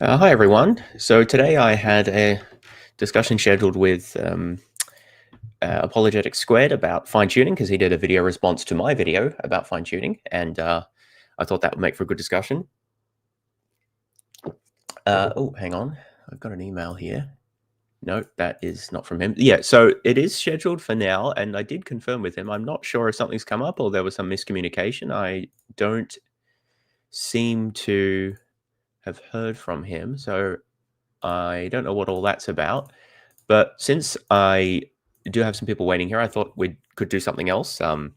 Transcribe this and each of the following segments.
Hi, everyone. So today I had a discussion scheduled with Apologetic Squared about fine-tuning because he did a video response to my video about fine-tuning, and I thought that would make for a good discussion. Oh, hang on. I've got an email here. No, that is not from him. Yeah, so it is scheduled for now, and I did confirm with him. I'm not sure if something's come up or there was some miscommunication. I don't seem to have heard from him, so I don't know what all that's about. But since I do have some people waiting here, I thought we could do something else, and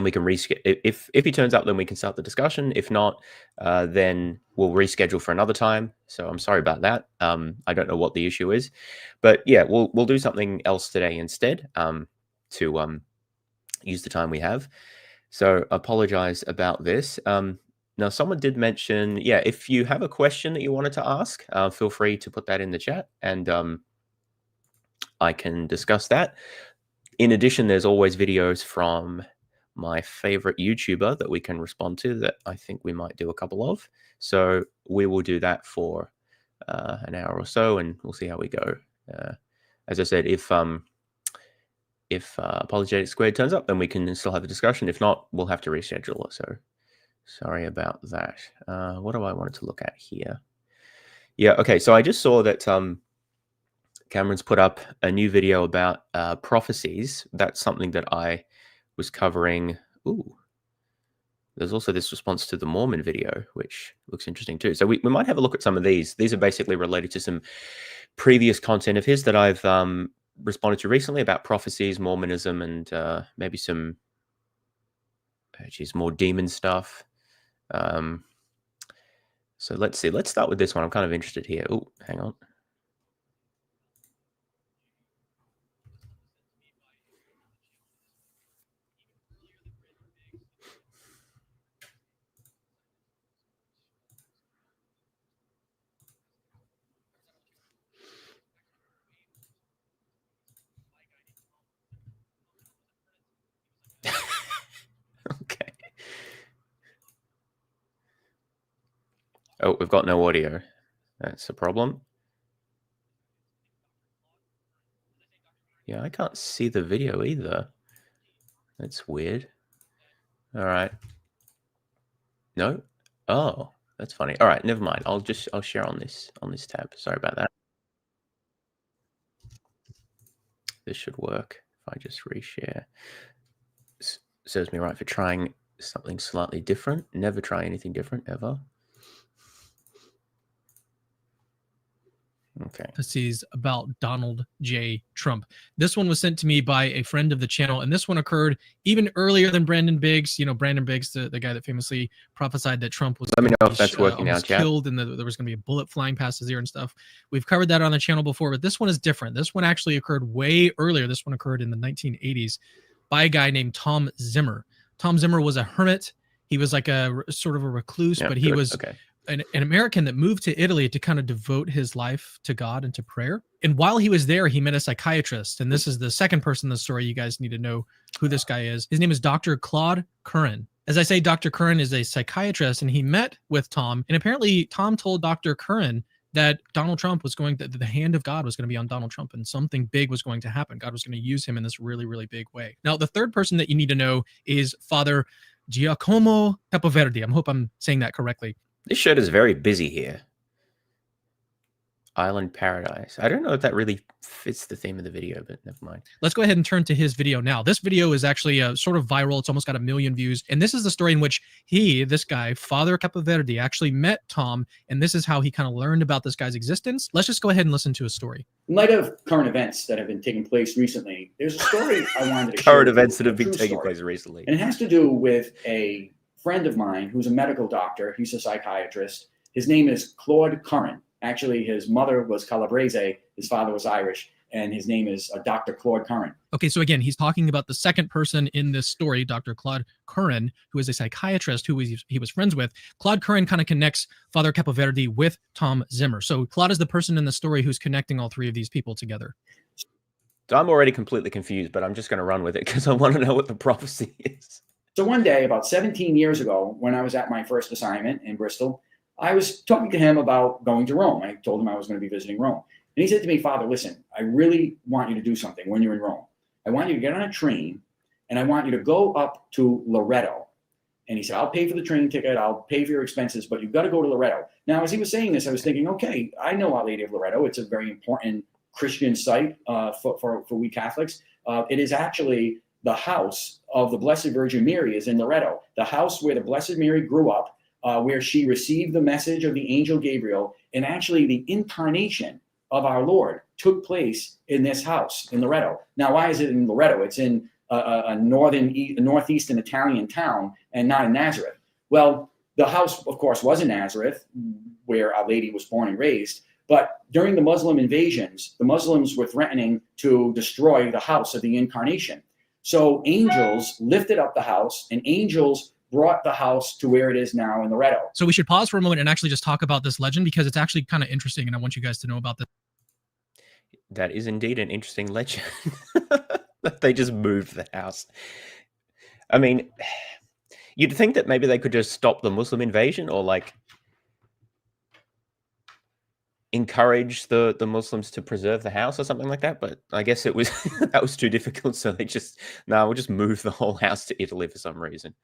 we can reschedule. If he turns up, then we can start the discussion. If not, then we'll reschedule for another time. So I'm sorry about that. I don't know what the issue is, but yeah, we'll do something else today instead to use the time we have. So apologize about this. Now, someone did mention, yeah, if you have a question that you wanted to ask, feel free to put that in the chat, and I can discuss that. In addition, there's always videos from my favorite YouTuber that we can respond to that I think we might do a couple of. So we will do that for an hour or so, and we'll see how we go. As I said, if Apologetic Squared turns up, then we can still have a discussion. If not, we'll have to reschedule. So sorry about that. What do I want to look at here? Yeah, okay. So I just saw that Cameron's put up a new video about prophecies. That's something that I was covering. Ooh, there's also this response to the Mormon video, which looks interesting too. So we might have a look at some of these. These are basically related to some previous content of his that I've responded to recently about prophecies, Mormonism, and maybe some more demon stuff. So let's see. Let's start with this one. I'm kind of interested here. Oh, hang on. Okay. Oh, we've got no audio. That's a problem. Yeah, I can't see the video either. That's weird. All right. No? Oh, that's funny. All right, never mind. I'll share on this tab. Sorry about that. This should work if I just reshare. Serves me right for trying something slightly different. Never try anything different ever. Okay. Prophecies about Donald J. Trump. This one was sent to me by a friend of the channel, and this one occurred even earlier than Brandon Biggs. You know, Brandon Biggs, the guy that famously prophesied that Trump was Let me know if that's working now, chat. killed and there was going to be a bullet flying past his ear and stuff. We've covered that on the channel before, but this one is different. This one actually occurred way earlier. This one occurred in the 1980s by a guy named Tom Zimmer. Tom Zimmer was a hermit. He was like a sort of a recluse, but he was an American that moved to Italy to kind of devote his life to God and to prayer. And while he was there, he met a psychiatrist. And this is the second person in the story. You guys need to know who this guy is. His name is Dr. Claude Curran. As I say, Dr. Curran is a psychiatrist, and he met with Tom. And apparently Tom told Dr. Curran that Donald Trump was going, that the hand of God was going to be on Donald Trump and something big was going to happen. God was going to use him in this really, really big way. Now, the third person that you need to know is Father Giacomo Capoverde. I hope I'm saying that correctly. This shirt is very busy here. Island Paradise. I don't know if that really fits the theme of the video, but never mind. Let's go ahead and turn to his video now. This video is actually sort of viral. It's almost got 1 million views. And this is the story in which this guy, Father Capoverde, actually met Tom. And this is how he kind of learned about this guy's existence. Let's just go ahead and listen to his story. In light of current events that have been taking place recently, there's a story I wanted to share. Current events that have been taking place recently. And it has to do with a friend of mine who's a medical doctor. He's a psychiatrist. His name is Claude Curran. Actually, his mother was Calabrese, his father was Irish, and his name is Dr. Claude Curran. Okay, so again, he's talking about the second person in this story, Dr. Claude Curran, who is a psychiatrist who he was friends with. Claude Curran kind of connects Father Capoverde with Tom Zimmer. So Claude is the person in the story who's connecting all three of these people together. So I'm already completely confused, but I'm just going to run with it because I want to know what the prophecy is. So one day, about 17 years ago, when I was at my first assignment in Bristol, I was talking to him about going to Rome. I told him I was going to be visiting Rome. And he said to me, Father, listen, I really want you to do something when you're in Rome. I want you to get on a train, and I want you to go up to Loreto. And he said, I'll pay for the train ticket, I'll pay for your expenses, but you've got to go to Loreto. Now, as he was saying this, I was thinking, okay, I know Our Lady of Loreto. It's a very important Christian site for we Catholics. It is actually the house of the Blessed Virgin Mary is in Loreto, the house where the Blessed Mary grew up, where she received the message of the angel Gabriel, and actually the incarnation of our Lord took place in this house in Loreto. Now, why is it in Loreto? It's in a northeastern Italian town and not in Nazareth. Well, the house, of course, was in Nazareth, where Our Lady was born and raised. But during the Muslim invasions, the Muslims were threatening to destroy the house of the Incarnation. So angels lifted up the house, and angels brought the house to where it is now in Loreto. So we should pause for a moment and actually just talk about this legend, because it's actually kind of interesting, and I want you guys to know about this. That is indeed an interesting legend. They just moved the house. I mean, you'd think that maybe they could just stop the Muslim invasion, or like encourage the Muslims to preserve the house or something like that. But I guess it was that was too difficult. So they just, no, we'll just move the whole house to Italy for some reason.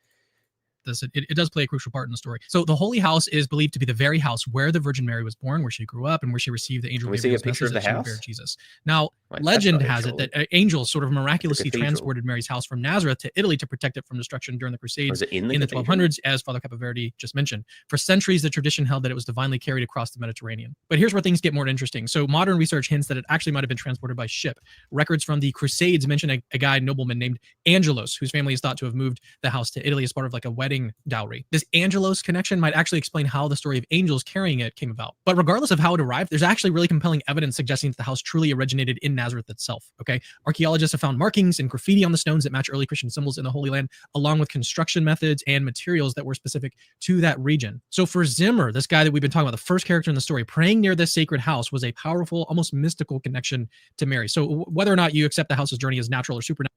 It does play a crucial part in the story. So the Holy House is believed to be the very house where the Virgin Mary was born, where she grew up, and where she received the angel Gabriel's message that she would bear Jesus. Now, legend has it that angels sort of miraculously transported Mary's house from Nazareth to Italy to protect it from destruction during the Crusades in the 1200s, as Father Capoverdi just mentioned. For centuries, the tradition held that it was divinely carried across the Mediterranean. But here's where things get more interesting. So modern research hints that it actually might have been transported by ship. Records from the Crusades mention a guy, nobleman named Angelos, whose family is thought to have moved the house to Italy as part of like a wedding dowry. This Angelos connection might actually explain how the story of angels carrying it came about. But regardless of how it arrived, there's actually really compelling evidence suggesting that the house truly originated in Nazareth itself. Okay, archaeologists have found markings and graffiti on the stones that match early Christian symbols in the Holy Land, along with construction methods and materials that were specific to that region. So for Zimmer, this guy that we've been talking about, the first character in the story, praying near this sacred house was a powerful, almost mystical connection to Mary. So whether or not you accept the house's journey as natural or supernatural.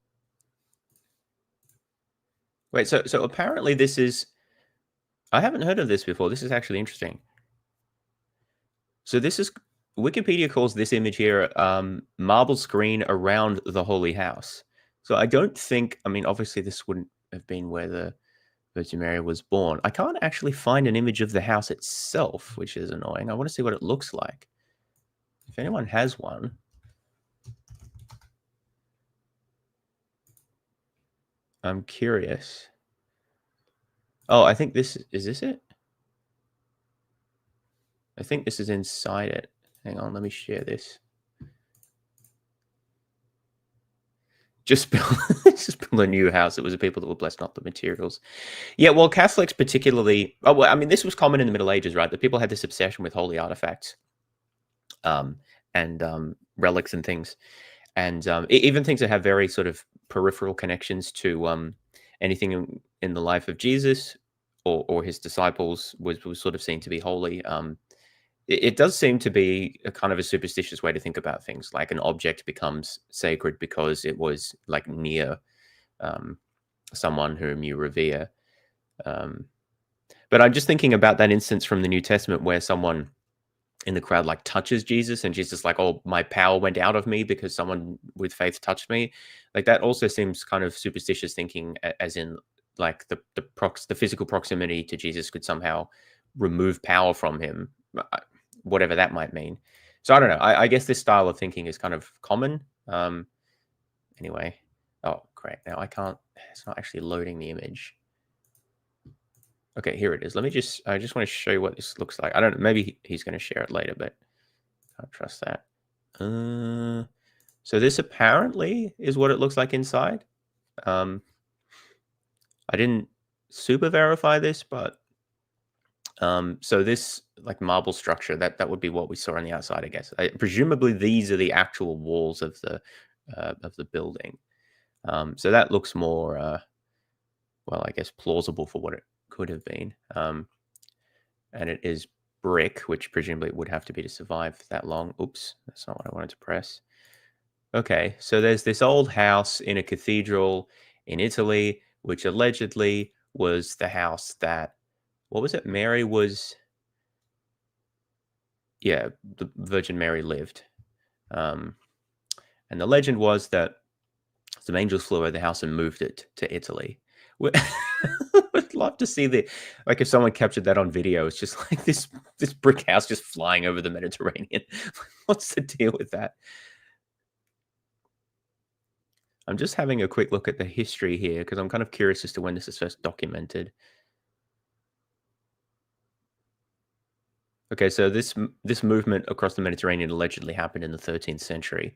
Wait, so apparently this is, I haven't heard of this before. This is actually interesting. So this is, Wikipedia calls this image here marble screen around the Holy House. So I don't think, I mean, obviously this wouldn't have been where the Virgin Mary was born. I can't actually find an image of the house itself, which is annoying. I want to see what it looks like. If anyone has one. I'm curious. Oh, I think this is this it? I think this is inside it. Hang on, let me share this. Just build a new house. It was the people that were blessed, not the materials. Yeah, well, Catholics particularly. Oh, well, I mean, this was common in the Middle Ages, right? That people had this obsession with holy artifacts, and relics and things, and even things that have very sort of peripheral connections to anything in the life of Jesus or his disciples was sort of seen to be holy. It does seem to be a kind of a superstitious way to think about things, like an object becomes sacred because it was like near someone whom you revere. But I'm just thinking about that instance from the New Testament where someone in the crowd like touches Jesus and Jesus like, oh, my power went out of me because someone with faith touched me. Like that also seems kind of superstitious thinking, as in like the physical proximity to Jesus could somehow remove power from him, whatever that might mean. So I don't know. I guess this style of thinking is kind of common. Anyway. Oh, great. Now I can't, it's not actually loading the image. Okay, here it is. I just want to show you what this looks like. I don't know. Maybe he's going to share it later, but I don't trust that. So this apparently is what it looks like inside. I didn't super verify this, but so this like marble structure, that would be what we saw on the outside, I guess. Presumably these are the actual walls of the building. So that looks more, well, I guess plausible for what it could have been. And it is brick, which presumably would have to be to survive that long. Oops, that's not what I wanted to press. Okay, so there's this old house in a cathedral in Italy, which allegedly was the house that, what was it? Mary was yeah, the Virgin Mary lived. And the legend was that some angels flew over the house and moved it to Italy. I'd love to see like if someone captured that on video. It's just like this brick house just flying over the Mediterranean. What's the deal with that? I'm just having a quick look at the history here because I'm kind of curious as to when this is first documented. Okay, so this movement across the Mediterranean allegedly happened in the 13th century.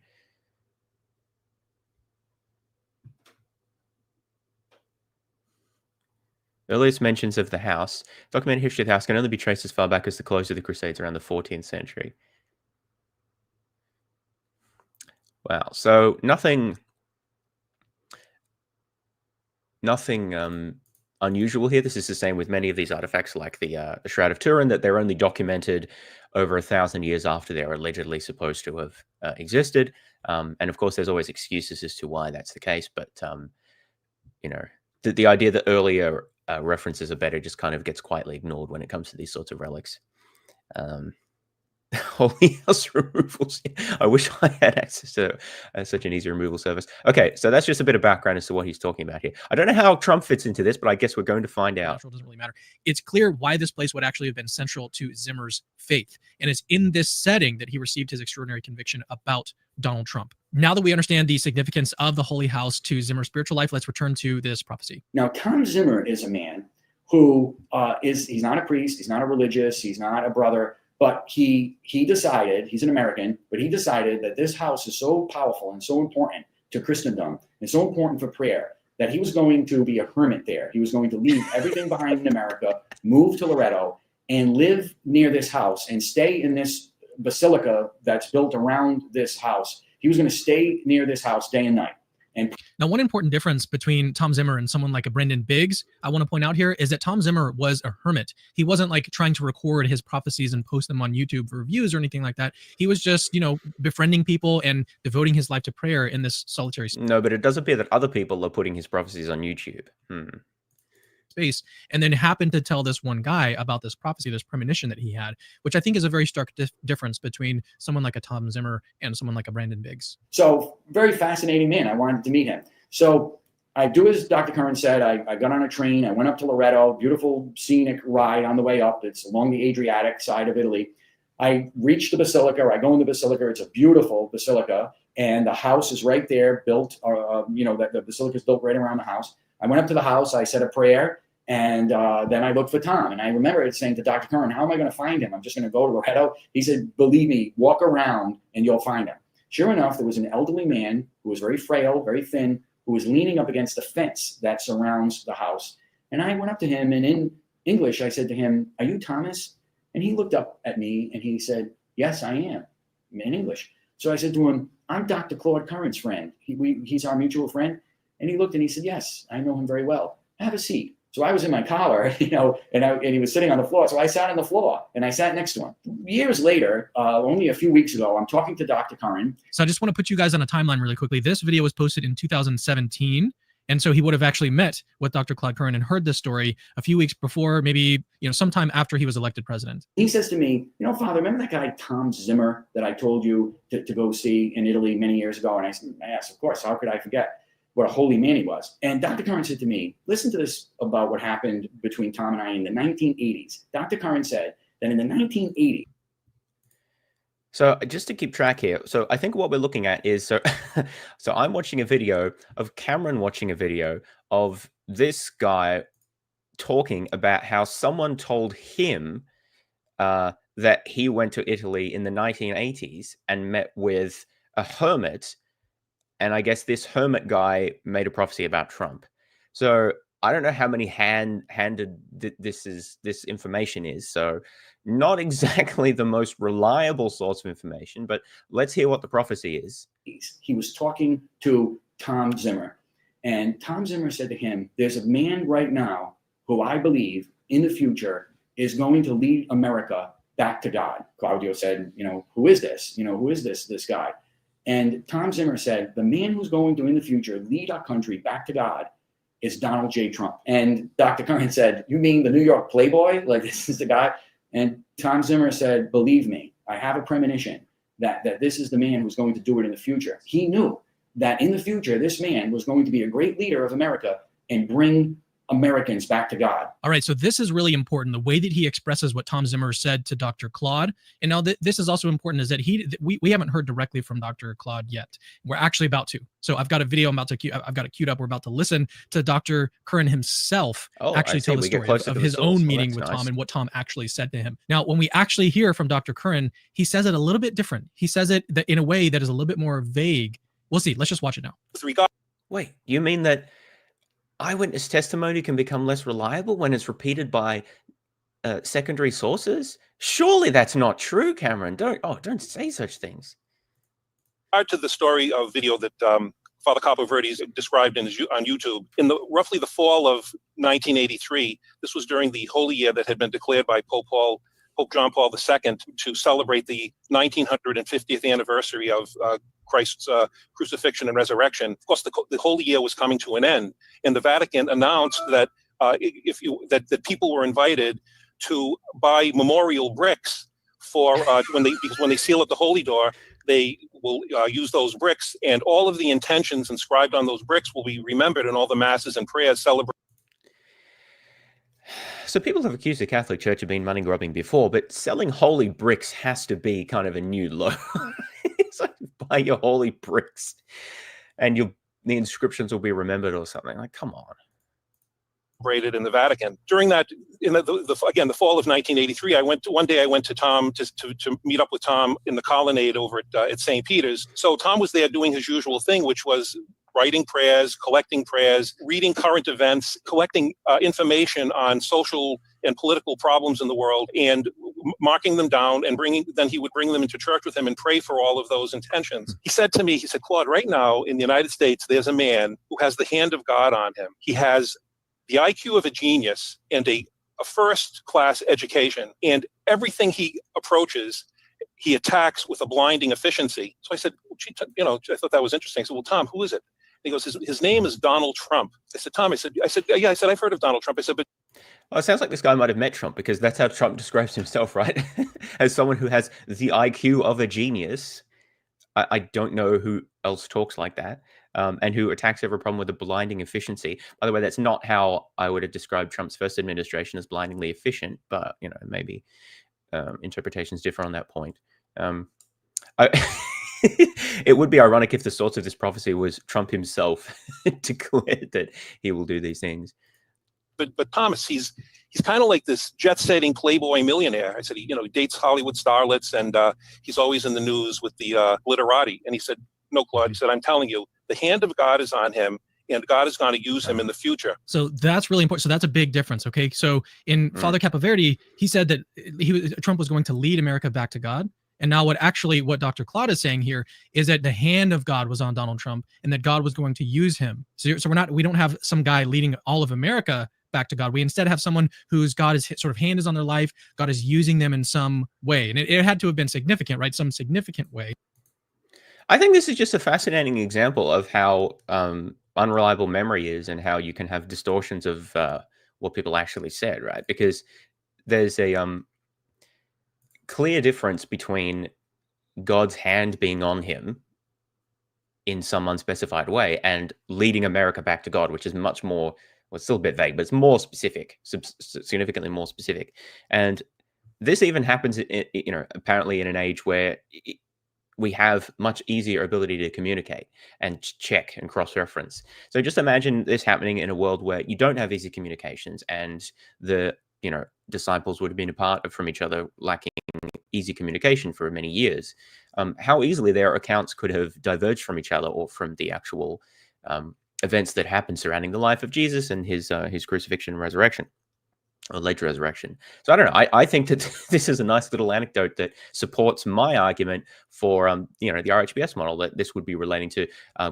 Earliest mentions of the house, documented history of the house can only be traced as far back as the close of the Crusades around the 14th century. Wow, so nothing unusual here. This is the same with many of these artifacts, like the Shroud of Turin, that they're only documented over 1,000 years after they're allegedly supposed to have existed. And of course, there's always excuses as to why that's the case. But you know, the idea that earlier references are better just kind of gets quietly ignored when it comes to these sorts of relics. Holy house removals. I wish I had access to such an easy removal service. Okay, so that's just a bit of background as to what he's talking about here. I don't know how Trump fits into this, but I guess we're going to find out. Doesn't really matter. It's clear why this place would actually have been central to Zimmer's faith. And it's in this setting that he received his extraordinary conviction about Donald Trump. Now that we understand the significance of the Holy House to Zimmer's spiritual life, let's return to this prophecy. Now, Tom Zimmer is a man who he's not a priest, he's not a religious, he's not a brother, but he decided, he's an American, but he decided that this house is so powerful and so important to Christendom and so important for prayer that he was going to be a hermit there. He was going to leave everything behind in America, move to Loreto, and live near this house and stay in this basilica that's built around this house. He was going to stay near this house day and night. And now, one important difference between Tom Zimmer and someone like a Brendan Biggs, I want to point out here, is that Tom Zimmer was a hermit. He wasn't like trying to record his prophecies and post them on YouTube for views or anything like that. He was just, befriending people and devoting his life to prayer in this solitary space. No, but it does appear that other people are putting his prophecies on YouTube. Space, and then happened to tell this one guy about this prophecy, this premonition that he had, which I think is a very stark difference between someone like a Tom Zimmer and someone like a Brendan Biggs. So, very fascinating man. I wanted to meet him. So I do as Dr. Curran said. I got on a train. I went up to Loreto, beautiful scenic ride on the way up. It's along the Adriatic side of Italy. I reached the basilica. I go in the basilica. It's a beautiful basilica, and the house is right there, built. The basilica is built right around the house. I went up to the house. I said a prayer. And then I looked for Tom. And I remember saying to Dr. Curran, how am I going to find him? I'm just going to go to Loreto. He said, believe me, walk around and you'll find him. Sure enough, there was an elderly man who was very frail, very thin, who was leaning up against the fence that surrounds the house. And I went up to him, and in English, I said to him, are you Thomas? And he looked up at me and he said, yes, I am, in English. So I said to him, I'm Dr. Claude Curran's friend. He's our mutual friend. And he looked and he said, yes, I know him very well. Have a seat. So I was in my collar, and he was sitting on the floor. So I sat on the floor and I sat next to him. Years later, only a few weeks ago, I'm talking to Dr. Curran. So I just want to put you guys on a timeline really quickly. This video was posted in 2017. And so he would have actually met with Dr. Claude Curran and heard this story a few weeks before, maybe, sometime after he was elected president. He says to me, Father, remember that guy, Tom Zimmer, that I told you to go see in Italy many years ago? And I said, yes, of course. How could I forget? What a holy man he was. And Dr. Curran said to me, listen to this about what happened between Tom and I in the 1980s. Dr. Curran said that in the 1980s. So just to keep track here, so I think what we're looking at is, so I'm watching a video of Cameron watching a video of this guy talking about how someone told him that he went to Italy in the 1980s and met with a hermit. And I guess this hermit guy made a prophecy about Trump. So I don't know how many handed this information is. So not exactly the most reliable source of information, but let's hear what the prophecy is. He was talking to Tom Zimmer, and Tom Zimmer said to him, there's a man right now who I believe in the future is going to lead America back to God. Claudio said, who is this? Who is this guy? And Tom Zimmer said, the man who's going to, in the future, lead our country back to God is Donald J. Trump. And Dr. Curran said, you mean the New York Playboy? Like, this is the guy? And Tom Zimmer said, believe me, I have a premonition that this is the man who's going to do it in the future. He knew that in the future, this man was going to be a great leader of America and bring Americans back to God. All right, so this is really important, the way that he expresses what Tom Zimmer said to Dr. Claude. And now this is also important, is that we haven't heard directly from Dr. Claude yet. We're actually about to. So I've got a video I've got it queued up. We're about to listen to Dr. Curran himself actually tell the story of his own meeting with Tom and what Tom actually said to him. Now, when we actually hear from Dr. Curran, he says it a little bit different. He says it in a way that is a little bit more vague. We'll see. Let's just watch it now. Wait, you mean that eyewitness testimony can become less reliable when it's repeated by secondary sources? Surely that's not true, Cameron. Don't say such things. Prior to the story of video that Father Capoverdes described on YouTube, in roughly the fall of 1983, this was during the Holy Year that had been declared by Pope John Paul II to celebrate the 1950th anniversary of Christ's crucifixion and resurrection. Of course, the Holy Year was coming to an end, and the Vatican announced that that people were invited to buy memorial bricks for because when they seal up the Holy Door, they will use those bricks, and all of the intentions inscribed on those bricks will be remembered in all the masses and prayers celebrated. So people have accused the Catholic Church of being money grubbing before, but selling holy bricks has to be kind of a new low. It's like, buy your holy bricks and the inscriptions will be remembered or something. Like, come on. In the Vatican. During that, in the fall of 1983, one day I went to Tom to meet up with Tom in the colonnade over at St. Peter's. So Tom was there doing his usual thing, which was writing prayers, collecting prayers, reading current events, collecting information on social and political problems in the world, and marking them down, and then he would bring them into church with him and pray for all of those intentions. He said to me, Claude, right now in the United States, there's a man who has the hand of God on him. He has the IQ of a genius and a first-class education, and everything he approaches, he attacks with a blinding efficiency. So I said, I thought that was interesting. I said, well, Tom, who is it? And he goes, his name is Donald Trump. I said, Tom, yeah, I've heard of Donald Trump. I said, but it sounds like this guy might have met Trump, because that's how Trump describes himself, right? As someone who has the IQ of a genius. I don't know who else talks like that, and who attacks every problem with a blinding efficiency. By the way, that's not how I would have described Trump's first administration, as blindingly efficient, but, maybe interpretations differ on that point. It would be ironic if the source of this prophecy was Trump himself declared that he will do these things. But Thomas, he's kind of like this jet-setting playboy millionaire. I said, he dates Hollywood starlets, and he's always in the news with the literati. And he said, no, Claude, he said, I'm telling you, the hand of God is on him, and God is going to use him in the future. So that's really important. So that's a big difference. Okay. So in Father Capoverdi, he said that Trump was going to lead America back to God. And now what Dr. Claude is saying here is that the hand of God was on Donald Trump, and that God was going to use him. So we don't have some guy leading all of America back to God. We instead have someone whose hand is on their life. God is using them in some way. And it had to have been significant, right? Some significant way. I think this is just a fascinating example of how unreliable memory is, and how you can have distortions of what people actually said, right? Because there's a clear difference between God's hand being on him in some unspecified way and leading America back to God, which is much more, well, it's still a bit vague, but it's more specific, significantly more specific. And this even happens, apparently in an age where we have much easier ability to communicate and check and cross-reference. So just imagine this happening in a world where you don't have easy communications, and the disciples would have been apart from each other, lacking easy communication for many years. How easily their accounts could have diverged from each other, or from the actual events that happened surrounding the life of Jesus and his crucifixion and resurrection, or late resurrection. So I don't know. I think that this is a nice little anecdote that supports my argument for the RHBS model, that this would be relating to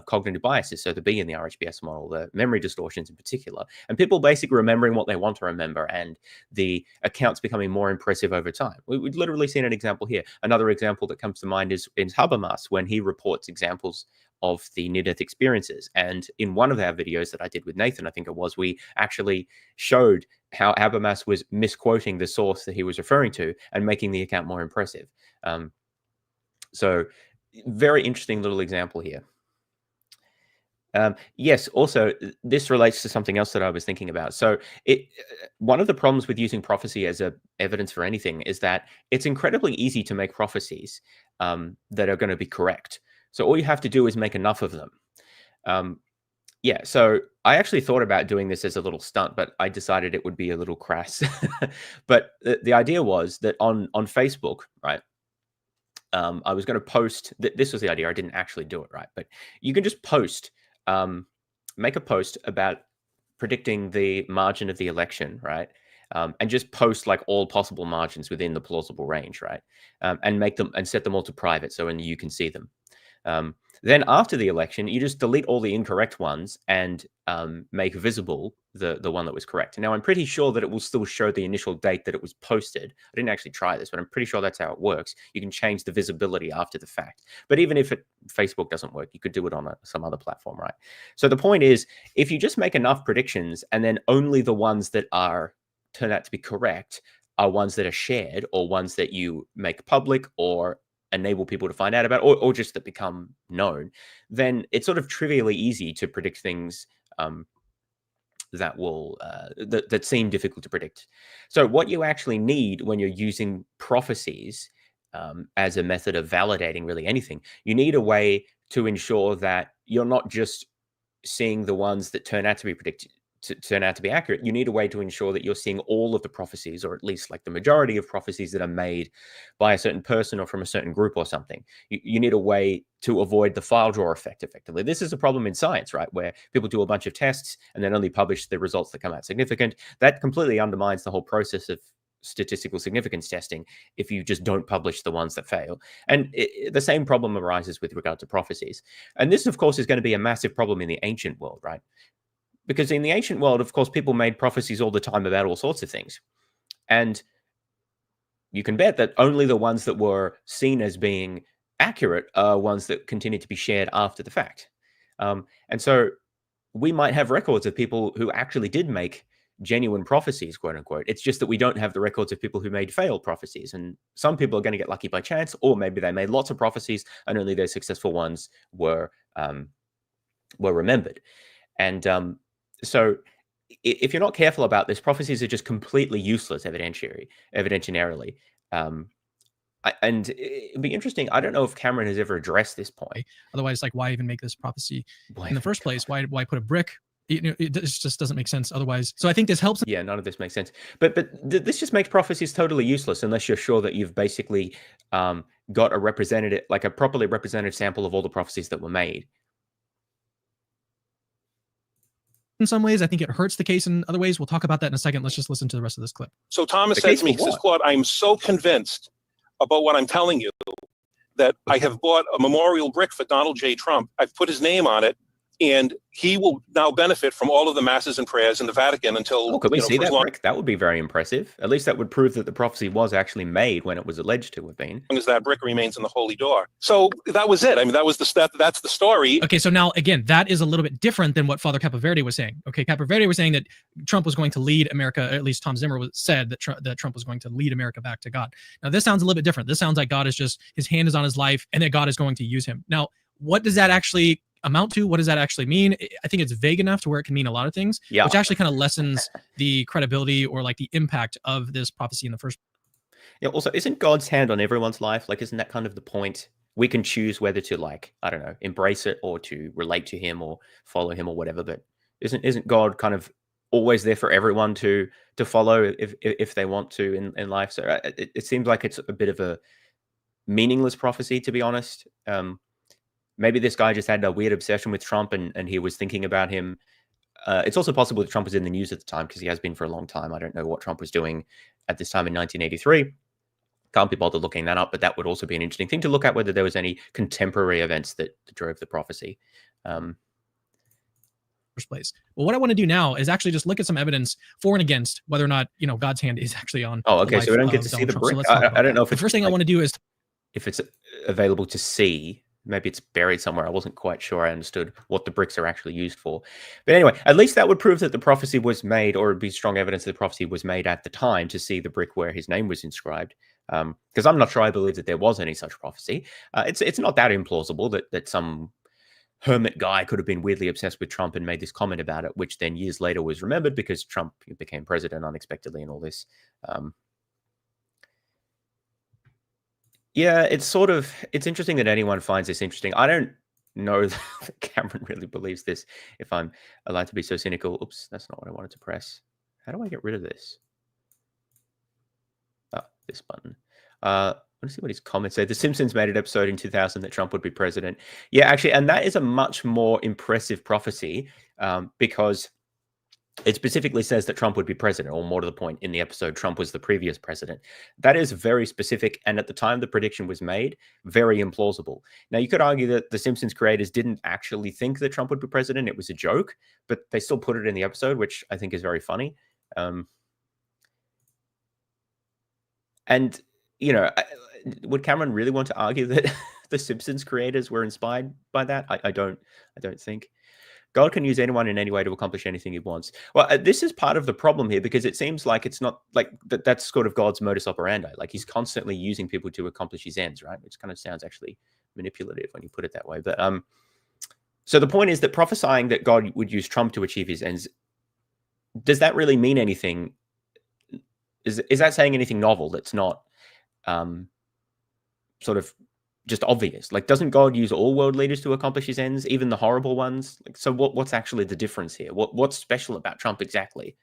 cognitive biases, so the B in the RHBS model, the memory distortions in particular, and people basically remembering what they want to remember, and the accounts becoming more impressive over time. We've literally seen an example here. Another example that comes to mind is in Habermas, when he reports examples of the near-death experiences. And in one of our videos that I did with Nathan, I think it was, we actually showed how Habermas was misquoting the source that he was referring to and making the account more impressive. So very interesting little example here. Yes, also, this relates to something else that I was thinking about. So one of the problems with using prophecy as evidence for anything is that it's incredibly easy to make prophecies that are going to be correct. So all you have to do is make enough of them. Yeah, so I actually thought about doing this as a little stunt, but I decided it would be a little crass. But the idea was that on Facebook, right, I was going to post, this was the idea, I didn't actually do it, right, but you can just post, make a post about predicting the margin of the election, right, and just post like all possible margins within the plausible range, right, and make them and set them all to private so only you can see them. Then after the election, you just delete all the incorrect ones and make visible the one that was correct. Now, I'm pretty sure that it will still show the initial date that it was posted. I didn't actually try this, but I'm pretty sure that's how it works. You can change the visibility after the fact. But even if Facebook doesn't work, you could do it on some other platform, right? So the point is, if you just make enough predictions and then only the ones that turn out to be correct are ones that are shared or ones that you make public or enable people to find out about, or just that become known, then it's sort of trivially easy to predict things that will that seem difficult to predict. So what you actually need when you're using prophecies as a method of validating really anything, you need a way to ensure that you're not just seeing the ones that turn out to be turn out to be accurate. You need a way to ensure that you're seeing all of the prophecies, or at least like the majority of prophecies that are made by a certain person or from a certain group or something. You need a way to avoid the file drawer effect, effectively. This is a problem in science, right, where people do a bunch of tests and then only publish the results that come out significant. That completely undermines the whole process of statistical significance testing if you just don't publish the ones that fail. And the same problem arises with regard to prophecies. And this, of course, is going to be a massive problem in the ancient world, right? Because in the ancient world, of course, people made prophecies all the time about all sorts of things. And you can bet that only the ones that were seen as being accurate are ones that continue to be shared after the fact. And so we might have records of people who actually did make genuine prophecies, quote unquote. It's just that we don't have the records of people who made failed prophecies. And some people are going to get lucky by chance, or maybe they made lots of prophecies and only their successful ones were remembered. And so if you're not careful about this, prophecies are just completely useless evidentiarily. And it'd be interesting. I don't know if Cameron has ever addressed this point. Otherwise, like, why even make this prophecy in the first place? Why put a brick? It just doesn't make sense otherwise. So I think this helps. Yeah, none of this makes sense. But this just makes prophecies totally useless unless you're sure that you've basically got a representative, like a properly representative sample of all the prophecies that were made. In some ways, I think it hurts the case. In other ways, we'll talk about that in a second. Let's just listen to the rest of this clip. So Thomas said to me, he says, Claude, I'm so convinced about what I'm telling you that I have bought a memorial brick for Donald J. Trump. I've put his name on it, and he will now benefit from all of the masses and prayers in the Vatican until... Oh, could we see that brick? That would be very impressive. At least that would prove that the prophecy was actually made when it was alleged to have been. As long as that brick remains in the holy door. So that was it. I mean, that's the story. Okay, so now, again, that is a little bit different than what Father Capoverde was saying. Okay, Capoverde was saying that Trump was going to lead America, at least Tom Zimmer said that Trump was going to lead America back to God. Now, this sounds a little bit different. This sounds like God is just, his hand is on his life, and that God is going to use him. Now, what does that actually amount to? What does that actually mean? I think it's vague enough to where it can mean a lot of things, which actually kind of lessens the credibility or like the impact of this prophecy in the first. Yeah. Also, isn't God's hand on everyone's life? Like, isn't that kind of the point? We can choose whether to, like, I don't know, embrace it or to relate to him or follow him or whatever. But isn't God kind of always there for everyone to follow if they want to in life? So it seems like it's a bit of a meaningless prophecy, to be honest. Maybe this guy just had a weird obsession with Trump and he was thinking about him. It's also possible that Trump was in the news at the time because he has been for a long time. I don't know what Trump was doing at this time in 1983. Can't be bothered looking that up, but that would also be an interesting thing to look at, whether there was any contemporary events that drove the prophecy. First place. Well, what I want to do now is actually just look at some evidence for and against whether or not, God's hand is actually on. Oh, okay. So we don't get to see the brick. I don't know if the first thing I want to do is if it's available to see maybe it's buried somewhere. I wasn't quite sure I understood what the bricks are actually used for. But anyway, at least that would prove that the prophecy was made, or it'd be strong evidence that the prophecy was made at the time to see the brick where his name was inscribed. Because I'm not sure I believe that there was any such prophecy. It's not that implausible that some hermit guy could have been weirdly obsessed with Trump and made this comment about it, which then years later was remembered because Trump became president unexpectedly and all this. Yeah, it's interesting that anyone finds this interesting. I don't know that Cameron really believes this, if I'm allowed to be so cynical. Oops, that's not what I wanted to press. How do I get rid of this? Oh, this button. Let's see what his comments say. The Simpsons made an episode in 2000 that Trump would be president. Yeah, actually, and that is a much more impressive prophecy because it specifically says that Trump would be president, or more to the point, in the episode, Trump was the previous president. That is very specific, and at the time the prediction was made, very implausible. Now, you could argue that the Simpsons creators didn't actually think that Trump would be president. It was a joke, but they still put it in the episode, which I think is very funny. And, you know, would Cameron really want to argue that the Simpsons creators were inspired by that? I don't think. God can use anyone in any way to accomplish anything he wants. Well, this is part of the problem here, because it seems like it's not like that's sort of God's modus operandi. Like he's constantly using people to accomplish his ends, right? Which kind of sounds actually manipulative when you put it that way. But so the point is that prophesying that God would use Trump to achieve his ends, does that really mean anything? Is that saying anything novel that's not sort of just obvious? Like, doesn't God use all world leaders to accomplish his ends, even the horrible ones? Like, so what's actually the difference here? What's special about Trump exactly?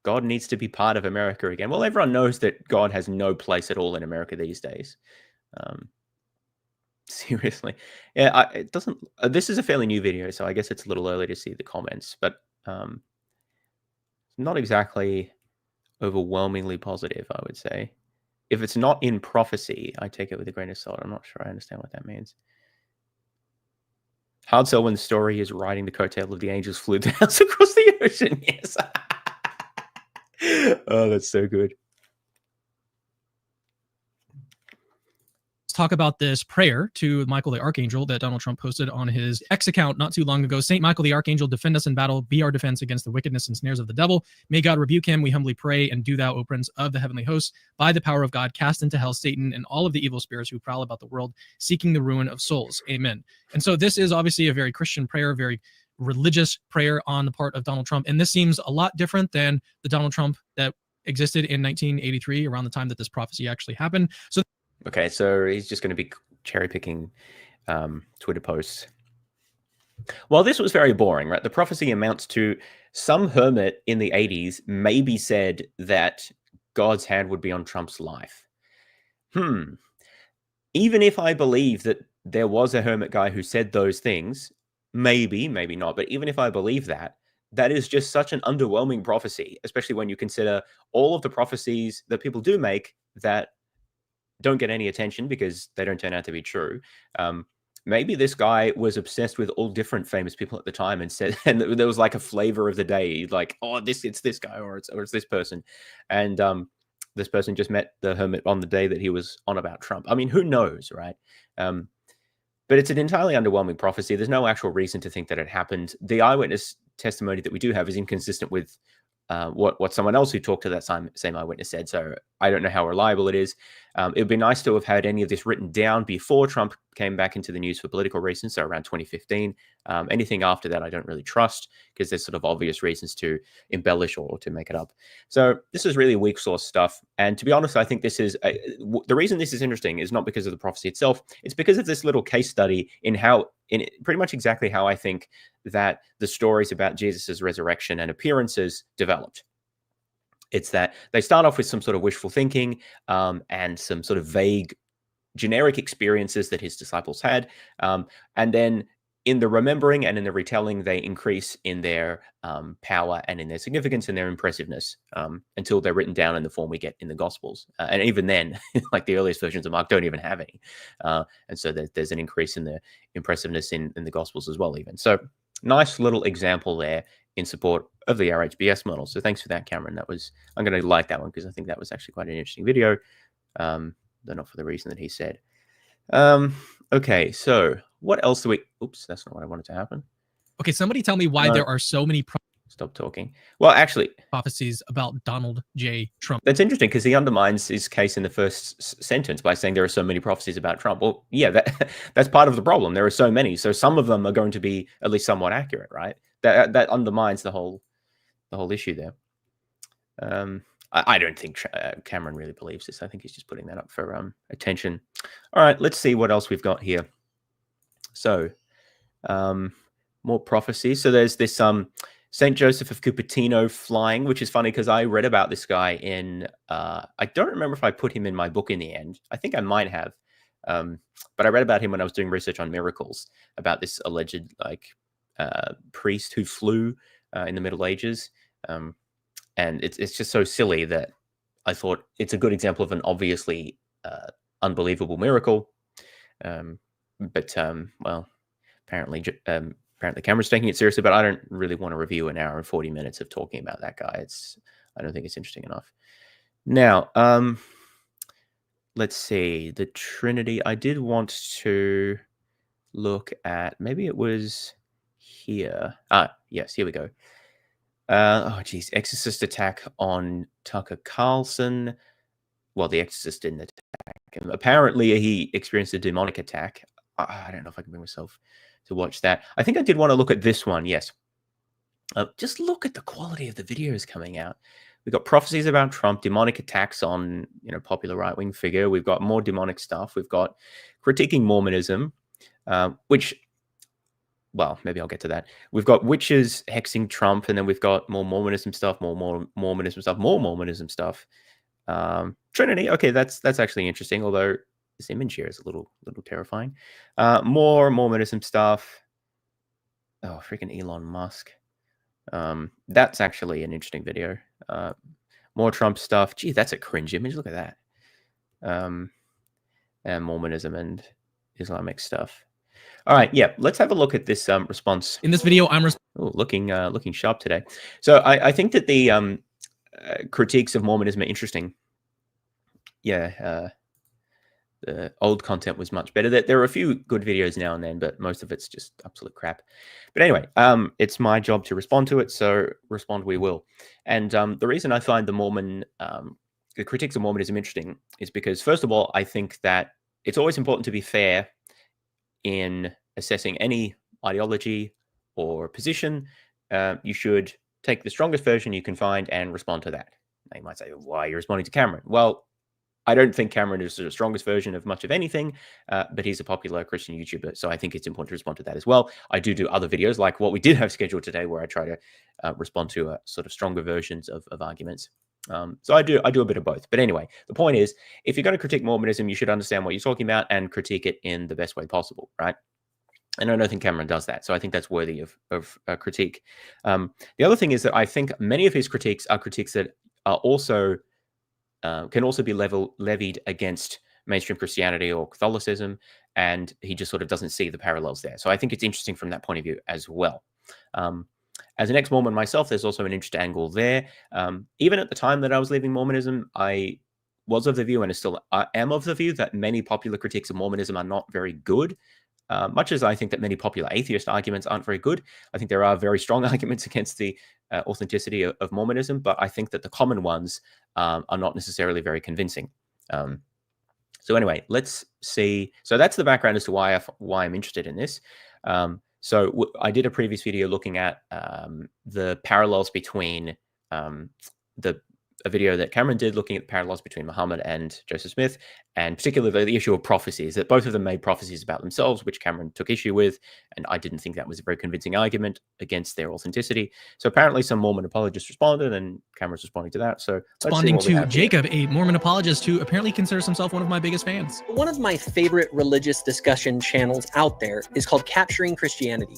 God needs to be part of America again. Well, everyone knows that God has no place at all in America these days. Seriously. Yeah, it doesn't... this is a fairly new video, so I guess it's a little early to see the comments, but not exactly overwhelmingly positive, I would say. If it's not in prophecy, I take it with a grain of salt. I'm not sure I understand what that means. Hard sell when the story is riding the coattail of the angels flew down across the ocean. Yes. Oh, that's so good. Talk about this prayer to Michael the Archangel that Donald Trump posted on his X account not too long ago. Saint Michael the Archangel, defend us in battle, be our defense against the wickedness and snares of the devil. May God rebuke him, we humbly pray, and do thou, O Prince of the heavenly hosts, by the power of God, cast into hell Satan and all of the evil spirits who prowl about the world, seeking the ruin of souls. Amen. And so this is obviously a very Christian prayer, very religious prayer on the part of Donald Trump. And this seems a lot different than the Donald Trump that existed in 1983, around the time that this prophecy actually happened. So okay, so he's just going to be cherry picking Twitter posts. Well, this was very boring, right? The prophecy amounts to some hermit in the 80s maybe said that God's hand would be on Trump's life. Even if I believe that there was a hermit guy who said those things, maybe not, but even if I believe that, that is just such an underwhelming prophecy, especially when you consider all of the prophecies that people do make that don't get any attention because they don't turn out to be true. Maybe this guy was obsessed with all different famous people at the time and said, and there was like a flavor of the day, like, oh, it's this guy or it's this person. And this person just met the hermit on the day that he was on about Trump. I mean, who knows, right? But it's an entirely underwhelming prophecy. There's no actual reason to think that it happened. The eyewitness testimony that we do have is inconsistent with what someone else who talked to that same eyewitness said. So I don't know how reliable it is. It would be nice to have had any of this written down before Trump came back into the news for political reasons, so around 2015. Anything after that, I don't really trust because there's sort of obvious reasons to embellish or to make it up. So this is really weak source stuff. And to be honest, I think this is the reason this is interesting is not because of the prophecy itself. It's because of this little case study in pretty much exactly how I think that the stories about Jesus's resurrection and appearances developed. It's that they start off with some sort of wishful thinking and some sort of vague generic experiences that his disciples had. And then in the remembering and in the retelling, they increase in their power and in their significance and their impressiveness until they're written down in the form we get in the Gospels. And even then, like the earliest versions of Mark don't even have any. And so there's an increase in the impressiveness in the Gospels as well, even. So nice little example there in support of the RHBS model. So thanks for that, Cameron. I'm going to like that one because I think that was actually quite an interesting video. though not for the reason that he said. Okay, so what else do we... Oops, that's not what I wanted to happen. Okay, somebody tell me why there are so many Stop talking. Well, actually, prophecies about Donald J. Trump. That's interesting because he undermines his case in the first sentence by saying there are so many prophecies about Trump. Well, yeah, that's part of the problem. There are so many, so some of them are going to be at least somewhat accurate, right? That undermines the whole issue there. I don't think Cameron really believes this. I think he's just putting that up for attention. All right, let's see what else we've got here. So, more prophecies. So there's this St. Joseph of Cupertino flying, which is funny because I read about this guy in, I don't remember if I put him in my book in the end. I think I might have. But I read about him when I was doing research on miracles, about this alleged priest who flew in the Middle Ages. And it's just so silly that I thought it's a good example of an obviously unbelievable miracle. Well, apparently Cameron's taking it seriously, but I don't really want to review an hour and 40 minutes of talking about that guy. I don't think it's interesting enough. Now, let's see. The Trinity. I did want to look at, maybe it was here. Yes, here we go. Oh, geez. Exorcist attack on Tucker Carlson. Well, the Exorcist didn't attack him. Apparently, he experienced a demonic attack. I don't know if I can bring myself to watch that. I think I did want to look at this one. Yes. Just look at the quality of the videos coming out. We've got prophecies about Trump, demonic attacks on, popular right-wing figure. We've got more demonic stuff. We've got critiquing Mormonism, which, well, maybe I'll get to that. We've got witches hexing Trump, and then we've got more Mormonism stuff, more Mormonism stuff, more Mormonism stuff. Trinity, okay, that's actually interesting, although this image here is a little terrifying. More Mormonism stuff. Oh, freaking Elon Musk. That's actually an interesting video. More Trump stuff. Gee, that's a cringe image. Look at that. And Mormonism and Islamic stuff. All right, yeah, let's have a look at this response. In this video, I'm looking sharp today. So I think that the critiques of Mormonism are interesting. Yeah, the old content was much better. There are a few good videos now and then, but most of it's just absolute crap. But anyway, it's my job to respond to it, so respond we will. And the reason I find the critiques of Mormonism interesting is because, first of all, I think that it's always important to be fair in assessing any ideology or position. You should take the strongest version you can find and respond to that. Now you might say, why are you responding to Cameron? Well, I don't think Cameron is the strongest version of much of anything, but he's a popular Christian YouTuber, so I think it's important to respond to that as well. I do other videos like what we did have scheduled today, where I try to respond to sort of stronger versions of arguments. So I do a bit of both. But anyway, the point is, if you're going to critique Mormonism, you should understand what you're talking about and critique it in the best way possible, right? And I don't think Cameron does that, so I think that's worthy of critique. The other thing is that I think many of his critiques are critiques that are also can also be levied against mainstream Christianity or Catholicism, and he just sort of doesn't see the parallels there. So I think it's interesting from that point of view as well. As an ex-Mormon myself, there's also an interesting angle there. Even at the time that I was leaving Mormonism, I was of the view, and I am of the view, that many popular critiques of Mormonism are not very good. Much as I think that many popular atheist arguments aren't very good, I think there are very strong arguments against the authenticity of Mormonism, but I think that the common ones are not necessarily very convincing. So anyway, let's see. So that's the background as to why I'm interested in this. So I did a previous video looking at the parallels between a video that Cameron did looking at the parallels between Muhammad and Joseph Smith, and particularly the issue of prophecies, that both of them made prophecies about themselves, which Cameron took issue with, and I didn't think that was a very convincing argument against their authenticity. So apparently some Mormon apologists responded, and Cameron's responding to that. So responding to Jacob, a Mormon apologist who apparently considers himself one of my biggest fans. One of my favorite religious discussion channels out there is called Capturing Christianity.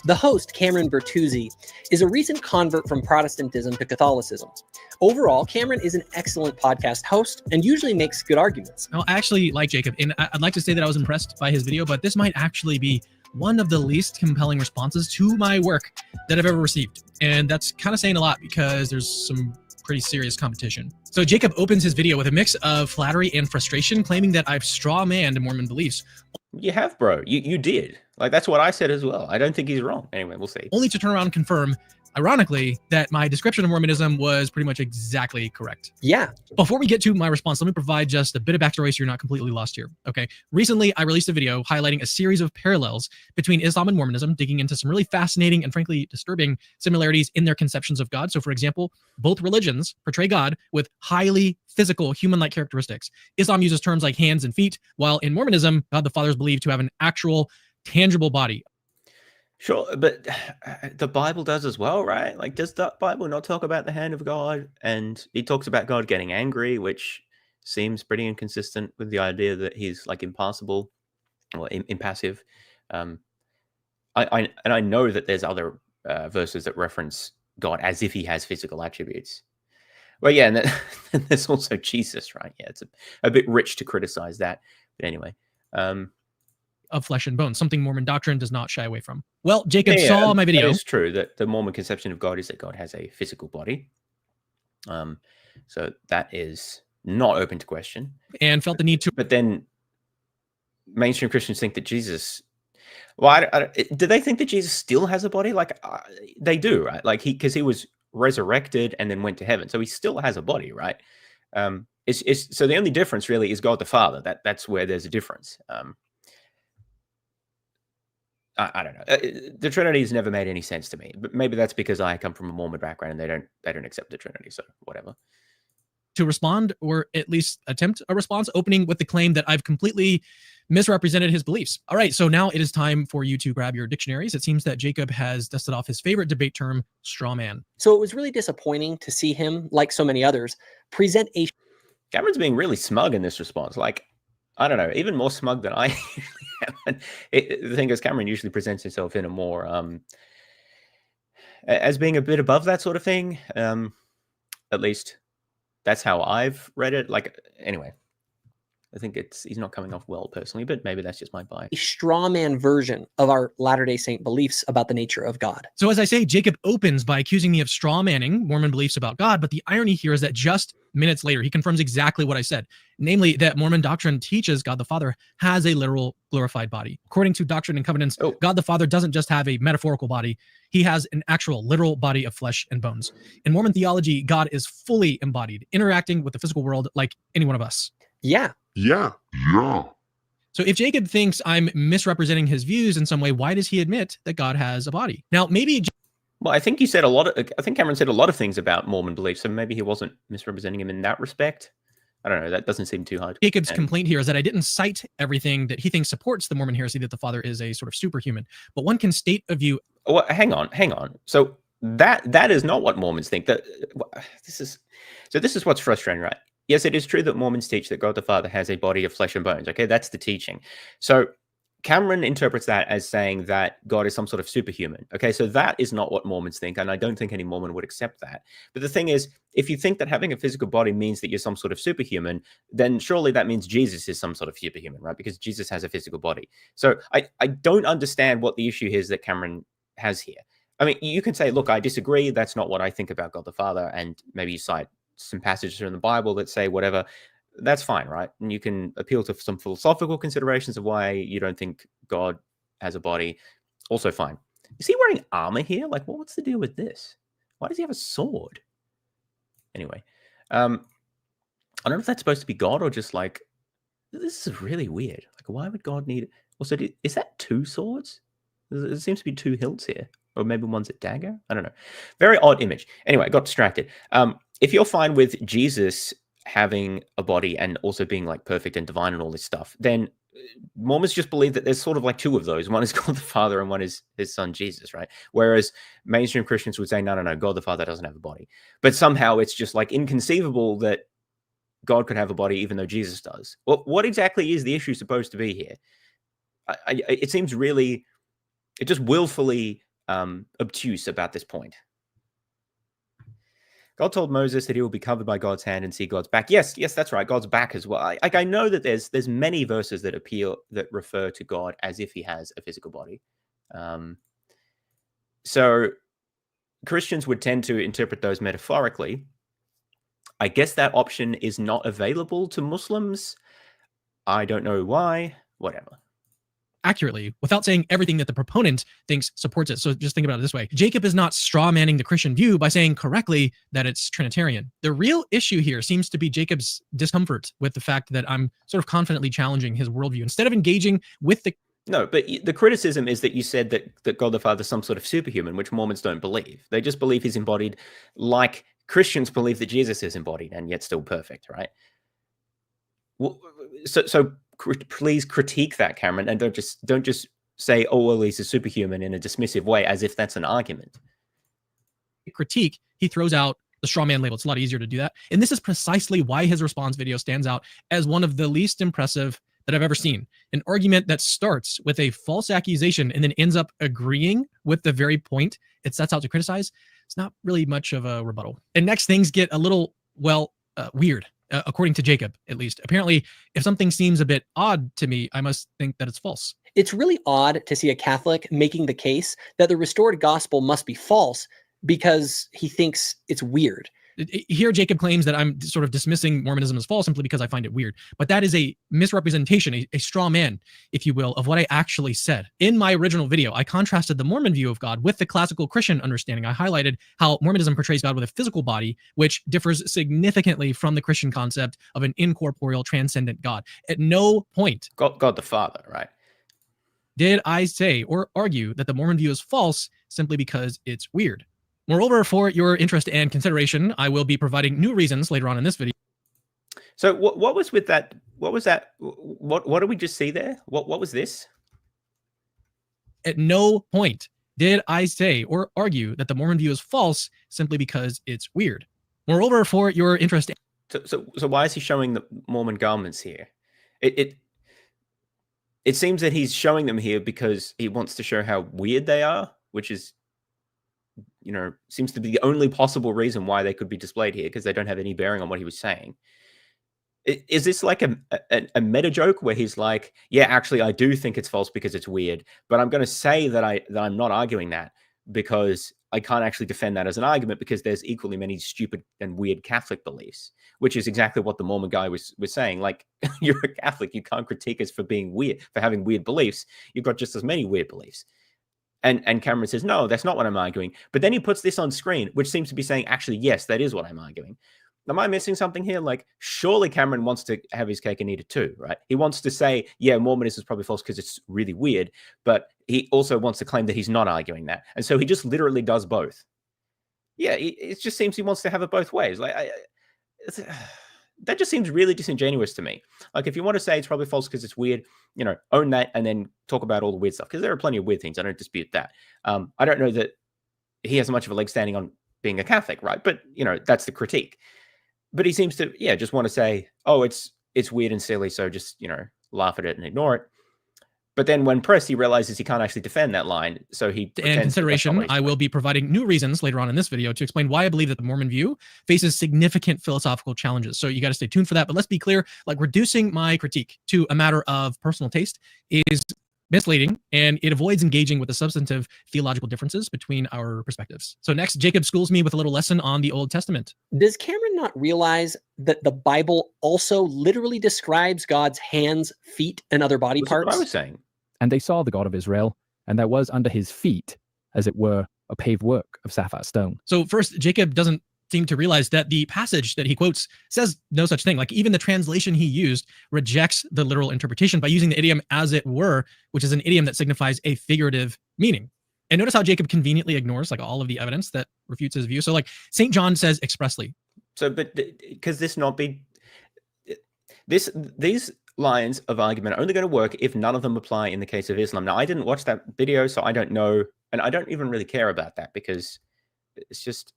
The host, Cameron Bertuzzi, is a recent convert from Protestantism to Catholicism. Overall, Cameron is an excellent podcast host and usually makes good arguments. I actually like Jacob, and I'd like to say that I was impressed by his video, but this might actually be one of the least compelling responses to my work that I've ever received. And that's kind of saying a lot, because there's some pretty serious competition. So Jacob opens his video with a mix of flattery and frustration, claiming that I've straw-manned Mormon beliefs. You have, bro. You did. Like, that's what I said as well. I don't think he's wrong. Anyway, we'll see. Only to turn around and confirm, ironically, that my description of Mormonism was pretty much exactly correct. Yeah. Before we get to my response, let me provide just a bit of backstory so you're not completely lost here. Okay. Recently, I released a video highlighting a series of parallels between Islam and Mormonism, digging into some really fascinating and frankly disturbing similarities in their conceptions of God. So, for example, both religions portray God with highly physical, human-like characteristics. Islam uses terms like hands and feet, while in Mormonism, God the Father is believed to have an actual, tangible body. Sure, but the Bible does as well, right? Like, does the Bible not talk about the hand of God? And it talks about God getting angry, which seems pretty inconsistent with the idea that he's like impassible or impassive. I know that there's other verses that reference God as if he has physical attributes. Well, yeah, and then there's also Jesus, right? Yeah, it's a bit rich to criticize that. But anyway, of flesh and bone, something Mormon doctrine does not shy away from. Well, Jacob saw my video. It's true that the Mormon conception of God is that God has a physical body. So that is not open to question. And felt the need to. But then mainstream Christians think that Jesus. Well, do they think that Jesus still has a body? Like they do, right? Like because he was resurrected and then went to heaven, so he still has a body, right? So the only difference really is God the Father. That's where there's a difference. I don't know. The Trinity has never made any sense to me, but maybe that's because I come from a Mormon background and they don't accept the Trinity. So whatever. To respond, or at least attempt a response, opening with the claim that I've completely misrepresented his beliefs. All right, so now it is time for you to grab your dictionaries. It seems that Jacob has dusted off his favorite debate term, straw man. So it was really disappointing to see him, like so many others, present a... Cameron's being really smug in this response. Like, I don't know, even more smug than I usually am. The thing is, Cameron usually presents himself in a more, as being a bit above that sort of thing. At least that's how I've read it. Like, anyway, I think he's not coming off well personally, but maybe that's just my bias. A straw man version of our Latter-day Saint beliefs about the nature of God. So as I say, Jacob opens by accusing me of straw manning Mormon beliefs about God, but the irony here is that just minutes later, he confirms exactly what I said, namely that Mormon doctrine teaches God the Father has a literal glorified body. According to Doctrine and Covenants, God the Father doesn't just have a metaphorical body, he has an actual literal body of flesh and bones. In Mormon theology, God is fully embodied, interacting with the physical world like any one of us. Yeah. Yeah. So if Jacob thinks I'm misrepresenting his views in some way, why does he admit that God has a body? Now, maybe... Well, I think you said I think Cameron said a lot of things about Mormon beliefs, so maybe he wasn't misrepresenting him in that respect. I don't know. That doesn't seem too hard. Jacob's complaint here is that I didn't cite everything that he thinks supports the Mormon heresy that the Father is a sort of superhuman. But one can state a view... Well, hang on. So that is not what Mormons think. This is what's frustrating, right? Yes, it is true that Mormons teach that God the Father has a body of flesh and bones. Okay, that's the teaching. So Cameron interprets that as saying that God is some sort of superhuman. Okay, so that is not what Mormons think, and I don't think any Mormon would accept that. But the thing is, if you think that having a physical body means that you're some sort of superhuman, then surely that means Jesus is some sort of superhuman, right? Because Jesus has a physical body. So I don't understand what the issue is that Cameron has here. I mean, you can say, look, I disagree. That's not what I think about God the Father, and maybe you cite some passages in the Bible that say whatever. That's fine, right? And you can appeal to some philosophical considerations of why you don't think God has a body. Also fine. Is he wearing armor here? Like, what's the deal with this? Why does he have a sword? Anyway, I don't know if that's supposed to be God or just like, this is really weird. Like, why would God need... Also, is that two swords? There seems to be two hilts here. Or maybe one's a dagger? I don't know. Very odd image. Anyway, I got distracted. If you're fine with Jesus having a body and also being like perfect and divine and all this stuff, then Mormons just believe that there's sort of like two of those. One is God the Father and one is his son Jesus, right? Whereas mainstream Christians would say, no, God the Father doesn't have a body. But somehow it's just like inconceivable that God could have a body even though Jesus does. Well, what exactly is the issue supposed to be here? It seems really, it just willfully obtuse about this point. God told Moses that he will be covered by God's hand and see God's back. Yes, that's right. God's back as well. I know that there's many verses that refer to God as if he has a physical body. So Christians would tend to interpret those metaphorically. I guess that option is not available to Muslims. I don't know why. Whatever. Accurately without saying everything that the proponent thinks supports it. So just think about it this way. Jacob is not straw manning the Christian view by saying correctly that it's Trinitarian. The real issue here seems to be Jacob's discomfort with the fact that I'm sort of confidently challenging his worldview instead of engaging with the... No, but the criticism is that you said that God the Father is some sort of superhuman, which Mormons don't believe. They just believe he's embodied like Christians believe that Jesus is embodied and yet still perfect, right? Well, so please critique that, Cameron, and don't just say, oh, well, he's a superhuman in a dismissive way, as if that's an argument. Critique, he throws out the straw man label. It's a lot easier to do that. And this is precisely why his response video stands out as one of the least impressive that I've ever seen. An argument that starts with a false accusation and then ends up agreeing with the very point it sets out to criticize. It's not really much of a rebuttal. And next, things get a little, weird. According to Jacob, at least. Apparently, if something seems a bit odd to me, I must think that it's false. It's really odd to see a Catholic making the case that the restored gospel must be false because he thinks it's weird. Here, Jacob claims that I'm sort of dismissing Mormonism as false simply because I find it weird. But that is a misrepresentation, a straw man, if you will, of what I actually said. In my original video, I contrasted the Mormon view of God with the classical Christian understanding. I highlighted how Mormonism portrays God with a physical body, which differs significantly from the Christian concept of an incorporeal, transcendent God. At no point... God the Father, right? Did I say or argue that the Mormon view is false simply because it's weird. Moreover, for your interest and consideration, I will be providing new reasons later on in this video. So what was with that? What was that? What did we just see there? What was this? At no point did I say or argue that the Mormon view is false simply because it's weird. Moreover, for your interest... So why is he showing the Mormon garments here? It seems that he's showing them here because he wants to show how weird they are, which is, you know, seems to be the only possible reason why they could be displayed here, because they don't have any bearing on what he was saying. Is this like a meta joke where he's like, yeah, actually, I do think it's false because it's weird, but I'm going to say that I'm not arguing that because I can't actually defend that as an argument because there's equally many stupid and weird Catholic beliefs, which is exactly what the Mormon guy was saying. Like, you're a Catholic, you can't critique us for being weird, for having weird beliefs. You've got just as many weird beliefs. And Cameron says, no, that's not what I'm arguing. But then he puts this on screen, which seems to be saying, actually, yes, that is what I'm arguing. Am I missing something here? Like, surely Cameron wants to have his cake and eat it too, right? He wants to say, yeah, Mormonism is probably false because it's really weird, but he also wants to claim that he's not arguing that. And so he just literally does both. Yeah, it just seems he wants to have it both ways. Like, that just seems really disingenuous to me. Like, if you want to say it's probably false because it's weird, you know, own that and then talk about all the weird stuff, because there are plenty of weird things. I don't dispute that. I don't know that he has much of a leg standing on being a Catholic, right? But, you know, that's the critique. But he seems to, yeah, just want to say, oh, it's weird and silly, so just, you know, laugh at it and ignore it. But then when pressed, he realizes he can't actually defend that line. So he... And consideration, I will be providing new reasons later on in this video to explain why I believe that the Mormon view faces significant philosophical challenges. So you got to stay tuned for that. But let's be clear, like, reducing my critique to a matter of personal taste is misleading, and it avoids engaging with the substantive theological differences between our perspectives. So next, Jacob schools me with a little lesson on the Old Testament. Does Cameron not realize that the Bible also literally describes God's hands, feet, and other body parts? What I was saying. And they saw the God of Israel, and there was under his feet, as it were, a paved work of sapphire stone. So first, Jacob doesn't seem to realize that the passage that he quotes says no such thing. Like, even the translation he used rejects the literal interpretation by using the idiom as it were, which is an idiom that signifies a figurative meaning. And notice how Jacob conveniently ignores like all of the evidence that refutes his view. So like St. John says expressly. So, but because these lines of argument are only going to work if none of them apply in the case of Islam. Now, I didn't watch that video, so I don't know. And I don't even really care about that because it's just,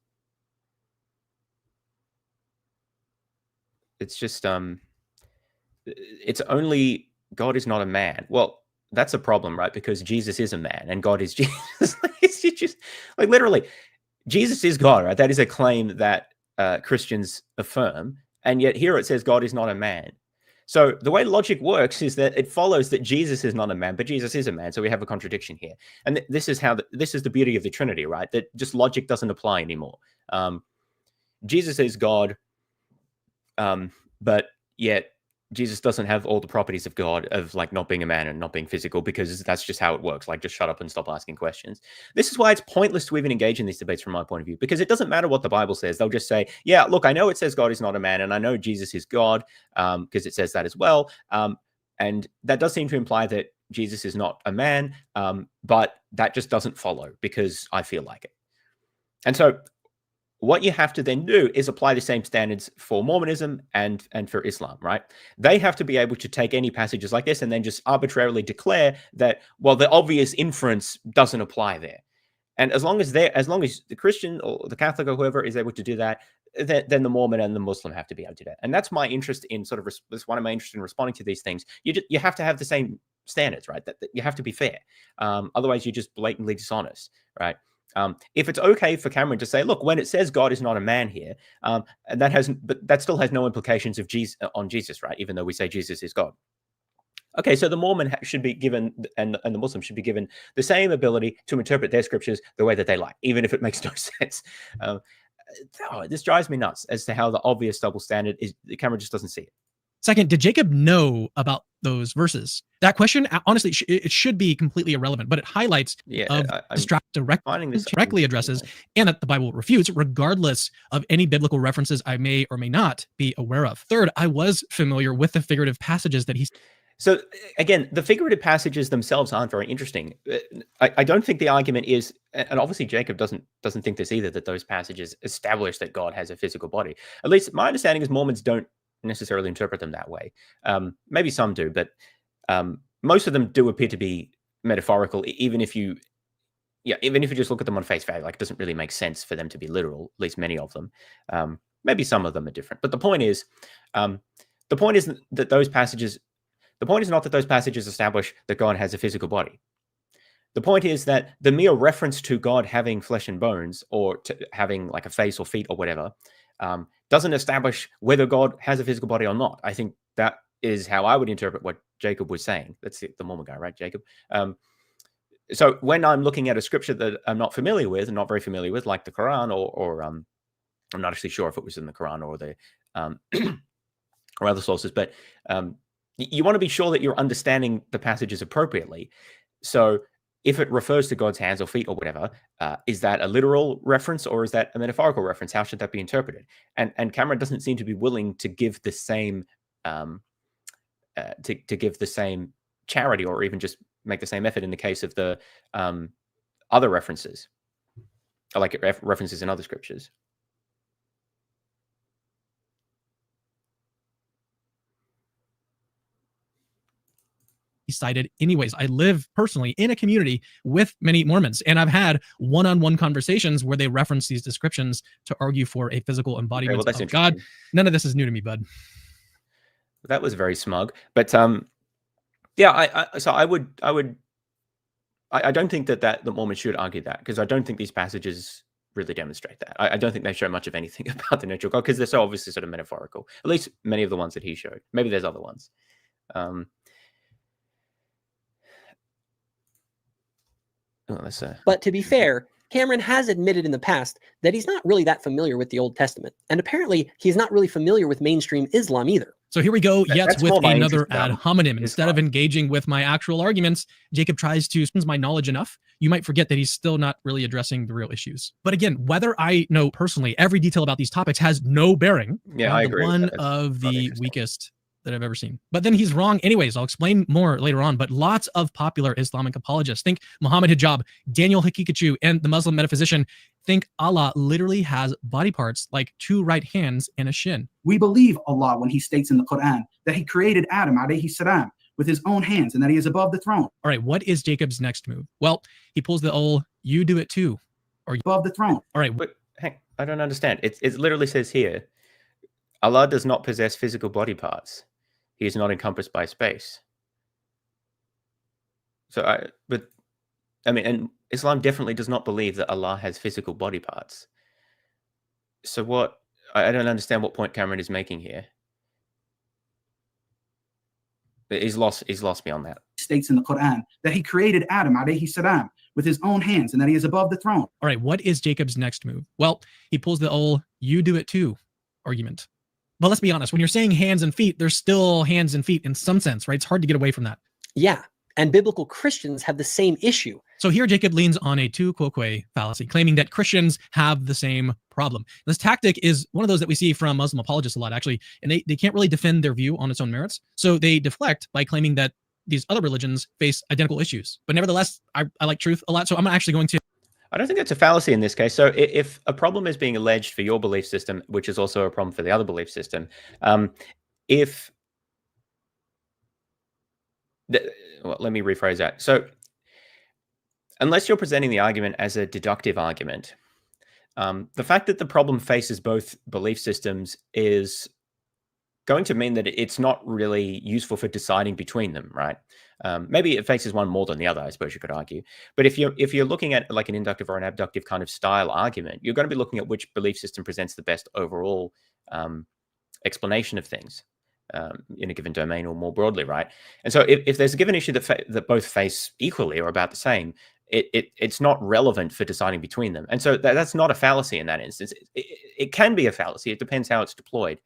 it's only God is not a man. Well, that's a problem, right? Because Jesus is a man and God is Jesus. It's just like literally, Jesus is God, right? That is a claim that Christians affirm. And yet here it says God is not a man. So the way logic works is that it follows that Jesus is not a man, but Jesus is a man. So we have a contradiction here. And this is how this is the beauty of the Trinity, right? That just logic doesn't apply anymore. Jesus is God. But yet Jesus doesn't have all the properties of God, of like not being a man and not being physical, because that's just how it works. Like, just shut up and stop asking questions. This is why it's pointless to even engage in these debates from my point of view, because it doesn't matter what the Bible says. They'll just say, yeah, look, I know it says God is not a man, and I know Jesus is God, because it says that as well. And that does seem to imply that Jesus is not a man, but that just doesn't follow because I feel like it. And so what you have to then do is apply the same standards for Mormonism and for Islam, right? They have to be able to take any passages like this and then just arbitrarily declare that, well, the obvious inference doesn't apply there. And as long as the Christian or the Catholic or whoever is able to do that, then the Mormon and the Muslim have to be able to do that. And that's my interest in that's one of my interests in responding to these things. You have to have the same standards, right? That you have to be fair. Otherwise, you're just blatantly dishonest, right? If it's okay for Cameron to say, look, when it says God is not a man here, and but that still has no implications of on Jesus, right? Even though we say Jesus is God. Okay, so the Mormon should be given, and the Muslim should be given the same ability to interpret their scriptures the way that they like, even if it makes no sense. This drives me nuts as to how the obvious double standard is. Cameron just doesn't see it. Second, did Jacob know about those verses? That question, honestly, it should be completely irrelevant, but it highlights directly addresses, and that the Bible refutes, regardless of any biblical references I may or may not be aware of. Third, I was familiar with the figurative passages that he's. So again, the figurative passages themselves aren't very interesting. I don't think the argument is, and obviously Jacob doesn't think this either, that those passages establish that God has a physical body. At least my understanding is Mormons don't necessarily interpret them that way. Maybe some do, but most of them do appear to be metaphorical, even if you just look at them on face value. Like, it doesn't really make sense for them to be literal, at least many of them. Maybe some of them are different, but the point is that those passages. The point is not that those passages establish that God has a physical body. The point is that the mere reference to God having flesh and bones, or to having like a face or feet or whatever, doesn't establish whether God has a physical body or not. I think that is how I would interpret what Jacob was saying. That's the Mormon guy, right, Jacob? So when I'm looking at a scripture that I'm not familiar with, and not very familiar with, like the Quran, or I'm not actually sure if it was in the Quran or the or other sources, but you want to be sure that you're understanding the passages appropriately. So if it refers to God's hands or feet or whatever, is that a literal reference or is that a metaphorical reference? How should that be interpreted? And Cameron doesn't seem to be willing to give the same to give the same charity, or even just make the same effort in the case of the other references, like references in other scriptures. Cited anyways. I live personally in a community with many Mormons, and I've had one-on-one conversations where they reference these descriptions to argue for a physical embodiment of God. None of this is new to me, bud. That was very smug, but yeah, I don't think that the Mormons should argue that, because I don't think these passages really demonstrate that. I don't think they show much of anything about the nature of God, because they're so obviously sort of metaphorical. At least many of the ones that he showed. Maybe there's other ones. But to be fair, Cameron has admitted in the past that he's not really that familiar with the Old Testament. And apparently he's not really familiar with mainstream Islam either. So here we go, yet with another ad hominem. Instead of engaging with my actual arguments, Jacob tries to spend my knowledge enough. You might forget that he's still not really addressing the real issues. But again, whether I know personally every detail about these topics has no bearing. Yeah, I agree. One of the weakest that I've ever seen. But then he's wrong anyways. I'll explain more later on. But lots of popular Islamic apologists think Muhammad Hijab, Daniel Hakikachu, and the Muslim metaphysician think Allah literally has body parts like 2 right hands and a shin. We believe Allah when he states in the Quran that he created Adam alayhi salam with his own hands and that he is above the throne. All right, what is Jacob's next move? Well, he pulls the old, you do it too. Or above the throne. All right. But heck, I don't understand. It literally says here, Allah does not possess physical body parts. He is not encompassed by space. So and Islam definitely does not believe that Allah has physical body parts. So what? I don't understand what point Cameron is making here. He's lost me on that. States in the Quran that he created Adam alayhi salam with his own hands and that he is above the throne. All right, what is Jacob's next move? Well, he pulls the old, you do it too argument. But let's be honest, when you're saying hands and feet, there's still hands and feet in some sense, right? It's hard to get away from that. Yeah. And biblical Christians have the same issue. So here Jacob leans on a tu quoque fallacy, claiming that Christians have the same problem. This tactic is one of those that we see from Muslim apologists a lot, actually, and they can't really defend their view on its own merits. So they deflect by claiming that these other religions face identical issues. But nevertheless, I like truth a lot. So I'm actually going to... I don't think that's a fallacy in this case. So if a problem is being alleged for your belief system, which is also a problem for the other belief system, well, let me rephrase that. So unless you're presenting the argument as a deductive argument, the fact that the problem faces both belief systems is going to mean that it's not really useful for deciding between them, right? Maybe it faces one more than the other, I suppose you could argue. But if you're looking at like an inductive or an abductive kind of style argument, you're going to be looking at which belief system presents the best overall explanation of things in a given domain or more broadly, right? And so if there's a given issue that both face equally or about the same, it's not relevant for deciding between them. And so that's not a fallacy in that instance. It can be a fallacy. It depends how it's deployed.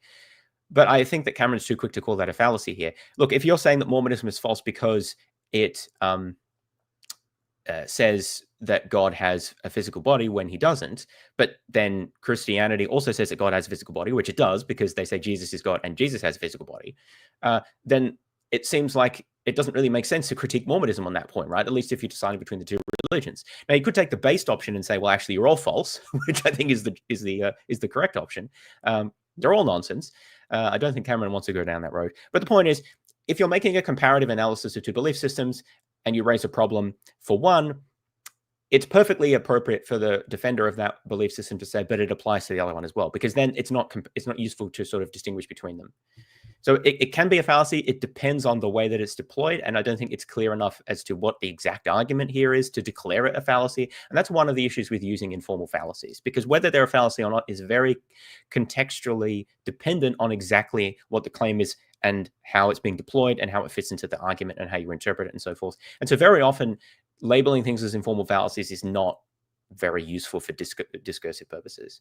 But I think that Cameron's too quick to call that a fallacy here. Look, if you're saying that Mormonism is false because it says that God has a physical body when he doesn't, but then Christianity also says that God has a physical body, which it does because they say Jesus is God and Jesus has a physical body, then it seems like it doesn't really make sense to critique Mormonism on that point, right? At least if you're deciding between the two religions. Now, you could take the based option and say, well, actually, you're all false, which I think is the correct option. They're all nonsense. I don't think Cameron wants to go down that road. But the point is, if you're making a comparative analysis of two belief systems and you raise a problem for one, it's perfectly appropriate for the defender of that belief system to say, but it applies to the other one as well, because then it's not useful to sort of distinguish between them. So it can be a fallacy. It depends on the way that it's deployed. And I don't think it's clear enough as to what the exact argument here is to declare it a fallacy. And that's one of the issues with using informal fallacies, because whether they're a fallacy or not is very contextually dependent on exactly what the claim is and how it's being deployed and how it fits into the argument and how you interpret it and so forth. And so very often labeling things as informal fallacies is not very useful for discursive purposes.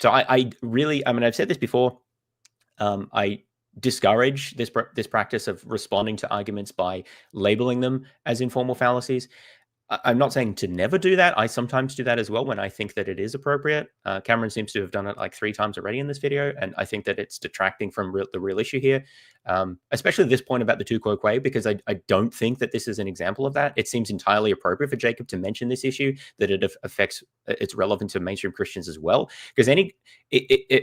So I mean, I've said this before, I discourage this practice of responding to arguments by labeling them as informal fallacies. I'm not saying to never do that. I sometimes do that as well when I think that it is appropriate. Cameron seems to have done it like 3 times already in this video, and I think that it's detracting from the real issue here, especially this point about the tu quoque, because I don't think that this is an example of that. It seems entirely appropriate for Jacob to mention this issue, that it affects, it's relevant to mainstream Christians as well, because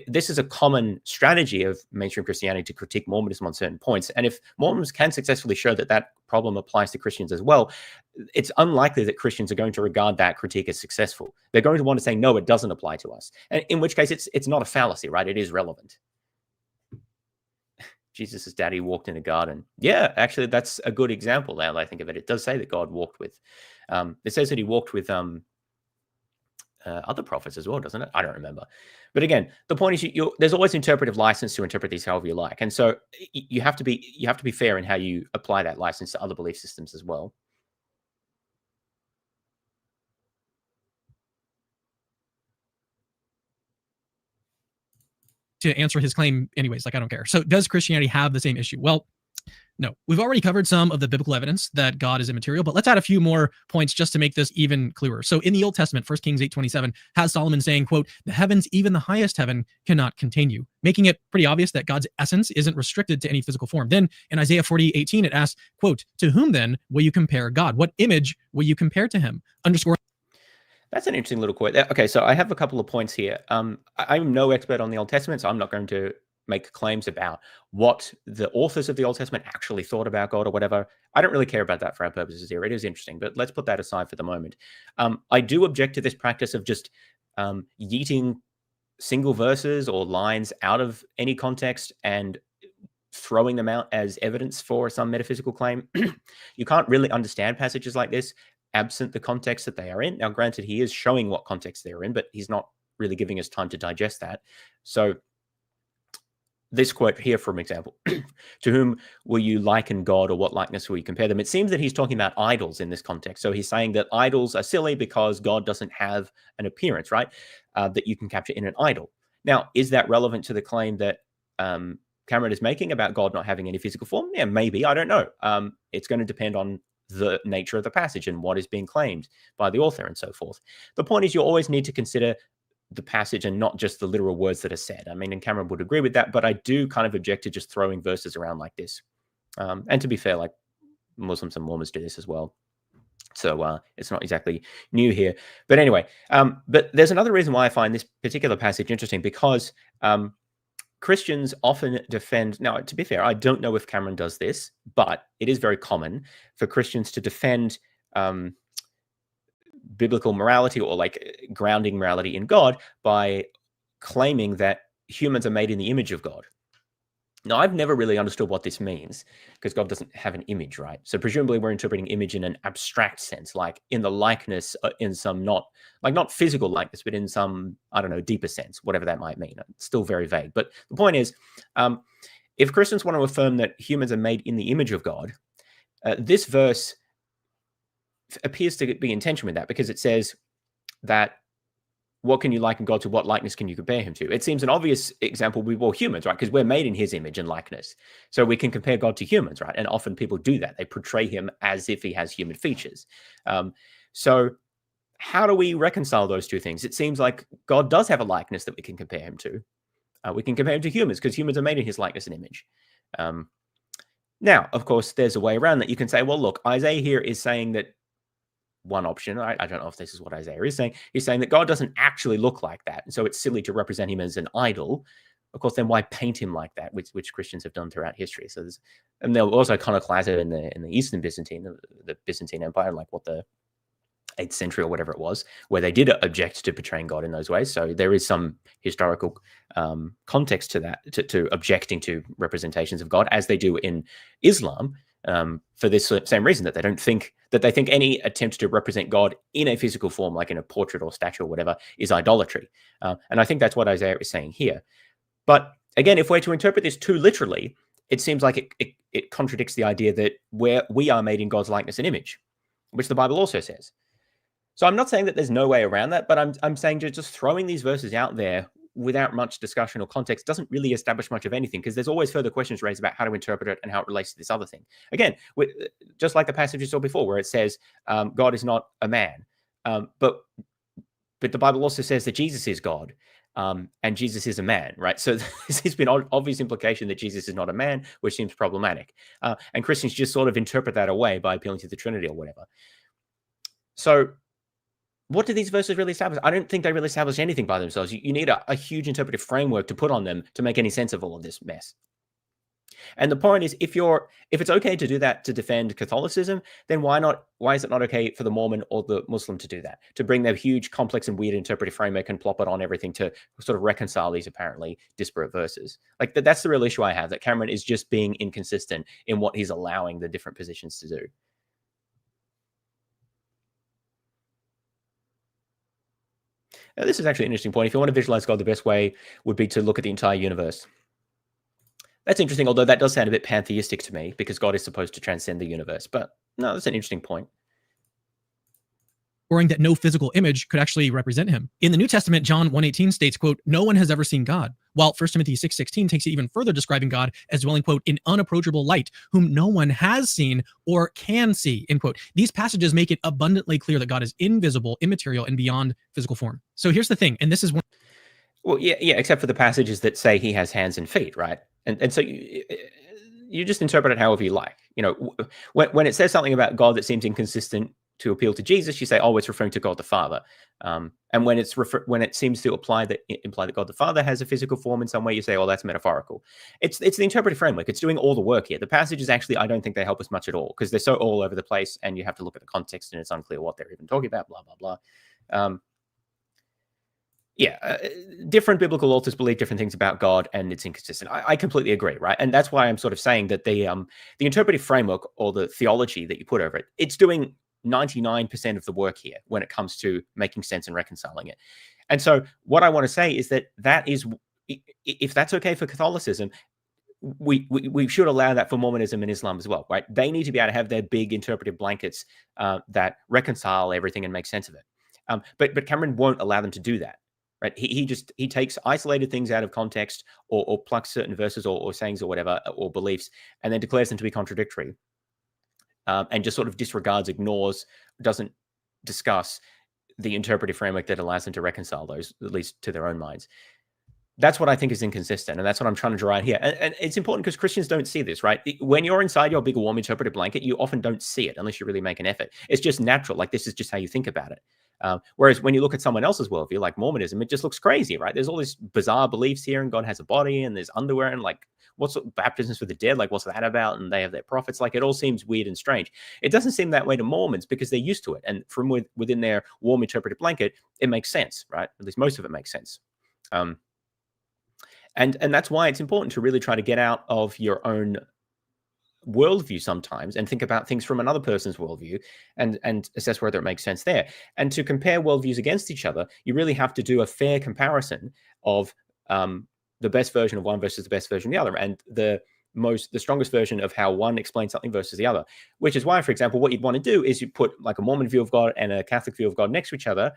this is a common strategy of mainstream Christianity to critique Mormonism on certain points. And if Mormons can successfully show that that problem applies to Christians as well, it's unlikely that Christians are going to regard that critique as successful. They're going to want to say, no, it doesn't apply to us. And in which case it's not a fallacy, right? It is relevant. Jesus' daddy walked in a garden. Yeah, actually, that's a good example now that I think of it. It does say that God walked with, it says that he walked with other prophets as well, doesn't it? I don't remember. But again, the point is there's always interpretive license to interpret these however you like. And so you have to be fair in how you apply that license to other belief systems as well. To answer his claim anyways, like I don't care. So does Christianity have the same issue? Well, no. We've already covered some of the biblical evidence that God is immaterial, but let's add a few more points just to make this even clearer. So in the Old Testament, 1 Kings 8:27 has Solomon saying, quote, "The heavens, even the highest heaven, cannot contain you," making it pretty obvious that God's essence isn't restricted to any physical form. Then in Isaiah 40:18, it asks, quote, "To whom then will you compare God? What image will you compare to him?" Underscore. That's an interesting little quote. Okay, so I have a couple of points here. I'm no expert on the Old Testament, so I'm not going to make claims about what the authors of the Old Testament actually thought about God or whatever. I don't really care about that for our purposes here. It is interesting, but let's put that aside for the moment. I do object to this practice of just yeeting single verses or lines out of any context and throwing them out as evidence for some metaphysical claim. You can't really understand passages like this absent the context that they are in. Now, granted, he is showing what context they're in, but he's not really giving us time to digest that. So this quote here, for example, "To whom will you liken God, or what likeness will you compare them?" It seems that he's talking about idols in this context. So he's saying that idols are silly because God doesn't have an appearance, right? That you can capture in an idol. Now, is that relevant to the claim that Cameron is making about God not having any physical form, yeah, maybe, I don't know. It's going to depend on the nature of the passage and what is being claimed by the author and so forth. The point is, you always need to consider the passage and not just the literal words that are said. I mean, and Cameron would agree with that, but I do kind of object to just throwing verses around like this. And to be fair, like Muslims and Mormons do this as well. So it's not exactly new here. But anyway, but there's another reason why I find this particular passage interesting, because Christians often defend, now to be fair, I don't know if Cameron does this, but it is very common for Christians to defend biblical morality, or like grounding morality in God, by claiming that humans are made in the image of God. Now, I've never really understood what this means, because God doesn't have an image, right? So presumably we're interpreting image in an abstract sense, like in the likeness, in some not physical likeness, but in some, I don't know, deeper sense, whatever that might mean. It's still very vague. But the point is, if Christians want to affirm that humans are made in the image of God, this verse appears to be in tension with that, because it says that what can you liken God to? What likeness can you compare him to? It seems an obvious example would be, well, humans, right? Because we're made in his image and likeness. So we can compare God to humans, right? And often people do that. They portray him as if he has human features. So how do we reconcile those two things? It seems like God does have a likeness that we can compare him to. We can compare him to humans, because humans are made in his likeness and image. Now, of course, there's a way around that. You can say, well, look, Isaiah here is saying that one option, I don't know if this is what Isaiah is saying, he's saying that God doesn't actually look like that. And so it's silly to represent him as an idol. Of course, then why paint him like that, which Christians have done throughout history? So there's, and they'll also iconoclast it in the Eastern Byzantine, the Byzantine Empire, like what the 8th century or whatever it was, where they did object to portraying God in those ways. So there is some historical context to that, to objecting to representations of God, as they do in Islam, for this same reason, that they think any attempt to represent God in a physical form, like in a portrait or statue or whatever, is idolatry. And I think that's what Isaiah is saying here. But again, if we're to interpret this too literally, it seems like it contradicts the idea that we are made in God's likeness and image, which the Bible also says. So I'm not saying that there's no way around that, but I'm saying just throwing these verses out there without much discussion or context doesn't really establish much of anything, because there's always further questions raised about how to interpret it and how it relates to this other thing. Again, just like the passage you saw before, where it says God is not a man, but the Bible also says that Jesus is God, and Jesus is a man, right? So there's been obvious implication that Jesus is not a man, which seems problematic. And Christians just sort of interpret that away by appealing to the Trinity or whatever. So what do these verses really establish? I don't think they really establish anything by themselves. You need a huge interpretive framework to put on them to make any sense of all of this mess. And the point is, if it's okay to do that to defend Catholicism, then why is it not okay for the Mormon or the Muslim to do that? To bring their huge, complex, and weird interpretive framework and plop it on everything to sort of reconcile these apparently disparate verses. Like that's the real issue I have, that Cameron is just being inconsistent in what he's allowing the different positions to do. Now, this is actually an interesting point. If you want to visualize God, the best way would be to look at the entire universe. That's interesting, although that does sound a bit pantheistic to me, because God is supposed to transcend the universe. But no, that's an interesting point. That no physical image could actually represent him. In the New Testament, John 1:18 states, quote, "No one has ever seen God," while 1 Timothy 6:16 takes it even further, describing God as dwelling, quote, "in unapproachable light, whom no one has seen or can see," end quote. These passages make it abundantly clear that God is invisible, immaterial, and beyond physical form. So here's the thing, and this is one. Well, yeah, except for the passages that say he has hands and feet, right? And so you just interpret it however you like. You know, when it says something about God that seems inconsistent to appeal to Jesus, you say, oh, it's referring to God the Father. And when it seems to imply that God the Father has a physical form in some way, you say, oh, that's metaphorical. It's the interpretive framework. It's doing all the work here. The passages actually, I don't think they help us much at all, because they're so all over the place, and you have to look at the context, and it's unclear what they're even talking about, blah, blah, blah. Different biblical authors believe different things about God, and it's inconsistent. I completely agree, right? And that's why I'm sort of saying that the interpretive framework, or the theology that you put over it, it's doing 99% of the work here when it comes to making sense and reconciling it. And so what I want to say is that is, if that's okay for Catholicism, we should allow that for Mormonism and Islam as well, right? They need to be able to have their big interpretive blankets that reconcile everything and make sense of it. But Cameron won't allow them to do that, right? He takes isolated things out of context, or plucks certain verses or sayings or whatever, or beliefs, and then declares them to be contradictory, and just sort of disregards, ignores, doesn't discuss the interpretive framework that allows them to reconcile those, at least to their own minds. That's what I think is inconsistent, and that's what I'm trying to draw out here. And it's important because Christians don't see this, right? When you're inside your big warm interpretive blanket, you often don't see it unless you really make an effort. It's just natural. Like, this is just how you think about it. Whereas when you look at someone else's worldview, like Mormonism, it just looks crazy, right? There's all these bizarre beliefs here, and God has a body, and there's underwear, and like, what's baptisms for the dead? Like, what's that about? And they have their prophets. Like, it all seems weird and strange. It doesn't seem that way to Mormons because they're used to it. And from within their warm interpretive blanket, it makes sense, right? At least most of it makes sense. And that's why it's important to really try to get out of your own worldview sometimes and think about things from another person's worldview and assess whether it makes sense there. And to compare worldviews against each other, you really have to do a fair comparison of the best version of one versus the best version of the other, and the strongest version of how one explains something versus the other. Which is why, for example, what you'd want to do is you put like a Mormon view of God and a Catholic view of God next to each other,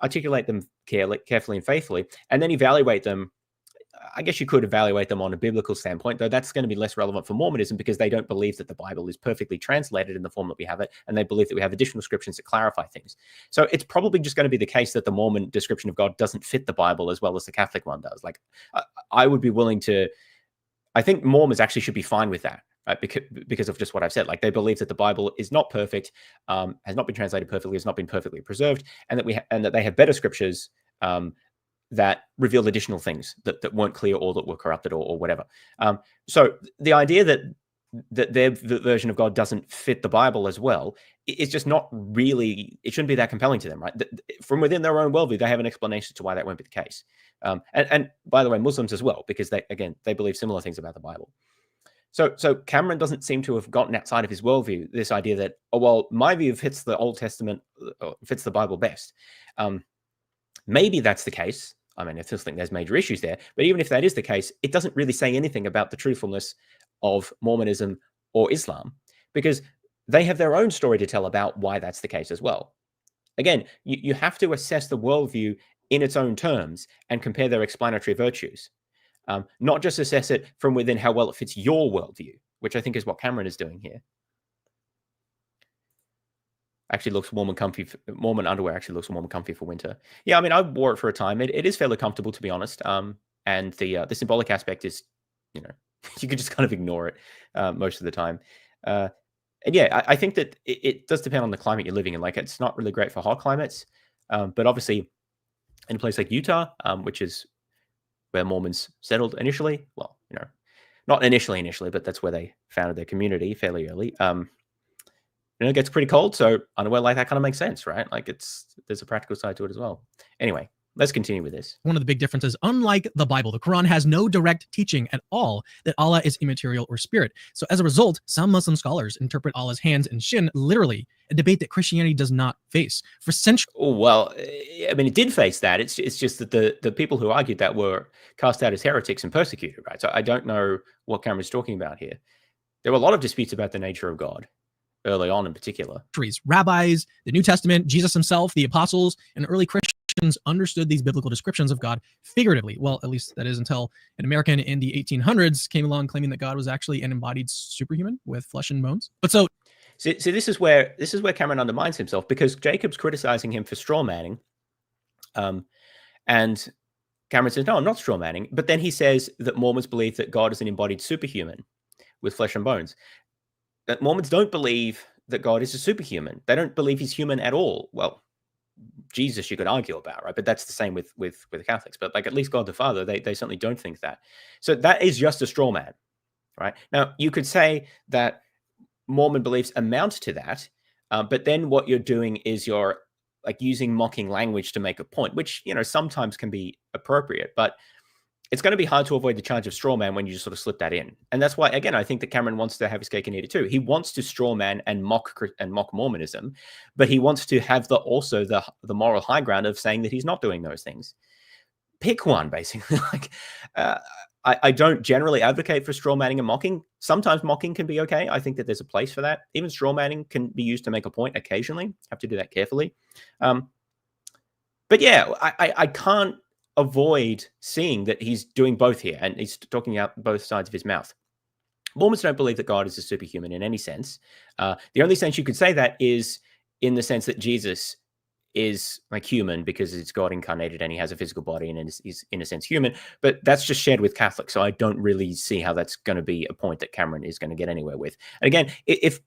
articulate them carefully and faithfully, and then evaluate them. I guess you could evaluate them on a biblical standpoint, though that's going to be less relevant for Mormonism because they don't believe that the Bible is perfectly translated in the form that we have it, and they believe that we have additional scriptures that clarify things. So it's probably just going to be the case that the Mormon description of God doesn't fit the Bible as well as the Catholic one does. Like, I would be willing to, I think Mormons actually should be fine with that, right? Because of just what I've said. Like, they believe that the Bible is not perfect, has not been translated perfectly, has not been perfectly preserved, and that they have better scriptures that revealed additional things that weren't clear or that were corrupted or whatever. So the idea that their version of God doesn't fit the Bible as well is just not really, it shouldn't be that compelling to them, right? From within their own worldview, they have an explanation to why that won't be the case. And by the way, Muslims as well, because they believe similar things about the Bible. So Cameron doesn't seem to have gotten outside of his worldview, this idea that, oh, well, my view fits the Old Testament, fits the Bible best. Maybe that's the case. I mean, I still think there's major issues there, but even if that is the case, it doesn't really say anything about the truthfulness of Mormonism or Islam, because they have their own story to tell about why that's the case as well. Again, you have to assess the worldview in its own terms and compare their explanatory virtues, not just assess it from within how well it fits your worldview, which I think is what Cameron is doing here. Actually looks warm and comfy. Mormon underwear actually looks warm and comfy for winter. Yeah, I mean, I wore it for a time. It is fairly comfortable, to be honest. And the symbolic aspect is, you could just kind of ignore it most of the time. And yeah, I think that it does depend on the climate you're living in. Like, it's not really great for hot climates, but obviously in a place like Utah, which is where Mormons settled initially. Well, not initially, but that's where they founded their community fairly early. It gets pretty cold, so underwear like that kind of makes sense, right? Like, there's a practical side to it as well. Anyway, let's continue with this. One of the big differences, unlike the Bible, the Quran has no direct teaching at all that Allah is immaterial or spirit. So as a result, some Muslim scholars interpret Allah's hands and shin literally, a debate that Christianity does not face. For centuries. Oh, well, I mean, it did face that. It's just that the people who argued that were cast out as heretics and persecuted, right? So I don't know what Cameron's talking about here. There were a lot of disputes about the nature of God early on in particular. Rabbis, the New Testament, Jesus himself, the apostles, and early Christians understood these biblical descriptions of God figuratively. Well, at least that is until an American in the 1800s came along claiming that God was actually an embodied superhuman with flesh and bones. But so this is where Cameron undermines himself, because Jacob's criticizing him for straw manning. And Cameron says, no, I'm not straw manning. But then he says that Mormons believe that God is an embodied superhuman with flesh and bones. That Mormons don't believe that God is a superhuman. They don't believe he's human at all. Well, Jesus you could argue about, right? But that's the same with the Catholics. But like, at least God the Father, they certainly don't think that. So that is just a straw man, right? Now, you could say that Mormon beliefs amount to that, but then what you're doing is you're like using mocking language to make a point, which, sometimes can be appropriate, but it's going to be hard to avoid the charge of straw man when you just sort of slip that in. And that's why, again, I think that Cameron wants to have his cake and eat it too. He wants to straw man and mock Mormonism, but he wants to have the moral high ground of saying that he's not doing those things. Pick one, basically. Like, I don't generally advocate for straw manning and mocking. Sometimes mocking can be okay. I think that there's a place for that. Even straw manning can be used to make a point occasionally. Have to do that carefully. But yeah, I can't avoid seeing that he's doing both here, and he's talking out both sides of his mouth. Mormons don't believe that God is a superhuman in any sense. The only sense you could say that is in the sense that Jesus is like human because it's God incarnated and he has a physical body and is in a sense human. But that's just shared with Catholics, so I don't really see how that's going to be a point that Cameron is going to get anywhere with. And again, if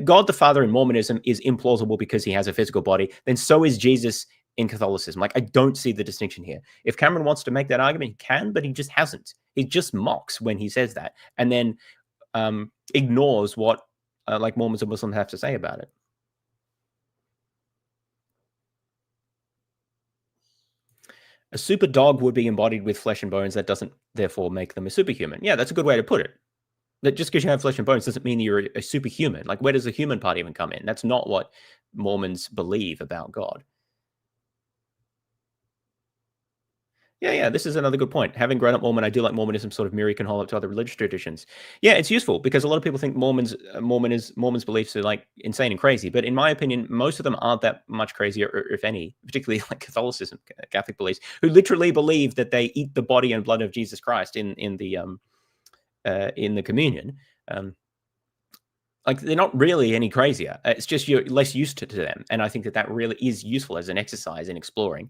God the Father in Mormonism is implausible because he has a physical body, then so is Jesus in Catholicism. Like, I don't see the distinction here. If Cameron wants to make that argument, he can, but he just hasn't. He just mocks when he says that, and then ignores what like Mormons and Muslims have to say about it. A super dog would be embodied with flesh and bones. That doesn't therefore make them a superhuman. Yeah, that's a good way to put it. That just because you have flesh and bones doesn't mean you're a superhuman. Like, where does the human part even come in? That's not what Mormons believe about God. Yeah, this is another good point. Having grown up Mormon, I do like Mormonism sort of mirror can hold up to other religious traditions. Yeah, it's useful because a lot of people think Mormons' beliefs are like insane and crazy. But in my opinion, most of them aren't that much crazier, if any, particularly like Catholicism, Catholic beliefs, who literally believe that they eat the body and blood of Jesus Christ in the communion. Like, they're not really any crazier. It's just you're less used to them. And I think that really is useful as an exercise in exploring.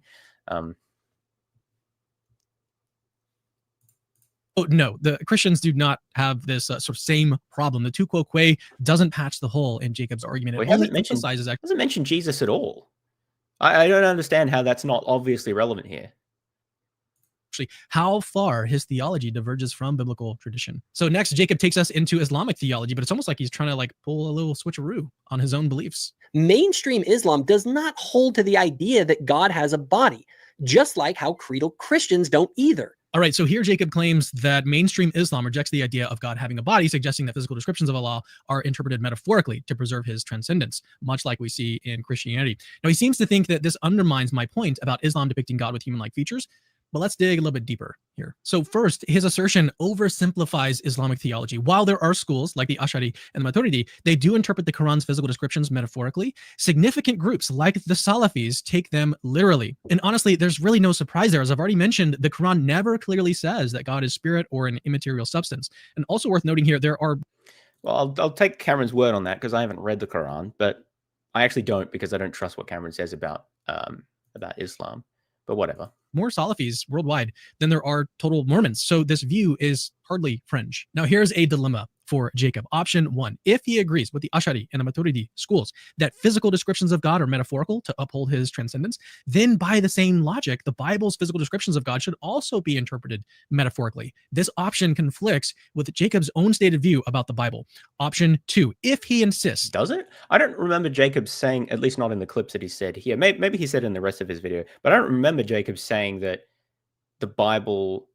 Oh, no, the Christians do not have this sort of same problem. The tu quoque doesn't patch the hole in Jacob's argument. It only emphasizes that. Doesn't mention Jesus at all. I don't understand how that's not obviously relevant here. Actually, how far his theology diverges from biblical tradition. So next, Jacob takes us into Islamic theology, but it's almost like he's trying to like pull a little switcheroo on his own beliefs. Mainstream Islam does not hold to the idea that God has a body, just like how creedal Christians don't either. All right, so here Jacob claims that mainstream Islam rejects the idea of God having a body, suggesting that physical descriptions of Allah are interpreted metaphorically to preserve his transcendence, much like we see in Christianity. Now, he seems to think that this undermines my point about Islam depicting God with human-like features, but let's dig a little bit deeper here. So first, his assertion oversimplifies Islamic theology. While there are schools like the Ash'ari and the Maturidi, they do interpret the Quran's physical descriptions metaphorically. Significant groups like the Salafis take them literally. And honestly, there's really no surprise there. As I've already mentioned, the Quran never clearly says that God is spirit or an immaterial substance. And also worth noting here, there are... Well, I'll take Cameron's word on that because I haven't read the Quran, but I actually don't, because I don't trust what Cameron says about Islam, but whatever. More Salafis worldwide than there are total Mormons. So this view is hardly fringe. Now here's a dilemma for Jacob. Option 1, if he agrees with the Ash'ari and the Maturidi schools that physical descriptions of God are metaphorical to uphold his transcendence, then by the same logic, the Bible's physical descriptions of God should also be interpreted metaphorically. This option conflicts with Jacob's own stated view about the Bible. Option 2, if he insists. Does it? I don't remember Jacob saying, at least not in the clips that he said here. Maybe he said in the rest of his video, but I don't remember Jacob saying that the Bible...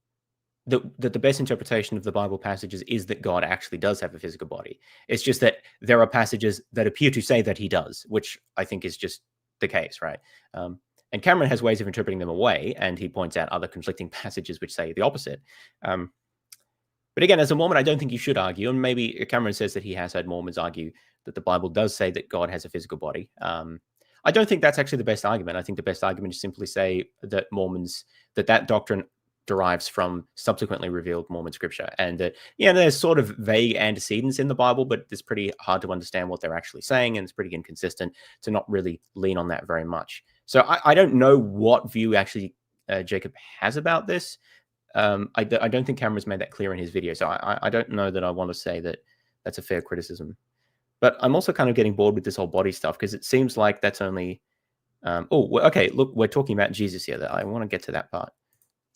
that the best interpretation of the Bible passages is that God actually does have a physical body. It's just that there are passages that appear to say that he does, which I think is just the case, right? And Cameron has ways of interpreting them away, and he points out other conflicting passages which say the opposite. But again, as a Mormon, I don't think you should argue, and maybe Cameron says that he has heard Mormons argue that the Bible does say that God has a physical body. I don't think that's actually the best argument. I think the best argument is simply say that Mormons, that doctrine derives from subsequently revealed Mormon scripture, and that there's sort of vague antecedents in the Bible, but it's pretty hard to understand what they're actually saying, and it's pretty inconsistent to not really lean on that very much. So I don't know what view actually Jacob has about this. I don't think Cameron's made that clear in his video, so I don't know that I want to say that that's a fair criticism. But I'm also kind of getting bored with this whole body stuff, because it seems like that's only okay, look, we're talking about Jesus here. I want to get to that part.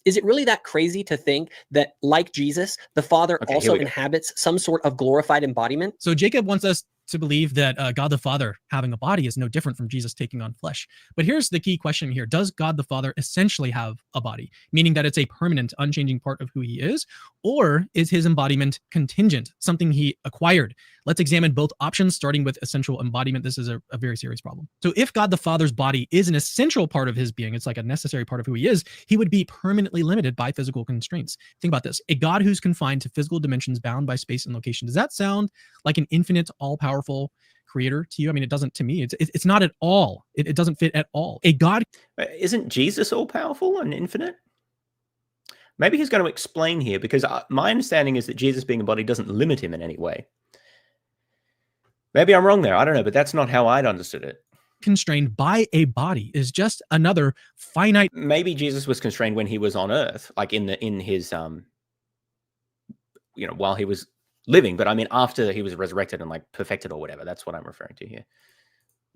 Is it really that crazy to think that, like Jesus, the Father also inhabits some sort of glorified embodiment? So Jacob wants us to believe that God the Father having a body is no different from Jesus taking on flesh. But here's the key question here. Does God the Father essentially have a body, meaning that it's a permanent, unchanging part of who he is? Or is his embodiment contingent, something he acquired? Let's examine both options, starting with essential embodiment. This is a very serious problem. So if God the Father's body is an essential part of his being, it's like a necessary part of who he is, he would be permanently limited by physical constraints. Think about this. A God who's confined to physical dimensions bound by space and location. Does that sound like an infinite, all-powerful creator to you? I mean, it doesn't to me. It's not at all. It doesn't fit at all. A God. Isn't Jesus all powerful and infinite? Maybe he's going to explain here, because my understanding is that Jesus being a body doesn't limit him in any way. Maybe I'm wrong there. I don't know, but that's not how I'd understood it. Constrained by a body is just another finite. Maybe Jesus was constrained when he was on earth, like in his while he was living, but I mean after he was resurrected and like perfected or whatever. That's what I'm referring to here.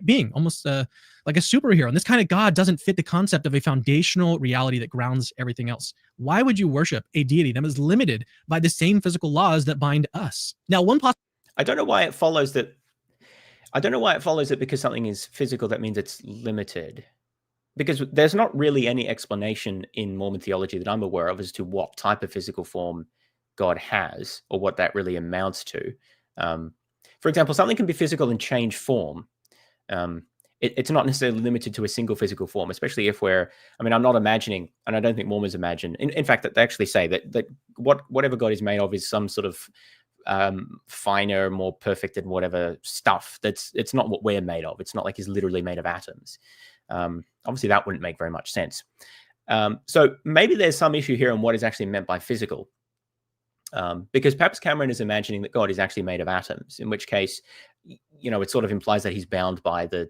Being almost like a superhero. And this kind of God doesn't fit the concept of a foundational reality that grounds everything else. Why would you worship a deity that is limited by the same physical laws that bind us? Now, I don't know why it follows that. I don't know why it follows that because something is physical, that means it's limited. Because there's not really any explanation in Mormon theology that I'm aware of as to what type of physical form God has, or what that really amounts to. For example, something can be physical and change form. It's not necessarily limited to a single physical form, especially if I'm not imagining, and I don't think Mormons imagine, in fact, that they actually say that whatever God is made of is some sort of finer, more perfected, whatever stuff. It's not what we're made of. It's not like he's literally made of atoms. Obviously, that wouldn't make very much sense. So maybe there's some issue here on what is actually meant by physical. Because perhaps Cameron is imagining that God is actually made of atoms, in which case, it sort of implies that he's bound by the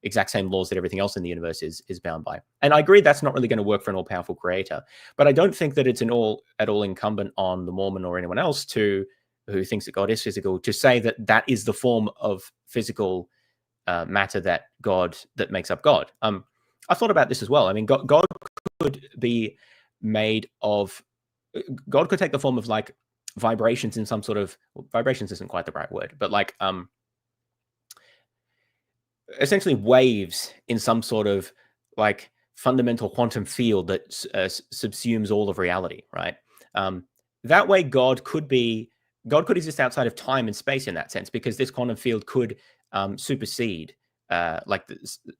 exact same laws that everything else in the universe is bound by. And I agree that's not really going to work for an all-powerful creator. But I don't think that it's at all incumbent on the Mormon or anyone else who thinks that God is physical to say that is the form of physical matter that makes up God. I thought about this as well. I mean, God could be made of. God could take the form of like vibrations in some sort of, vibrations isn't quite the right word, but like essentially waves in some sort of like fundamental quantum field that subsumes all of reality, right? That way God could exist outside of time and space in that sense, because this quantum field could supersede like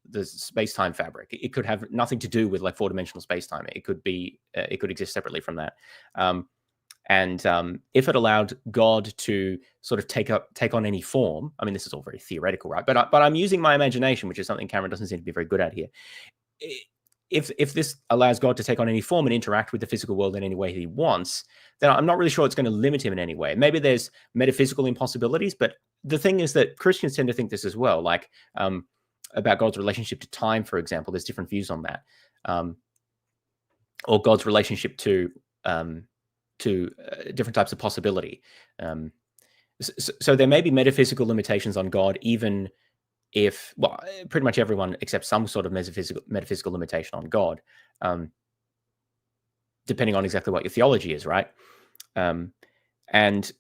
the space-time fabric. It could have nothing to do with like four-dimensional space-time. It could exist separately from that. And if it allowed God to sort of take on any form, I mean, this is all very theoretical, right? But I'm using my imagination, which is something Cameron doesn't seem to be very good at here. If this allows God to take on any form and interact with the physical world in any way he wants, then I'm not really sure it's going to limit him in any way. Maybe there's metaphysical impossibilities, but the thing is that Christians tend to think this as well, like about God's relationship to time, for example. There's different views on that, or God's relationship to different types of possibility. So there may be metaphysical limitations on God, even if, well, pretty much everyone accepts some sort of metaphysical limitation on God, depending on exactly what your theology is, right? And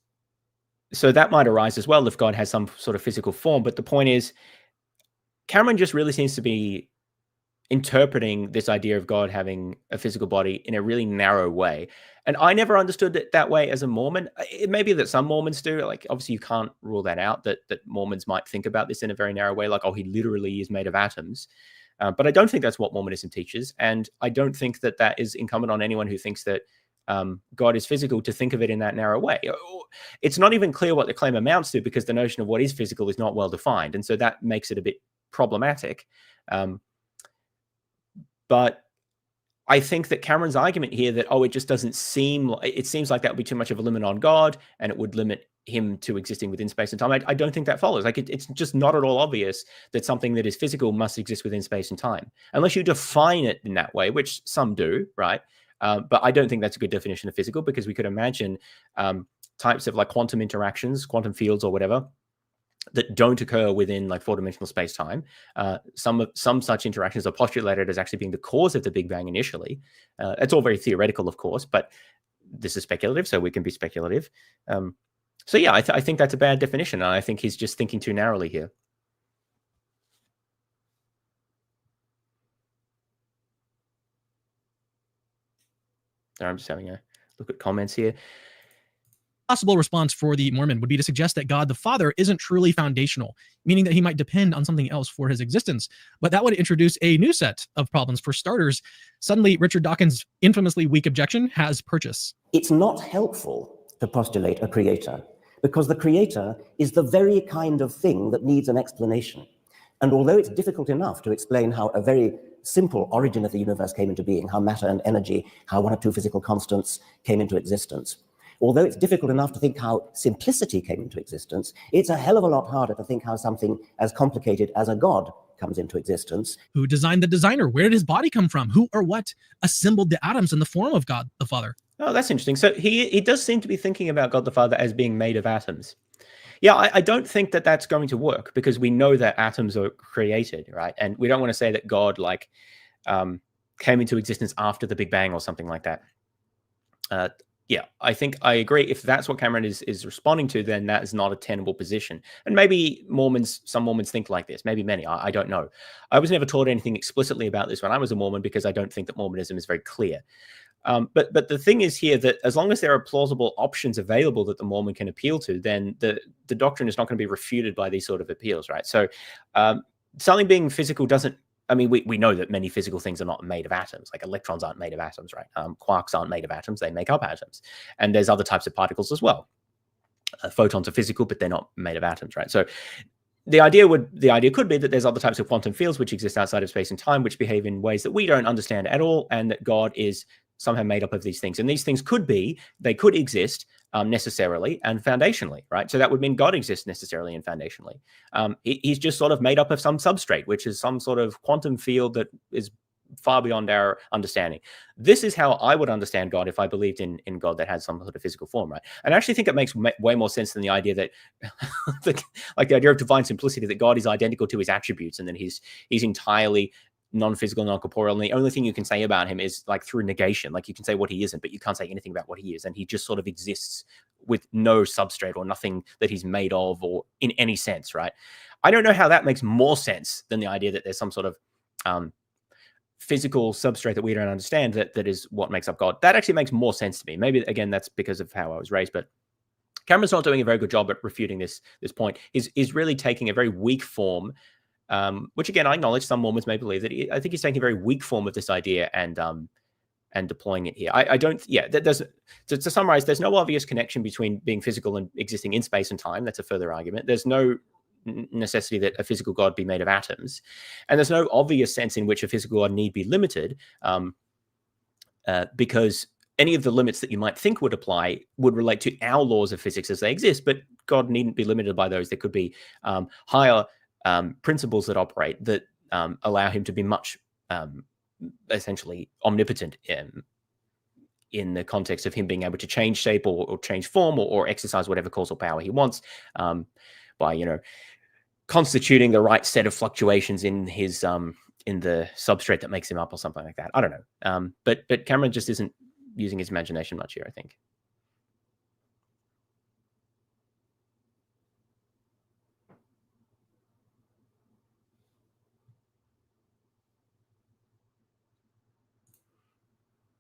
so that might arise as well if God has some sort of physical form. But the point is, Cameron just really seems to be interpreting this idea of God having a physical body in a really narrow way. And I never understood it that way as a Mormon. It may be that some Mormons do. Like, obviously, you can't rule that out, that Mormons might think about this in a very narrow way, like, oh, he literally is made of atoms. But I don't think that's what Mormonism teaches. And I don't think that is incumbent on anyone who thinks that God is physical to think of it in that narrow way. It's not even clear what the claim amounts to, because the notion of what is physical is not well defined. And so that makes it a bit problematic. But I think that Cameron's argument here that, it just doesn't seem, it seems like that would be too much of a limit on God, and it would limit him to existing within space and time. I don't think that follows. Like, it's just not at all obvious that something that is physical must exist within space and time, unless you define it in that way, which some do, right? But I don't think that's a good definition of physical, because we could imagine types of like quantum interactions, quantum fields or whatever, that don't occur within like four-dimensional space-time. Some such interactions are postulated as actually being the cause of the Big Bang initially. It's all very theoretical, of course, but this is speculative, so we can be speculative. So yeah, I think that's a bad definition, and I think he's just thinking too narrowly here. I'm just having a look at comments here. Possible response for the Mormon would be to suggest that God the Father isn't truly foundational, meaning that he might depend on something else for his existence. But that would introduce a new set of problems. For starters, suddenly Richard Dawkins' infamously weak objection has purchase. It's not helpful to postulate a creator, because the creator is the very kind of thing that needs an explanation. And although it's difficult enough to explain how a very simple origin of the universe came into being, how matter and energy, how one or two physical constants came into existence, although it's difficult enough to think how simplicity came into existence, it's a hell of a lot harder to think how something as complicated as a god comes into existence. Who designed the designer? Where did his body come from? Who or what assembled the atoms in the form of God the Father? Oh, that's interesting. So he does seem to be thinking about God the Father as being made of atoms. Yeah, I don't think that that's going to work, because we know that atoms are created, right? And we don't want to say that God came into existence after the Big Bang or something like that. Yeah, I think I agree. If that's what Cameron is responding to, then that is not a tenable position. And maybe some Mormons think like this. Maybe many. I don't know. I was never taught anything explicitly about this when I was a Mormon, because I don't think that Mormonism is very clear. But the thing is here that as long as there are plausible options available that the Mormon can appeal to, then the doctrine is not going to be refuted by these sort of appeals, right? So something being physical doesn't, I mean, we know that many physical things are not made of atoms. Like electrons aren't made of atoms, right? Quarks aren't made of atoms. They make up atoms. And there's other types of particles as well. Photons are physical, but they're not made of atoms, right? So the idea could be that there's other types of quantum fields which exist outside of space and time, which behave in ways that we don't understand at all, and that God is somehow made up of these things. And these things could exist necessarily and foundationally, right? So that would mean God exists necessarily and foundationally. He's just sort of made up of some substrate, which is some sort of quantum field that is far beyond our understanding. This is how I would understand God if I believed in God that has some sort of physical form, right? And I actually think it makes way more sense than the idea that, like the idea of divine simplicity, that God is identical to his attributes, and then he's entirely non-physical, non-corporeal, and the only thing you can say about him is like through negation. Like you can say what he isn't, but you can't say anything about what he is, and he just sort of exists with no substrate or nothing that he's made of, or in any sense, right? I don't know how that makes more sense than the idea that there's some sort of physical substrate that we don't understand that is what makes up God. That actually makes more sense to me. Maybe again that's because of how I was raised, but Cameron's not doing a very good job at refuting this point. He's really taking a very weak form. Which again, I acknowledge some Mormons may believe that I think he's taking a very weak form of this idea and deploying it here. I don't, yeah, to summarize, there's no obvious connection between being physical and existing in space and time. That's a further argument. There's no necessity that a physical God be made of atoms. And there's no obvious sense in which a physical God need be limited, because any of the limits that you might think would apply would relate to our laws of physics as they exist, but God needn't be limited by those. There could be higher principles that operate that allow him to be much essentially omnipotent in the context of him being able to change shape or change form or exercise whatever causal power he wants by constituting the right set of fluctuations in his in the substrate that makes him up or something like that. I don't know, but Cameron just isn't using his imagination much here, I think.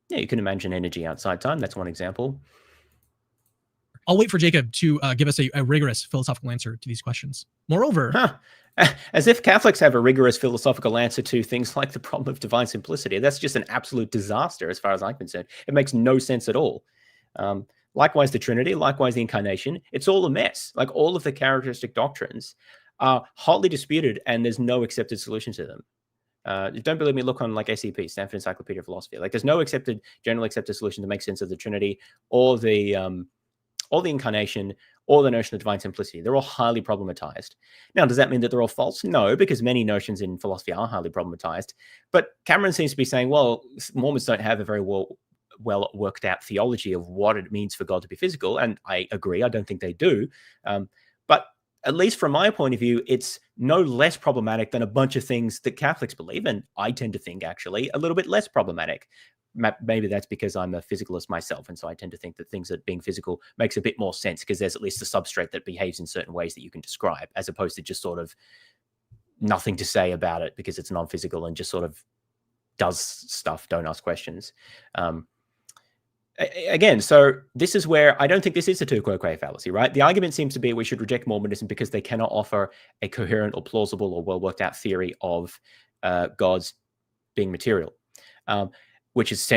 Yeah, you can imagine energy outside time. That's one example. I'll wait for Jacob to give us a rigorous philosophical answer to these questions. Moreover, as if Catholics have a rigorous philosophical answer to things like the problem of divine simplicity. That's just an absolute disaster as far as I'm concerned. It makes no sense at all. Likewise, the Trinity, likewise, the Incarnation. It's all a mess. Like all of the characteristic doctrines are hotly disputed, and there's no accepted solution to them. If you don't believe me, look on like SEP, Stanford Encyclopedia of Philosophy. Like there's no generally accepted solution to make sense of the Trinity or the Incarnation or the notion of divine simplicity. They're all highly problematized. Now, does that mean that they're all false? No, because many notions in philosophy are highly problematized. But Cameron seems to be saying, well, Mormons don't have a very well worked out theology of what it means for God to be physical. And I agree. I don't think they do. But at least from my point of view, it's no less problematic than a bunch of things that Catholics believe. And I tend to think actually a little bit less problematic. Maybe that's because I'm a physicalist myself. And so I tend to think that things that being physical makes a bit more sense because there's at least a substrate that behaves in certain ways that you can describe, as opposed to just sort of nothing to say about it because it's non-physical and just sort of does stuff, don't ask questions. Again, so this is where I don't think this is a tu quoque fallacy, right? The argument seems to be we should reject Mormonism because they cannot offer a coherent or plausible or well worked out theory of God's being material, which is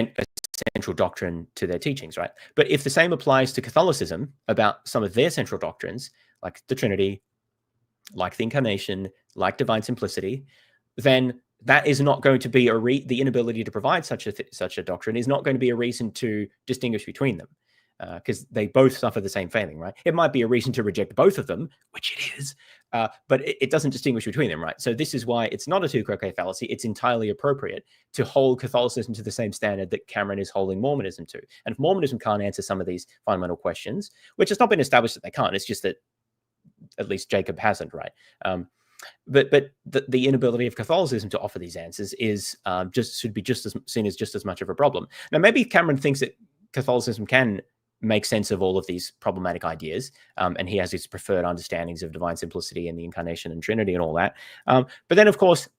central doctrine to their teachings, right? But if the same applies to Catholicism about some of their central doctrines, like the Trinity, like the Incarnation, like divine simplicity, then that is not going to be the inability to provide such a doctrine is not going to be a reason to distinguish between them, because they both suffer the same failing, right? It might be a reason to reject both of them, which it is, but it doesn't distinguish between them, right? So this is why it's not a tu quoque fallacy. It's entirely appropriate to hold Catholicism to the same standard that Cameron is holding Mormonism to. And if Mormonism can't answer some of these fundamental questions, which has not been established that they can't, it's just that at least Jacob hasn't, right? But the inability of Catholicism to offer these answers is should be seen as just as much of a problem. Now, maybe Cameron thinks that Catholicism can make sense of all of these problematic ideas, and he has his preferred understandings of divine simplicity and the Incarnation and Trinity and all that. But then, of course,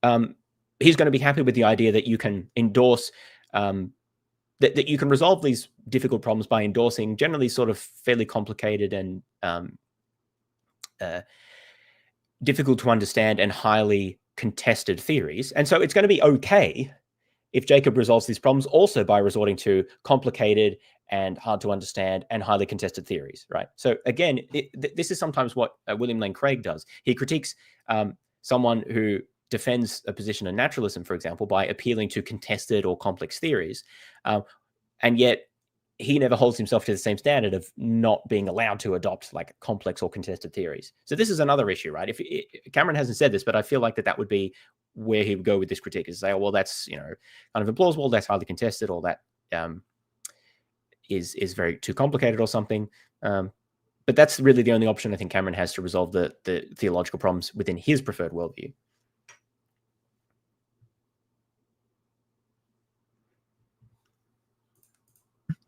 he's going to be happy with the idea that you can endorse that you can resolve these difficult problems by endorsing generally sort of fairly complicated and difficult to understand and highly contested theories. And so it's going to be okay if Jacob resolves these problems also by resorting to complicated and hard to understand and highly contested theories, right? So again, this is sometimes what William Lane Craig does. He critiques someone who defends a position in naturalism, for example, by appealing to contested or complex theories. And yet he never holds himself to the same standard of not being allowed to adopt like complex or contested theories. So this is another issue, right? If Cameron hasn't said this, but I feel like that would be where he would go with this critique, is say, oh, well, that's, kind of implausible, that's highly contested, or that is very too complicated or something. But that's really the only option I think Cameron has to resolve the theological problems within his preferred worldview.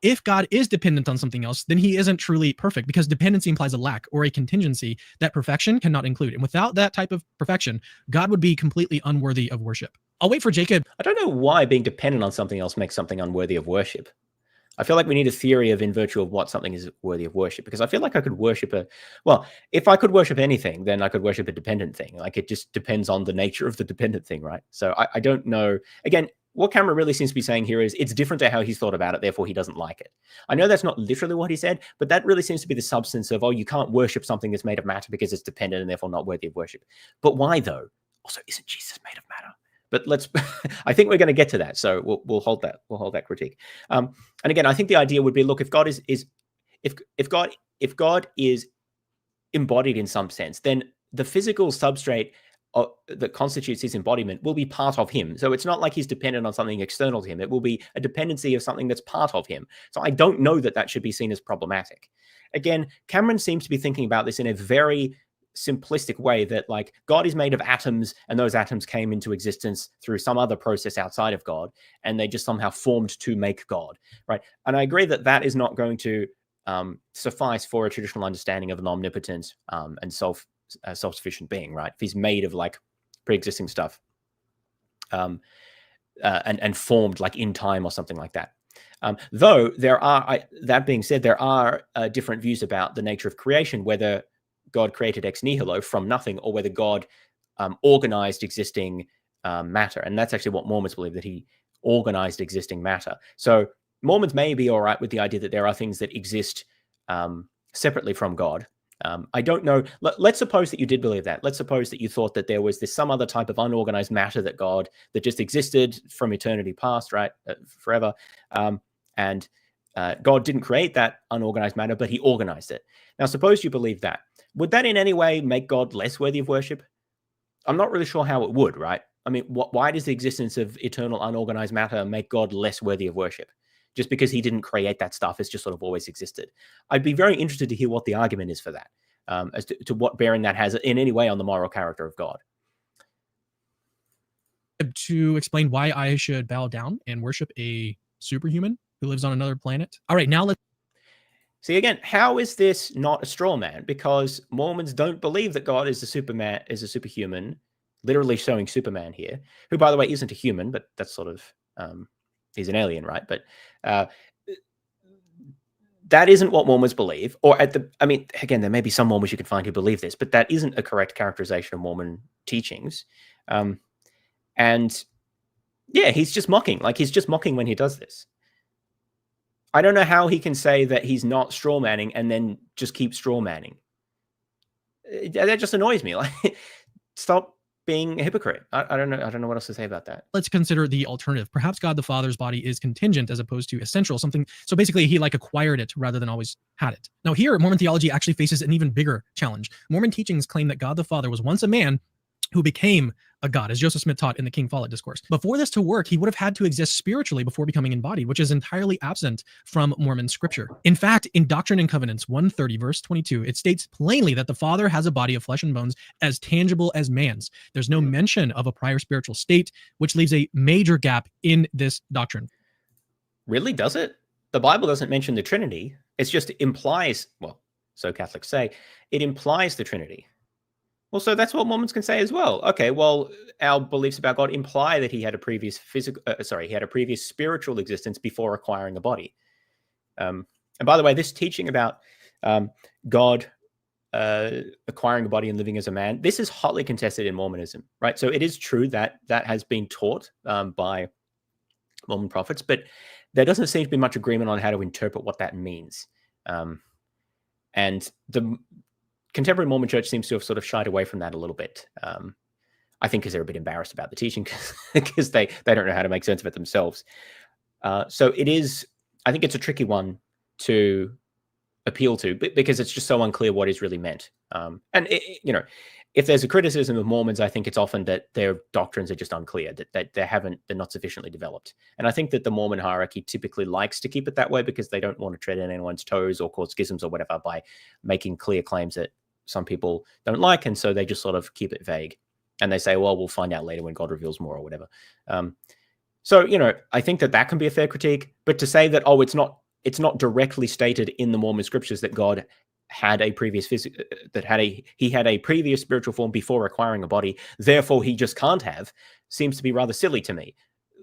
If God is dependent on something else, then he isn't truly perfect, because dependency implies a lack or a contingency that perfection cannot include. And without that type of perfection, God would be completely unworthy of worship. I'll wait for Jacob. I don't know why being dependent on something else makes something unworthy of worship. I feel like we need a theory of in virtue of what something is worthy of worship, because I feel like I could worship if I could worship anything, then I could worship a dependent thing. Like, it just depends on the nature of the dependent thing, right? So I don't know. Again, what Cameron really seems to be saying here is it's different to how he's thought about it, therefore he doesn't like it. I know that's not literally what he said, but that really seems to be the substance of, you can't worship something that's made of matter because it's dependent and therefore not worthy of worship. But why though? Also, isn't Jesus made of matter? But let's, I think we're going to get to that. So we'll hold that critique. And again, I think the idea would be, look, if God is embodied in some sense, then the physical substrate that constitutes his embodiment will be part of him. So it's not like he's dependent on something external to him. It will be a dependency of something that's part of him. So I don't know that should be seen as problematic. Again, Cameron seems to be thinking about this in a very simplistic way, that like God is made of atoms and those atoms came into existence through some other process outside of God and they just somehow formed to make God, right? And I agree that is not going to suffice for a traditional understanding of an omnipotent and self-sufficient being, right? If he's made of like pre-existing stuff and formed like in time or something like that. Though there are, that being said, there are different views about the nature of creation, whether God created ex nihilo from nothing or whether God organized existing matter. And that's actually what Mormons believe, that he organized existing matter. So Mormons may be all right with the idea that there are things that exist separately from God. I don't know. Let's suppose that you did believe that. Let's suppose that you thought that there was some other type of unorganized matter that just existed from eternity past, right? Forever. And God didn't create that unorganized matter, but he organized it. Now, suppose you believe that. Would that in any way make God less worthy of worship? I'm not really sure how it would, right? I mean, why does the existence of eternal unorganized matter make God less worthy of worship? Just because he didn't create that stuff, it's just sort of always existed. I'd be very interested to hear what the argument is for that, as to what bearing that has in any way on the moral character of God. To explain why I should bow down and worship a superhuman who lives on another planet. All right, now let's see again. How is this not a straw man? Because Mormons don't believe that God is a superhuman, literally showing Superman here, who, by the way, isn't a human, but that's sort of he's an alien, right? But that isn't what Mormons believe. Or again, there may be some Mormons you can find who believe this, but that isn't a correct characterization of Mormon teachings. And Yeah, he's just mocking. Like, he's just mocking when he does this. I don't know how he can say that he's not straw manning and then just keep straw manning. That just annoys me. Like, stop being a hypocrite. I don't know. I don't know what else to say about that. Let's consider the alternative. Perhaps God the Father's body is contingent as opposed to essential, something. So basically, he like acquired it rather than always had it. Now, here, Mormon theology actually faces an even bigger challenge. Mormon teachings claim that God the Father was once a man who became a god, as Joseph Smith taught in the King Follett Discourse. Before this to work, he would have had to exist spiritually before becoming embodied, which is entirely absent from Mormon scripture. In fact, in Doctrine and Covenants 130, verse 22, it states plainly that the Father has a body of flesh and bones as tangible as man's. There's no mention of a prior spiritual state, which leaves a major gap in this doctrine. Really, does it? The Bible doesn't mention the Trinity. It just implies, well, so Catholics say, it implies the Trinity. Well, so that's what Mormons can say as well. Okay, well, our beliefs about God imply that he had a previous spiritual existence before acquiring a body. And by the way, this teaching about God acquiring a body and living as a man, this is hotly contested in Mormonism, right? So it is true that that has been taught by Mormon prophets, but there doesn't seem to be much agreement on how to interpret what that means. And the contemporary Mormon church seems to have sort of shied away from that a little bit. I think because they're a bit embarrassed about the teaching because they don't know how to make sense of it themselves. So it is, I think it's a tricky one to appeal to because it's just so unclear what is really meant. And you know, if there's a criticism of Mormons, I think it's often that their doctrines are just unclear, that they're not sufficiently developed. And I think that the Mormon hierarchy typically likes to keep it that way because they don't want to tread on anyone's toes or cause schisms or whatever by making clear claims that some people don't like, and so they just sort of keep it vague. And they say, well, we'll find out later when God reveals more or whatever. So, you know, I think that can be a fair critique. But to say that, oh, it's not directly stated in the Mormon scriptures that God had a previous he had a previous spiritual form before acquiring a body, therefore he just can't have, seems to be rather silly to me.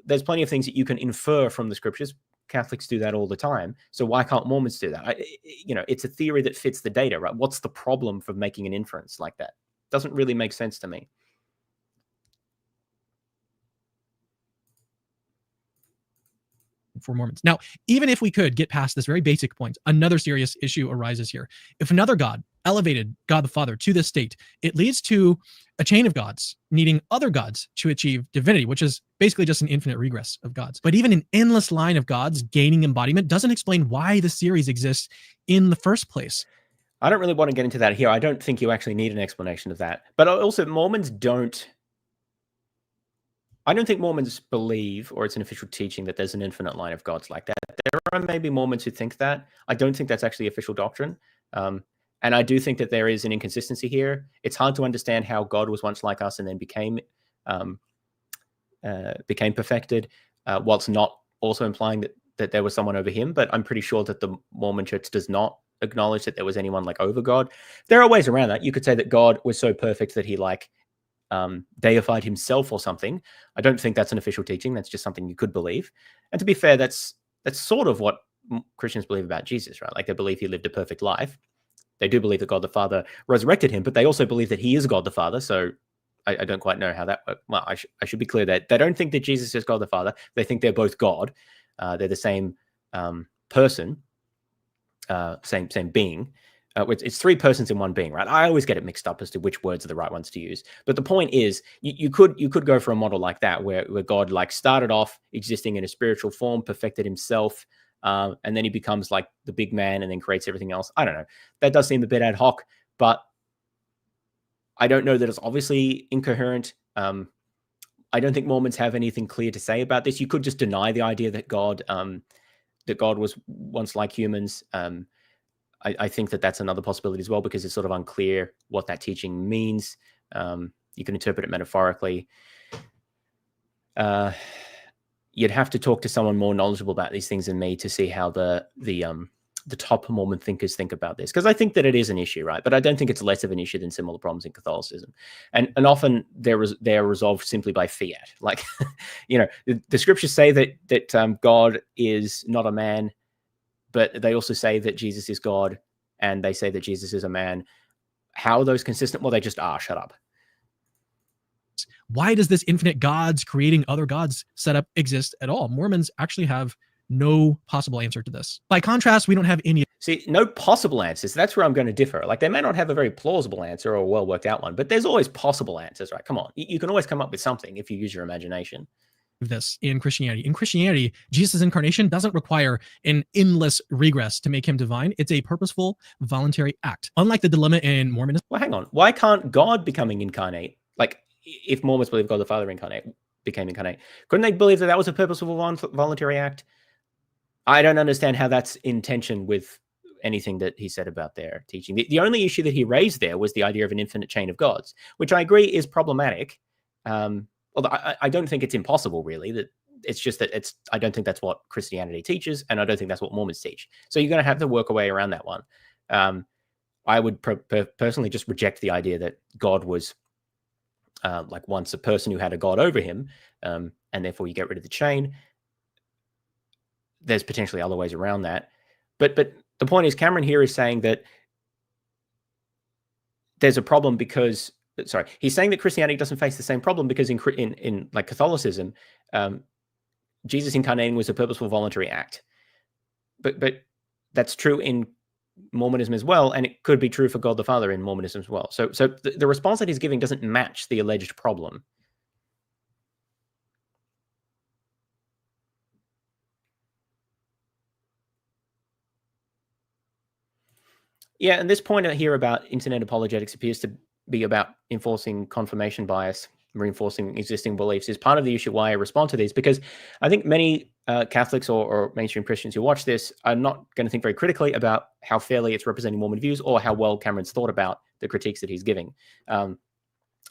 There's plenty of things that you can infer from the scriptures. Catholics do that all the time. So why can't Mormons do that? You know, it's a theory that fits the data, right? What's the problem for making an inference like that? Doesn't really make sense to me. For Mormons. Now, even if we could get past this very basic point, another serious issue arises here. If another God elevated God the Father to this state, it leads to a chain of gods needing other gods to achieve divinity, which is basically just an infinite regress of gods. But even an endless line of gods gaining embodiment doesn't explain why the series exists in the first place. I don't really want to get into that here. I don't think you actually need an explanation of that. But also, I don't think Mormons believe, or it's an official teaching, that there's an infinite line of gods like that. There are maybe Mormons who think that. I don't think that's actually official doctrine. And I do think that there is an inconsistency here. It's hard to understand how God was once like us and then became perfected, whilst not also implying that there was someone over him. But I'm pretty sure that the Mormon church does not acknowledge that there was anyone like over God. There are ways around that. You could say that God was so perfect that he deified himself or something. I don't think that's an official teaching. That's just something you could believe. And to be fair, that's sort of what Christians believe about Jesus, right? Like, they believe he lived a perfect life. They do believe that God the Father resurrected him, but they also believe that he is God the Father. So I don't quite know how that works. Well, I should be clear that they don't think that Jesus is God the Father. They think they're both God. They're the same person, same being. It's three persons in one being, right? I always get it mixed up as to which words are the right ones to use. But the point is, you could go for a model like that, where God like started off existing in a spiritual form, perfected himself, and then he becomes like the big man and then creates everything else. I don't know. That does seem a bit ad hoc, but I don't know that it's obviously incoherent. I don't think Mormons have anything clear to say about this. You could just deny the idea that God was once like humans. I think that that's another possibility as well, because it's sort of unclear what that teaching means. You can interpret it metaphorically. You'd have to talk to someone more knowledgeable about these things than me to see how the top Mormon thinkers think about this, because I think that it is an issue, right? But I don't think it's less of an issue than similar problems in Catholicism, and often they're resolved simply by fiat. Like, you know, the scriptures say that God is not a man, but they also say that Jesus is God, and they say that Jesus is a man. How are those consistent? Well, they just are. Shut up. why does this infinite gods creating other gods setup exist at all? Mormons actually have no possible answer to this. By contrast, we don't have any. See, no possible answers. That's where I'm going to differ. Like, they may not have a very plausible answer or a well worked out one, but there's always possible answers, right? Come on. You can always come up with something if you use your imagination. This in Christianity. In Christianity, Jesus' incarnation doesn't require an endless regress to make him divine. It's a purposeful, voluntary act. Unlike the dilemma in Mormonism. Well, hang on. Why can't God becoming incarnate? Like, if Mormons believe God the Father became incarnate, couldn't they believe that that was a purposeful, voluntary act? I don't understand how that's in tension with anything that he said about their teaching. The only issue that he raised there was the idea of an infinite chain of gods, which I agree is problematic. Although I don't think it's impossible, really. That it's just that I don't think that's what Christianity teaches, and I don't think that's what Mormons teach. So you're going to have to work a way around that one. I would personally just reject the idea that God was like once a person who had a god over him, and therefore you get rid of the chain. There's potentially other ways around that. But the point is, Cameron here is saying that there's a problem because, sorry, he's saying that Christianity doesn't face the same problem because in like Catholicism, Jesus incarnating was a purposeful voluntary act. But that's true in Mormonism as well, and it could be true for God the Father in Mormonism as well. So the response that he's giving doesn't match the alleged problem. Yeah, and this point here about internet apologetics appears to be about enforcing confirmation bias, reinforcing existing beliefs, is part of the issue why I respond to these, because I think many Catholics or mainstream Christians who watch this are not going to think very critically about how fairly it's representing Mormon views or how well Cameron's thought about the critiques that he's giving.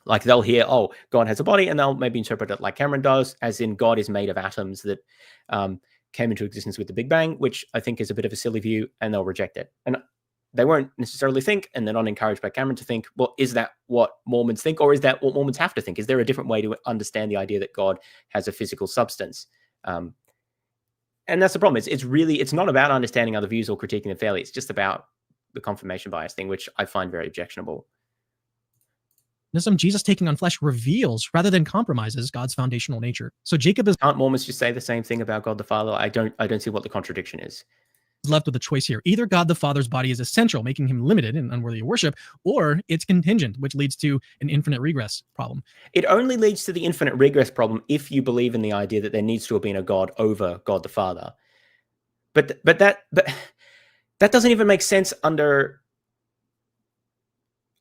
Like, they'll hear, oh, God has a body, and they'll maybe interpret it like Cameron does, as in God is made of atoms that came into existence with the Big Bang, which I think is a bit of a silly view, and they'll reject it. And they won't necessarily think, and they're not encouraged by Cameron to think, well, is that what Mormons think, or is that what Mormons have to think? Is there a different way to understand the idea that God has a physical substance? And that's the problem. It's not about understanding other views or critiquing them fairly. It's just about the confirmation bias thing, which I find very objectionable. Jesus taking on flesh reveals rather than compromises God's foundational nature. So Jacob is Can't Mormons just say the same thing about God the Father? I don't see what the contradiction is. Left with a choice here. Either God the Father's body is essential, making him limited and unworthy of worship, or it's contingent, which leads to an infinite regress problem. It only leads to the infinite regress problem if you believe in the idea that there needs to have been a God over God the Father. But that doesn't even make sense under.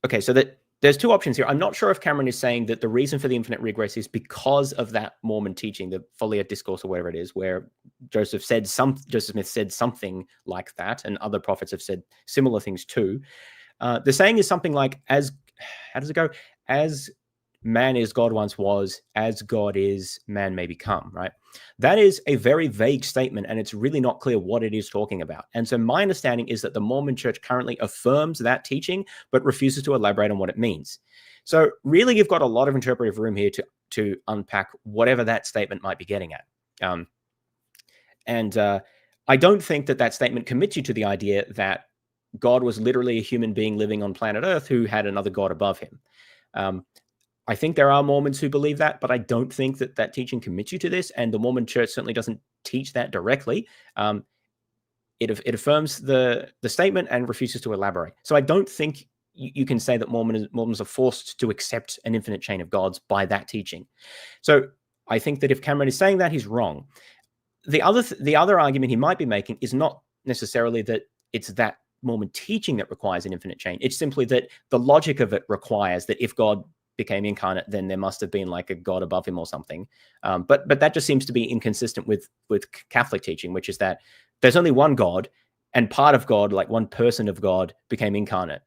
Okay, so that there's two options here. I'm not sure if Cameron is saying that the reason for the infinite regress is because of that Mormon teaching, the Foliot Discourse or whatever it is, where Joseph Smith said something like that, and other prophets have said similar things too. The saying is something like, how does it go? As man is, God once was, as God is, man may become, right? That is a very vague statement, and it's really not clear what it is talking about. And so my understanding is that the Mormon Church currently affirms that teaching, but refuses to elaborate on what it means. So really, you've got a lot of interpretive room here to unpack whatever that statement might be getting at. I don't think that statement commits you to the idea that God was literally a human being living on planet Earth who had another God above him. I think there are Mormons who believe that, but I don't think that teaching commits you to this, and the Mormon Church certainly doesn't teach that directly. It affirms the statement and refuses to elaborate. So I don't think you can say that Mormons are forced to accept an infinite chain of gods by that teaching. So I think that if Cameron is saying that, he's wrong. The other argument he might be making is not necessarily that it's that Mormon teaching that requires an infinite chain. It's simply that the logic of it requires that if God became incarnate, then there must have been like a God above him or something. But that just seems to be inconsistent with Catholic teaching, which is that there's only one God, and part of God, like one person of God, became incarnate.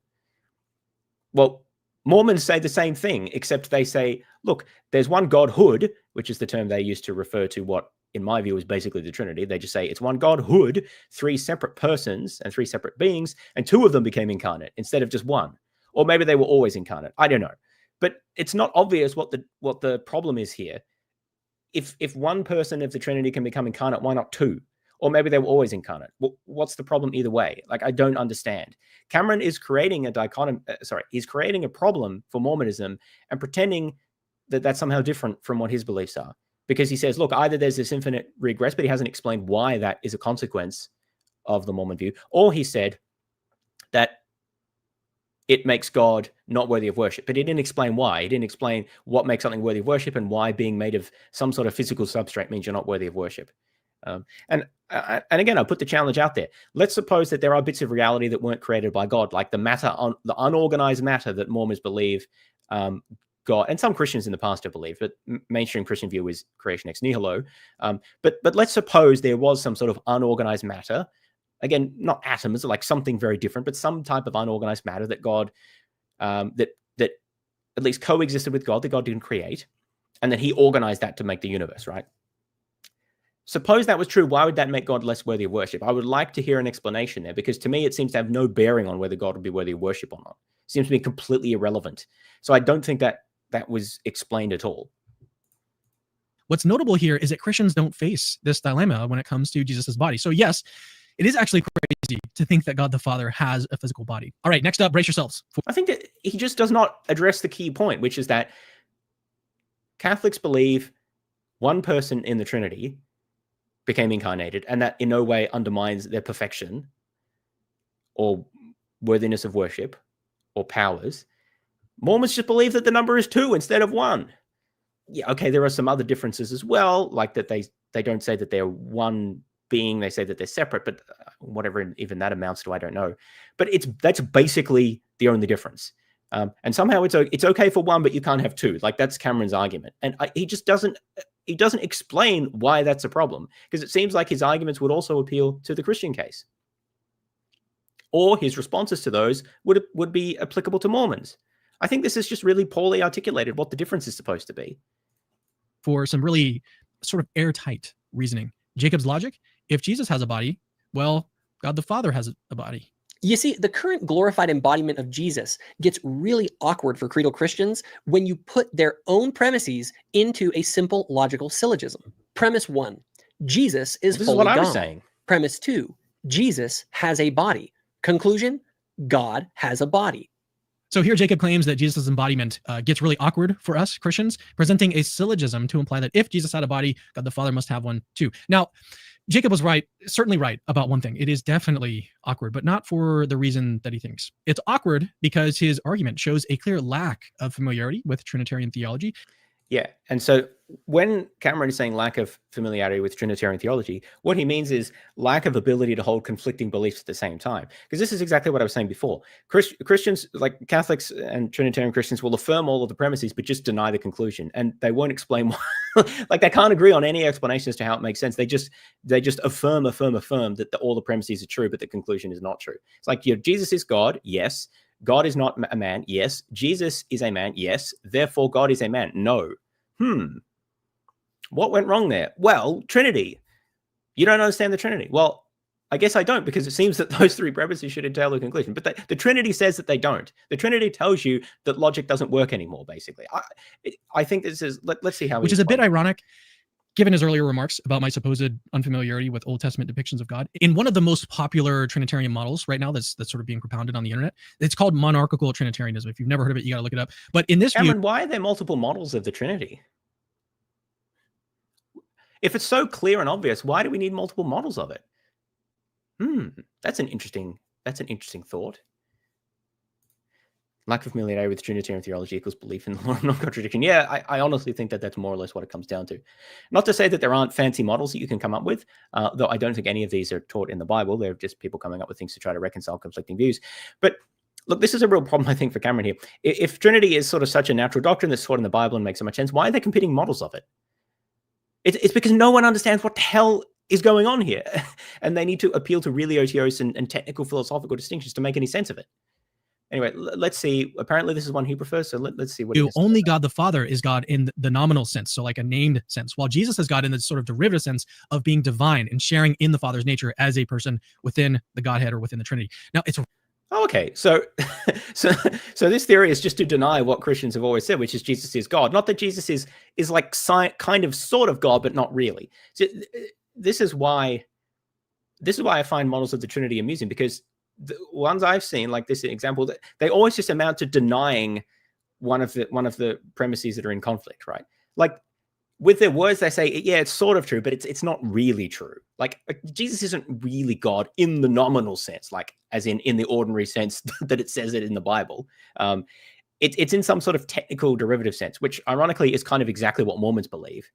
Well, Mormons say the same thing, except they say, look, there's one Godhood, which is the term they use to refer to what, in my view, is basically the Trinity. They just say it's one Godhood, three separate persons and three separate beings, and two of them became incarnate instead of just one. Or maybe they were always incarnate. I don't know. But it's not obvious what the problem is here. If one person of the Trinity can become incarnate, why not two? Or maybe they were always incarnate. What's the problem either way? Like, I don't understand. Cameron is creating a dichotomy. He's creating a problem for Mormonism and pretending that that's somehow different from what his beliefs are. Because he says, look, either there's this infinite regress, but he hasn't explained why that is a consequence of the Mormon view, or he said that it makes God not worthy of worship. But he didn't explain why. He didn't explain what makes something worthy of worship and why being made of some sort of physical substrate means you're not worthy of worship. And again, I put the challenge out there. Let's suppose that there are bits of reality that weren't created by God, like the matter, the unorganized matter that Mormons believe God, and some Christians in the past have believed, but mainstream Christian view is creation ex nihilo. But let's suppose there was some sort of unorganized matter. Again, not atoms, like something very different, but some type of unorganized matter that God, that at least coexisted with God, that God didn't create, and that he organized that to make the universe, right? Suppose that was true, why would that make God less worthy of worship? I would like to hear an explanation there, because to me, it seems to have no bearing on whether God would be worthy of worship or not. It seems to be completely irrelevant. So I don't think that that was explained at all. What's notable here is that Christians don't face this dilemma when it comes to Jesus's body. So yes, it is actually crazy to think that God the Father has a physical body. All right, next up, brace yourselves. I think that he just does not address the key point, which is that Catholics believe one person in the Trinity became incarnated, and that in no way undermines their perfection or worthiness of worship or powers. Mormons just believe that the number is 2 instead of 1. Yeah, okay, there are some other differences as well, like that they don't say that they're one being, they say that they're separate, but whatever even that amounts to, I don't know. But that's basically the only difference. And somehow it's okay for one, but you can't have 2. Like, that's Cameron's argument. And he just doesn't explain why that's a problem, because it seems like his arguments would also appeal to the Christian case, or his responses to those would be applicable to Mormons. I think this is just really poorly articulated what the difference is supposed to be. For some really sort of airtight reasoning. Jacob's logic, if Jesus has a body, well, God the Father has a body. You see, the current glorified embodiment of Jesus gets really awkward for creedal Christians when you put their own premises into a simple logical syllogism. Premise 1, Jesus is This fully is what I was God. saying. Premise 2, Jesus has a body. Conclusion, God has a body. So here Jacob claims that Jesus' embodiment gets really awkward for us Christians, presenting a syllogism to imply that if Jesus had a body, God the Father must have one too. Now, Jacob was right, certainly right about one thing. It is definitely awkward, but not for the reason that he thinks. It's awkward because his argument shows a clear lack of familiarity with Trinitarian theology. Yeah. And so when Cameron is saying lack of familiarity with Trinitarian theology, what he means is lack of ability to hold conflicting beliefs at the same time. Because this is exactly what I was saying before. Christians, like Catholics and Trinitarian Christians, will affirm all of the premises, but just deny the conclusion. And they won't explain why. Like, they can't agree on any explanation as to how it makes sense. They just affirm that all the premises are true, but the conclusion is not true. It's like, Jesus is God. Yes. God is not a man. Yes. Jesus is a man. Yes. Therefore, God is a man. No. What went wrong there? Well, Trinity. You don't understand the Trinity. Well, I guess I don't, because it seems that those 3 premises should entail a conclusion. But the Trinity says that they don't. The Trinity tells you that logic doesn't work anymore, basically. I think this is, let's see how. Which is a bit ironic, given his earlier remarks about my supposed unfamiliarity with Old Testament depictions of God. In one of the most popular Trinitarian models right now that's sort of being propounded on the internet, it's called monarchical Trinitarianism. If you've never heard of it, you got to look it up. But in this Cameron, view, why are there multiple models of the Trinity? If it's so clear and obvious, why do we need multiple models of it? That's an interesting thought. Lack of familiarity with Trinitarian theology equals belief in the law of non-contradiction. Yeah, I honestly think that that's more or less what it comes down to. Not to say that there aren't fancy models that you can come up with, though I don't think any of these are taught in the Bible. They're just people coming up with things to try to reconcile conflicting views. But look, this is a real problem, I think, for Cameron here. If Trinity is sort of such a natural doctrine that's taught in the Bible and makes so much sense, why are they competing models of it? It's because no one understands what the hell is going on here. And they need to appeal to really otiose and technical philosophical distinctions to make any sense of it. Anyway, let's see. Apparently, this is one he prefers, so let's see what only God the Father is God in the nominal sense, so like a named sense, while Jesus is God in the sort of derivative sense of being divine and sharing in the Father's nature as a person within the Godhead or within the Trinity. Now, it's... Okay, so this theory is just to deny what Christians have always said, which is Jesus is God. Not that Jesus is like kind of sort of God, but not really. So this is why I find models of the Trinity amusing, because the ones I've seen, like this example, they always just amount to denying one of the premises that are in conflict, right? Like with their words, they say, yeah, it's sort of true, but it's not really true. Like Jesus isn't really God in the nominal sense, like as in the ordinary sense that it says it in the Bible. It's in some sort of technical derivative sense, which ironically is kind of exactly what Mormons believe.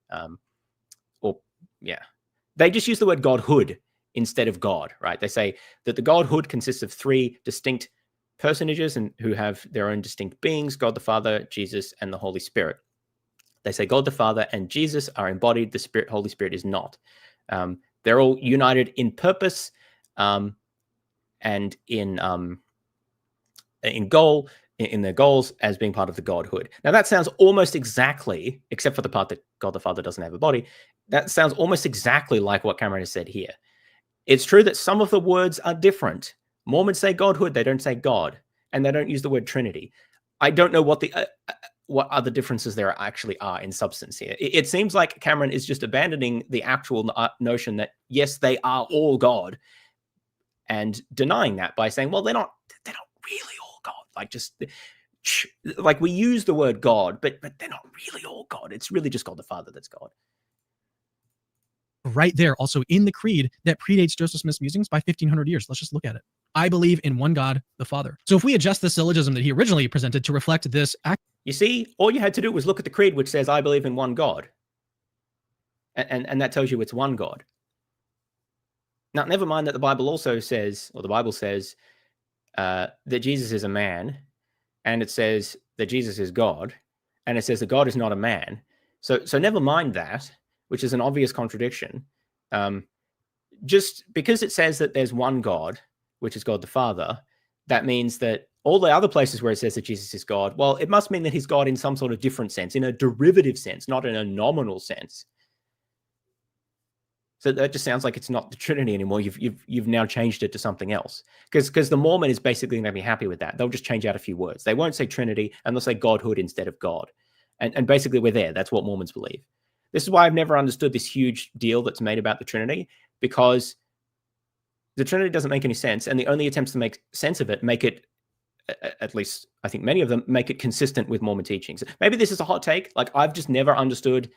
They just use the word Godhood instead of God, right? They say that the Godhood consists of three distinct personages and who have their own distinct beings: God the Father, Jesus, and the Holy Spirit. They say God the Father and Jesus are embodied. The Holy Spirit is not. They're all united in purpose and in goal, in their goals as being part of the Godhood. Now that sounds almost exactly, except for the part that God the Father doesn't have a body, that sounds almost exactly like what Cameron has said here. It's true that some of the words are different. Mormons say Godhood, they don't say God, and they don't use the word Trinity. I don't know what what other differences there actually are in substance here. It seems like Cameron is just abandoning the actual notion that, yes, they are all God, and denying that by saying, well, they're not really all God. Like we use the word God, but they're not really all God. It's really just God the Father that's God. Right there, also in the creed that predates Joseph Smith's musings by 1,500 years. Let's just look at it. I believe in one God, the Father. So if we adjust the syllogism that he originally presented to reflect this act, you see, all you had to do was look at the creed, which says, I believe in one God. And that tells you it's one God. Now, never mind that the Bible also says, or the Bible says, that Jesus is a man, and it says that Jesus is God, and it says that God is not a man. So never mind that, which is an obvious contradiction. Just because it says that there's one God, which is God the Father, that means that all the other places where it says that Jesus is God, well, it must mean that he's God in some sort of different sense, in a derivative sense, not in a nominal sense. So that just sounds like it's not the Trinity anymore. You've now changed it to something else. Because the Mormon is basically going to be happy with that. They'll just change out a few words. They won't say Trinity, and they'll say Godhood instead of God. And basically we're there. That's what Mormons believe. This is why I've never understood this huge deal that's made about the Trinity, because the Trinity doesn't make any sense, and the only attempts to make sense of it make it, at least I think many of them, make it consistent with Mormon teachings. Maybe this is a hot take. Like, I've just never understood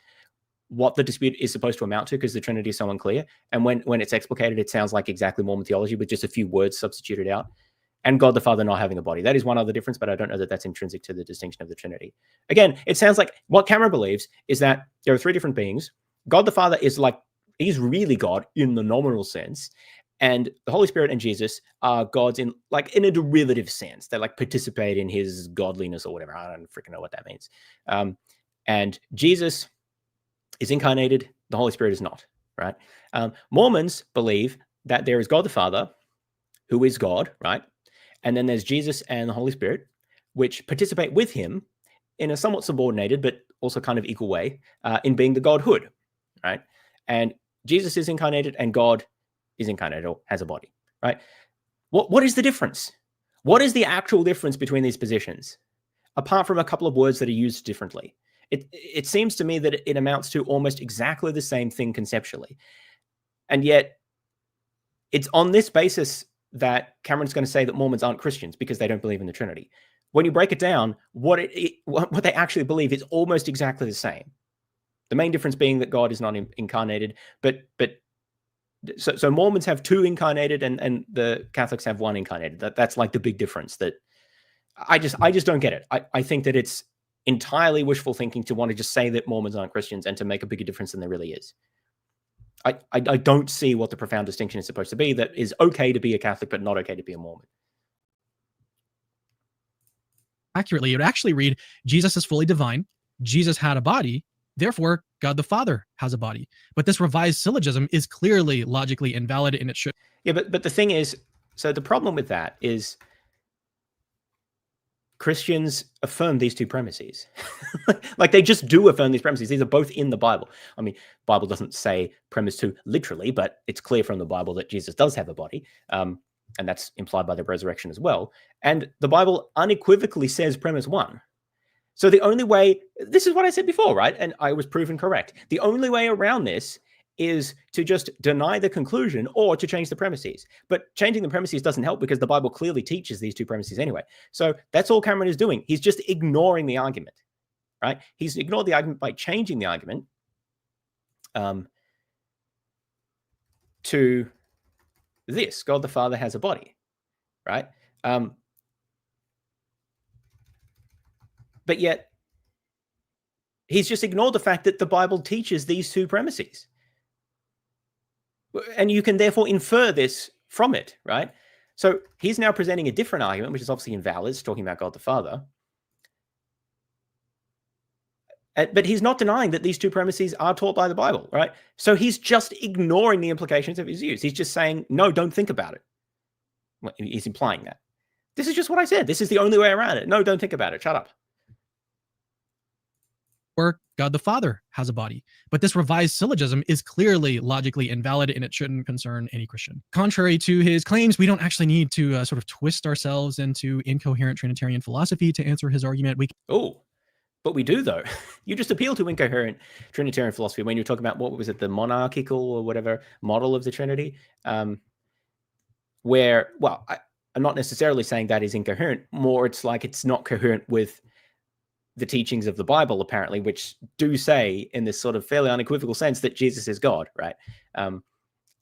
what the dispute is supposed to amount to, because the Trinity is so unclear. And when it's explicated, it sounds like exactly Mormon theology, with just a few words substituted out. And God the Father not having a body. That is one other difference, but I don't know that that's intrinsic to the distinction of the Trinity. Again, it sounds like what Cameron believes is that there are three different beings. God the Father is like, he's really God in the nominal sense. And the Holy Spirit and Jesus are gods in a derivative sense. They like participate in his godliness or whatever. I don't freaking know what that means. And Jesus is incarnated. The Holy Spirit is not, right? Mormons believe that there is God the Father, who is God, right? And then there's Jesus and the Holy Spirit, which participate with him in a somewhat subordinated, but also kind of equal way, in being the Godhood, right? And Jesus is incarnated and God is incarnated or has a body, right? What is the difference? What is the actual difference between these positions? Apart from a couple of words that are used differently. It seems to me that it amounts to almost exactly the same thing conceptually. And yet it's on this basis that Cameron's going to say that Mormons aren't Christians because they don't believe in the Trinity. When you break it down, what they actually believe is almost exactly the same. The main difference being that God is not incarnated, so Mormons have two incarnated and the Catholics have one incarnated. That's like the big difference that I just don't get it. I think that it's entirely wishful thinking to want to just say that Mormons aren't Christians and to make a bigger difference than there really is. I don't see what the profound distinction is supposed to be, that is okay to be a Catholic but not okay to be a Mormon. accurately, it would actually read, Jesus is fully divine, Jesus had a body, therefore God the Father has a body. But this revised syllogism is clearly logically invalid, and it should. Yeah, but the thing is, so the problem with that is Christians affirm these two premises. Like they just do affirm these premises. These are both in the Bible. I mean, Bible doesn't say premise 2 literally, but it's clear from the Bible that Jesus does have a body. And that's implied by the resurrection as well. And the Bible unequivocally says premise 1. So the only way, this is what I said before, right? And I was proven correct. The only way around this is to just deny the conclusion or to change the premises. But changing the premises doesn't help because the Bible clearly teaches these two premises anyway. So that's all Cameron is doing. He's just ignoring the argument, right? He's ignored the argument by changing the argument to this: God the Father has a body, right? But yet he's just ignored the fact that the Bible teaches these two premises. And you can therefore infer this from it, right? So he's now presenting a different argument, which is obviously invalid. It's talking about God the Father. But he's not denying that these two premises are taught by the Bible, right? So he's just ignoring the implications of his views. He's just saying, no, don't think about it. Well, he's implying that. This is just what I said. This is the only way around it. No, don't think about it. Shut up. Or God the Father has a body. But this revised syllogism is clearly logically invalid, and it shouldn't concern any Christian. Contrary to his claims, we don't actually need to sort of twist ourselves into incoherent Trinitarian philosophy to answer his argument. But we do, though. You just appeal to incoherent Trinitarian philosophy when you're talking about, what was it, the monarchical or whatever model of the Trinity, where, well, I'm not necessarily saying that is incoherent. More, it's like it's not coherent with the teachings of the Bible, apparently, which do say in this sort of fairly unequivocal sense that Jesus is God, right?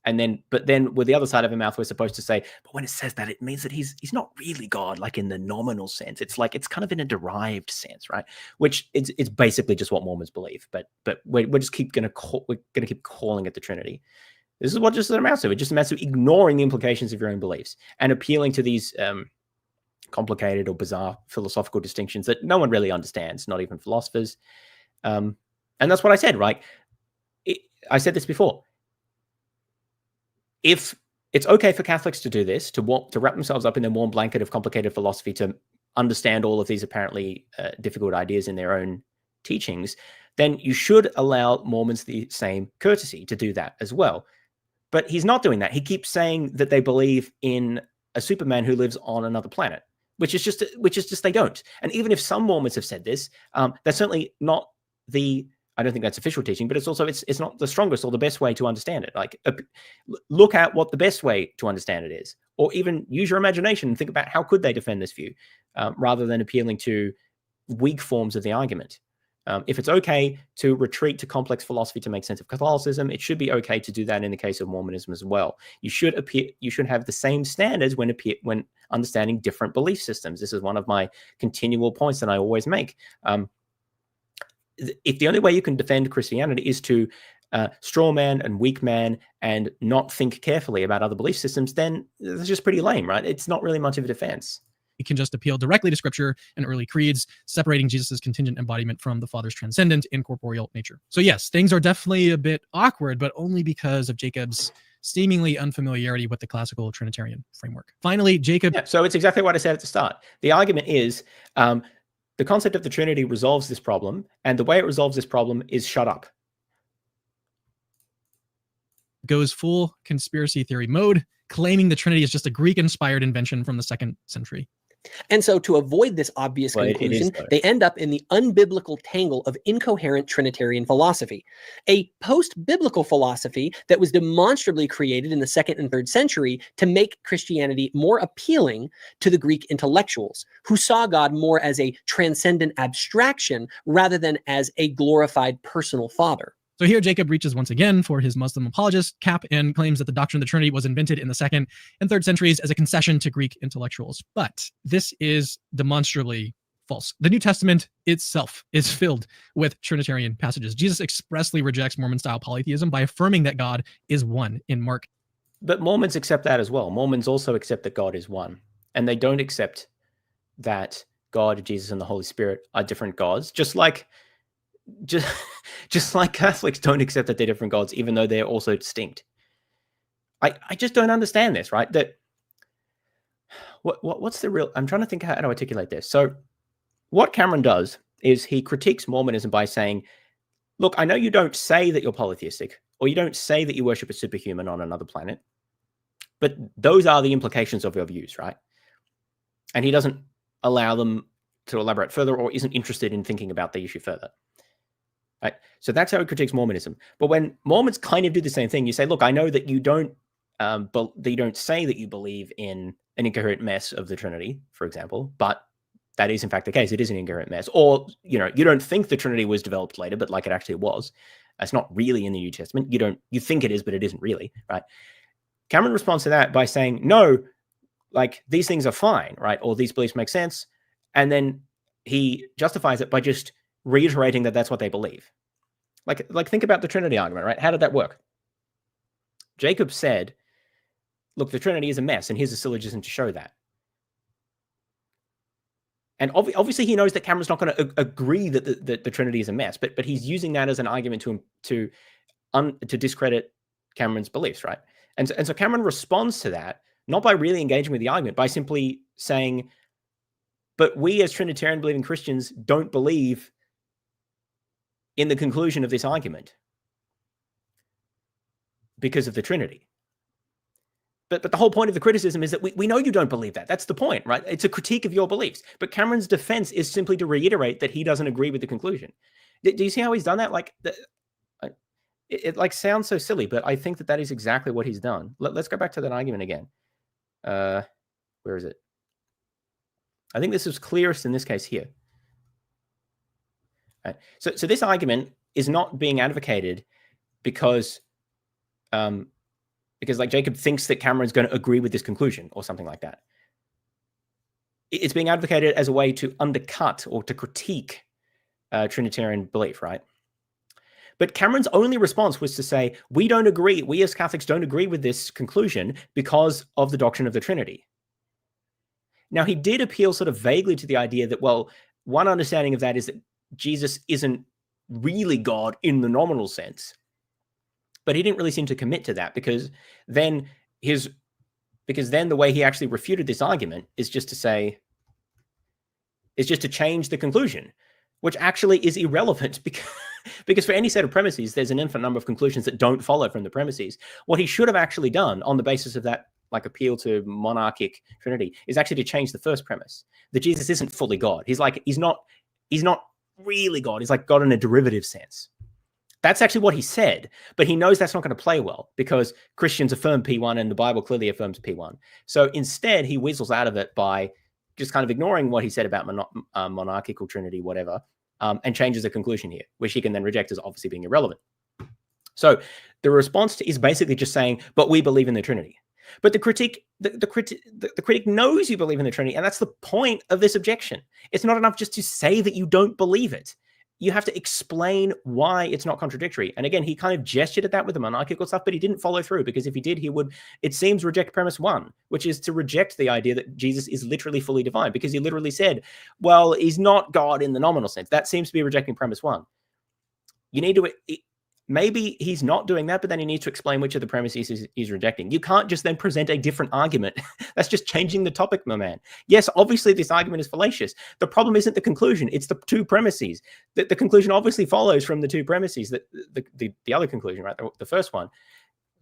But then with the other side of our mouth, we're supposed to say, but when it says that, it means that he's not really God, like in the nominal sense. It's like, it's kind of in a derived sense, right? Which it's basically just what Mormons believe. But we're just gonna keep calling it the Trinity. This is what just amounts to. It just amounts to ignoring the implications of your own beliefs and appealing to these complicated or bizarre philosophical distinctions that no one really understands, not even philosophers. And that's what I said, right? I said this before. If it's okay for Catholics to do this, to wrap themselves up in their warm blanket of complicated philosophy, to understand all of these apparently difficult ideas in their own teachings, then you should allow Mormons the same courtesy to do that as well. But he's not doing that. He keeps saying that they believe in a Superman who lives on another planet, which is just they don't. And even if some Mormons have said this, that's certainly not I don't think that's official teaching, but it's not the strongest or the best way to understand it. Like, look at what the best way to understand it is, or even use your imagination and think about how could they defend this view, rather than appealing to weak forms of the argument. If it's okay to retreat to complex philosophy to make sense of Catholicism, it should be okay to do that in the case of Mormonism as well. You should have the same standards when understanding different belief systems. This is one of my continual points that I always make. If the only way you can defend Christianity is to strawman and weak man and not think carefully about other belief systems, then it's just pretty lame, right? It's not really much of a defense. You can just appeal directly to Scripture and early creeds, separating Jesus's contingent embodiment from the Father's transcendent, incorporeal nature. So yes, things are definitely a bit awkward, but only because of Jacob's seemingly unfamiliarity with the classical Trinitarian framework. Finally, Jacob... Yeah, so it's exactly what I said at the start. The argument is... the concept of the Trinity resolves this problem, and the way it resolves this problem is shut up. Goes full conspiracy theory mode, claiming the Trinity is just a Greek-inspired invention from the 2nd century. And so to avoid this obvious conclusion, they end up in the unbiblical tangle of incoherent Trinitarian philosophy, a post-biblical philosophy that was demonstrably created in the 2nd and 3rd century to make Christianity more appealing to the Greek intellectuals, who saw God more as a transcendent abstraction rather than as a glorified personal father. So here Jacob reaches once again for his Muslim apologist cap and claims that the doctrine of the Trinity was invented in the 2nd and 3rd centuries as a concession to Greek intellectuals. But this is demonstrably false. The New Testament itself is filled with Trinitarian passages. Jesus expressly rejects Mormon-style polytheism by affirming that God is one in Mark. But Mormons accept that as well. Mormons also accept that God is one. And they don't accept that God, Jesus, and the Holy Spirit are different gods, just like Catholics don't accept that they're different gods, even though they're also distinct. I just don't understand this, right? That what's the real... I'm trying to think how to articulate this. So what Cameron does is he critiques Mormonism by saying, look, I know you don't say that you're polytheistic, or you don't say that you worship a superhuman on another planet, but those are the implications of your views, right? And he doesn't allow them to elaborate further or isn't interested in thinking about the issue further. Right? So that's how it critiques Mormonism. But when Mormons kind of do the same thing, you say, look, I know that you don't say that you believe in an incoherent mess of the Trinity, for example, but that is in fact the case. It is an incoherent mess. Or, you don't think the Trinity was developed later, but like it actually was. It's not really in the New Testament. You think it is, but it isn't really, right? Cameron responds to that by saying, no, like these things are fine, right? Or these beliefs make sense. And then he justifies it by just reiterating that that's what they believe. Like think about the Trinity argument, right? How did that work? Jacob said, look, the Trinity is a mess, and here's a syllogism to show that. And obviously he knows that Cameron's not going to agree that the Trinity is a mess, but he's using that as an argument to discredit Cameron's beliefs, right? And so Cameron responds to that, not by really engaging with the argument, by simply saying, but we as Trinitarian believing Christians don't believe in the conclusion of this argument because of the Trinity. But the whole point of the criticism is that we know you don't believe that. That's the point, right? It's a critique of your beliefs. But Cameron's defense is simply to reiterate that he doesn't agree with the conclusion. Do you see how he's done that? Like, it like sounds so silly, but I think that is exactly what he's done. Let's go back to that argument again. Where is it? I think this is clearest in this case here. Right. So this argument is not being advocated because like Jacob thinks that Cameron's going to agree with this conclusion or something like that. It's being advocated as a way to undercut or to critique Trinitarian belief, right? But Cameron's only response was to say, we don't agree, we as Catholics don't agree with this conclusion because of the doctrine of the Trinity. Now, he did appeal sort of vaguely to the idea that, well, one understanding of that is that Jesus isn't really God in the nominal sense. But he didn't really seem to commit to that because then the way he actually refuted this argument is just to change the conclusion, which actually is irrelevant because for any set of premises, there's an infinite number of conclusions that don't follow from the premises. What he should have actually done on the basis of that like appeal to monarchic Trinity is actually to change the first premise that Jesus isn't fully God. He's not really God. He's like God in a derivative sense. That's actually what he said, but he knows that's not going to play well because Christians affirm P1 and the Bible clearly affirms P1. So instead, he whistles out of it by just kind of ignoring what he said about monarchical Trinity, whatever, and changes the conclusion here, which he can then reject as obviously being irrelevant. So the response is basically just saying, but we believe in the Trinity. But the critic knows you believe in the Trinity, and that's the point of this objection. It's not enough just to say that you don't believe it. You have to explain why it's not contradictory. And again, he kind of gestured at that with the monarchical stuff, but he didn't follow through because if he did, he would, it seems, reject premise one, which is to reject the idea that Jesus is literally fully divine because he literally said, well, he's not God in the nominal sense. That seems to be rejecting premise one. You need to, maybe he's not doing that, but then he needs to explain which of the premises he's rejecting. You can't just then present a different argument. That's just changing the topic, my man. Yes, obviously this argument is fallacious. The problem isn't the conclusion, it's the two premises. The conclusion obviously follows from the two premises, that the other conclusion, right? The first one.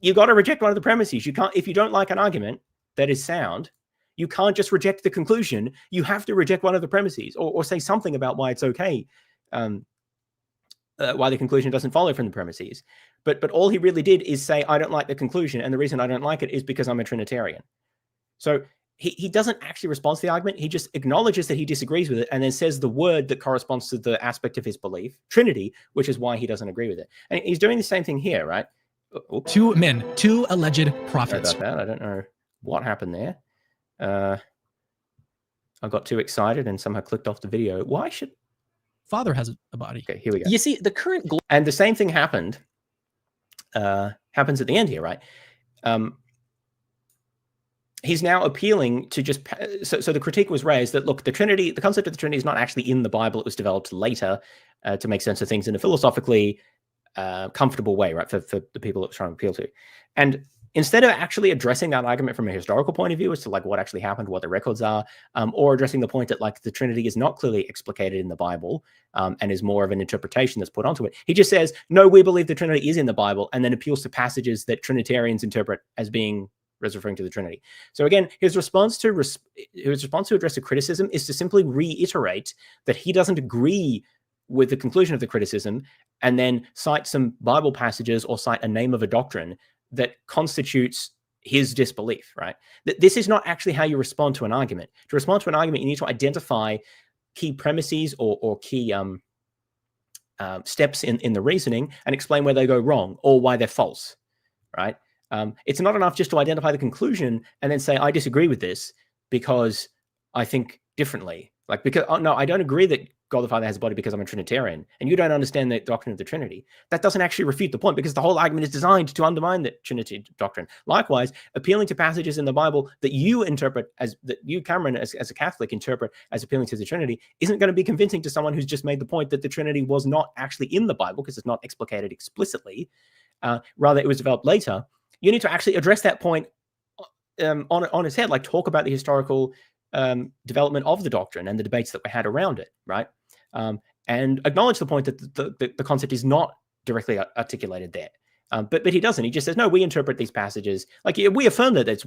You got to reject one of the premises. You can't, if you don't like an argument that is sound, you can't just reject the conclusion. You have to reject one of the premises or say something about why it's okay. Why the conclusion doesn't follow from the premises. But all he really did is say, I don't like the conclusion, and the reason I don't like it is because I'm a Trinitarian. So he doesn't actually respond to the argument. He just acknowledges that he disagrees with it and then says the word that corresponds to the aspect of his belief, Trinity, which is why he doesn't agree with it. And he's doing the same thing here, right? Oops. Two alleged prophets. Sorry about that. I don't know what happened there. I got too excited and somehow clicked off the video. Why should... Father has a body. Okay, here we go. You see, the current... And the same thing happens at the end here, right? He's now appealing to just... So the critique was raised that, look, the Trinity, the concept of the Trinity is not actually in the Bible. It was developed later to make sense of things in a philosophically comfortable way, right, for the people it was trying to appeal to. And instead of actually addressing that argument from a historical point of view as to like what actually happened, what the records are, or addressing the point that like the Trinity is not clearly explicated in the Bible and is more of an interpretation that's put onto it, he just says, no, we believe the Trinity is in the Bible, and then appeals to passages that Trinitarians interpret as being referring to the Trinity. So again, his response to address a criticism is to simply reiterate that he doesn't agree with the conclusion of the criticism and then cite some Bible passages or cite a name of a doctrine that constitutes his disbelief, right? This is not actually how you respond to an argument. To respond to an argument, you need to identify key premises or key steps in the reasoning and explain where they go wrong or why they're false, right? It's not enough just to identify the conclusion and then say, I disagree with this because I think differently. Like, because, oh, no, I don't agree that God the Father has a body because I'm a Trinitarian, and you don't understand the doctrine of the Trinity. That doesn't actually refute the point, because the whole argument is designed to undermine the Trinity doctrine. Likewise, appealing to passages in the Bible that you interpret as, that you, Cameron, as a Catholic, interpret as appealing to the Trinity isn't going to be convincing to someone who's just made the point that the Trinity was not actually in the Bible because it's not explicated explicitly. Rather, it was developed later. You need to actually address that point on its head, like talk about the historical development of the doctrine and the debates that we had around it, right? And acknowledge the point that the concept is not directly articulated there. But he doesn't. He just says, no, we interpret these passages like we affirm that there's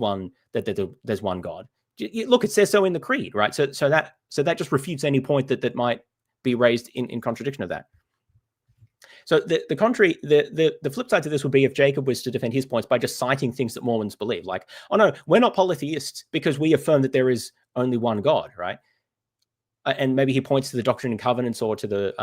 one God. Look, it says so in the creed, right? So that just refutes any point that might be raised in contradiction of that. So the flip side to this would be if Jacob was to defend his points by just citing things that Mormons believe, like, oh no, we're not polytheists because we affirm that there is only one God, right? And maybe he points to the Doctrine and Covenants or to the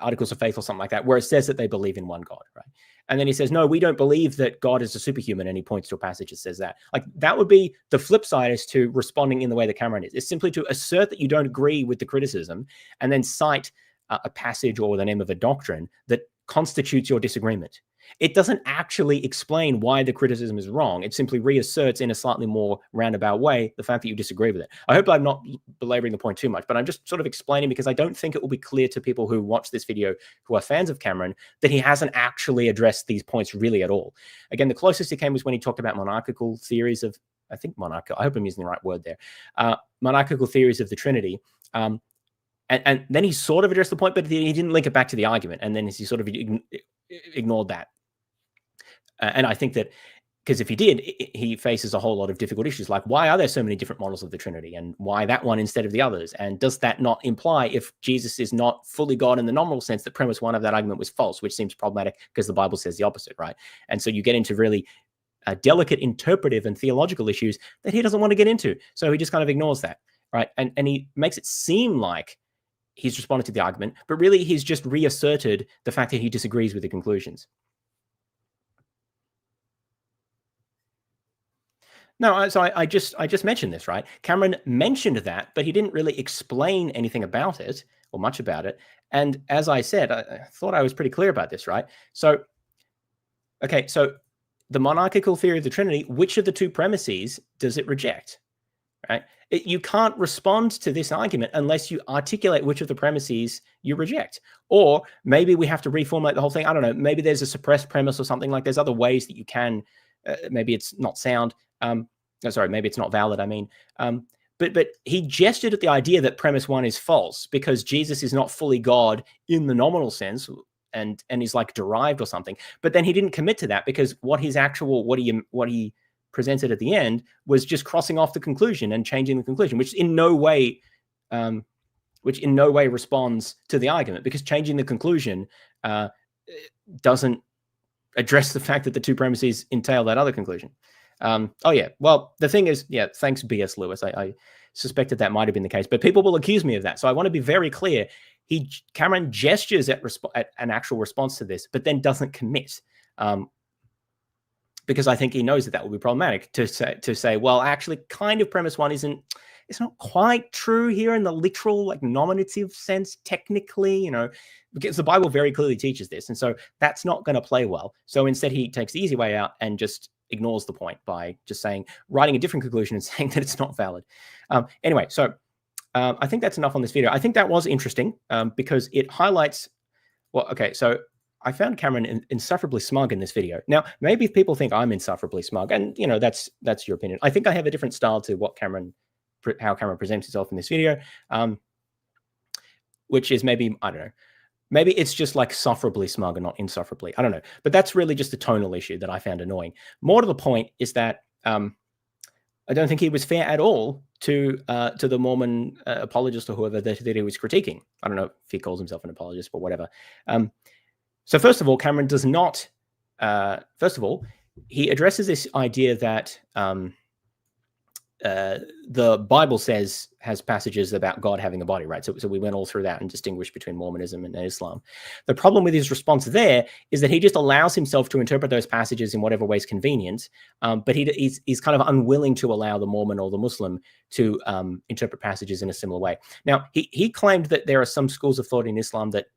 Articles of Faith or something like that, where it says that they believe in one God, right? And then he says, no, we don't believe that God is a superhuman, and he points to a passage that says that. Like, that would be the flip side as to responding in the way that Cameron is. It's simply to assert that you don't agree with the criticism and then cite a passage or the name of a doctrine that constitutes your disagreement. It doesn't actually explain why the criticism is wrong. It simply reasserts in a slightly more roundabout way the fact that you disagree with it. I hope I'm not belaboring the point too much, but I'm just sort of explaining because I don't think it will be clear to people who watch this video who are fans of Cameron that he hasn't actually addressed these points really at all. Again, the closest he came was when he talked about monarchical theories of, I think monarchical, I hope I'm using the right word there, monarchical theories of the Trinity. And then he sort of addressed the point, but he didn't link it back to the argument. And then he sort of ignored that. And I think that, because if he did, he faces a whole lot of difficult issues, like why are there so many different models of the Trinity, and why that one instead of the others? And does that not imply, if Jesus is not fully God in the nominal sense, that premise one of that argument was false, which seems problematic because the Bible says the opposite, right? And so you get into really delicate interpretive and theological issues that he doesn't want to get into. So he just kind of ignores that, right? And he makes it seem like he's responded to the argument, but really he's just reasserted the fact that he disagrees with the conclusions. No, so I just mentioned this, right? Cameron mentioned that, but he didn't really explain anything about it or much about it. And as I said, I thought I was pretty clear about this, right? So, okay, so the monarchical theory of the Trinity, which of the two premises does it reject, right? You can't respond to this argument unless you articulate which of the premises you reject. Or maybe we have to reformulate the whole thing. I don't know. Maybe there's a suppressed premise or something. Like, there's other ways that you can, maybe it's not sound. Maybe it's not valid, I mean. But he gestured at the idea that premise one is false because Jesus is not fully God in the nominal sense and is like derived or something. But then he didn't commit to that, because what he presented at the end was just crossing off the conclusion and changing the conclusion, which in no way responds to the argument, because changing the conclusion doesn't address the fact that the two premises entail that other conclusion. Oh yeah, well, the thing is, yeah, thanks B.S. Lewis. I suspected that might have been the case, but people will accuse me of that. So I want to be very clear. Cameron gestures at an actual response to this, but then doesn't commit. Because I think he knows that will be problematic to say, well, actually, kind of premise one it's not quite true here in the literal, like, nominative sense, technically, because the Bible very clearly teaches this. And so that's not going to play well. So instead, he takes the easy way out and just ignores the point by just writing a different conclusion and saying that it's not valid. Anyway, so I think that's enough on this video. I think that was interesting because it highlights, well, okay, so I found Cameron insufferably smug in this video. Now, maybe if people think I'm insufferably smug, and that's your opinion. I think I have a different style to how Cameron presents himself in this video, which is maybe, I don't know, maybe it's just like sufferably smug and not insufferably. I don't know, but that's really just a tonal issue that I found annoying. More to the point is that I don't think he was fair at all to the Mormon apologist or whoever that he was critiquing. I don't know if he calls himself an apologist, but whatever. So first of all, Cameron does not. First of all, he addresses this idea that the Bible has passages about God having a body, right? So we went all through that and distinguished between Mormonism and Islam. The problem with his response there is that he just allows himself to interpret those passages in whatever way is convenient, but he's kind of unwilling to allow the Mormon or the Muslim to interpret passages in a similar way. Now, he claimed that there are some schools of thought in Islam that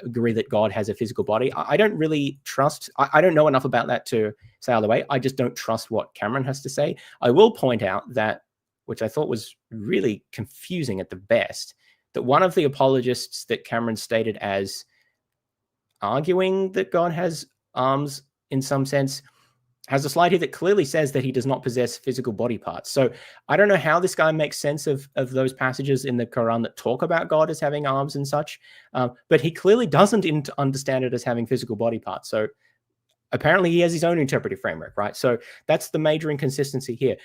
agree that God has a physical body. I don't really trust, I don't know enough about that to say either way. I just don't trust what Cameron has to say. I will point out that, which I thought was really confusing at the best, that one of the apologists that Cameron stated as arguing that God has arms in some sense has a slide here that clearly says that he does not possess physical body parts. So I don't know how this guy makes sense of those passages in the Quran that talk about God as having arms and such, but he clearly doesn't understand it as having physical body parts. So apparently he has his own interpretive framework, right? So that's the major inconsistency here.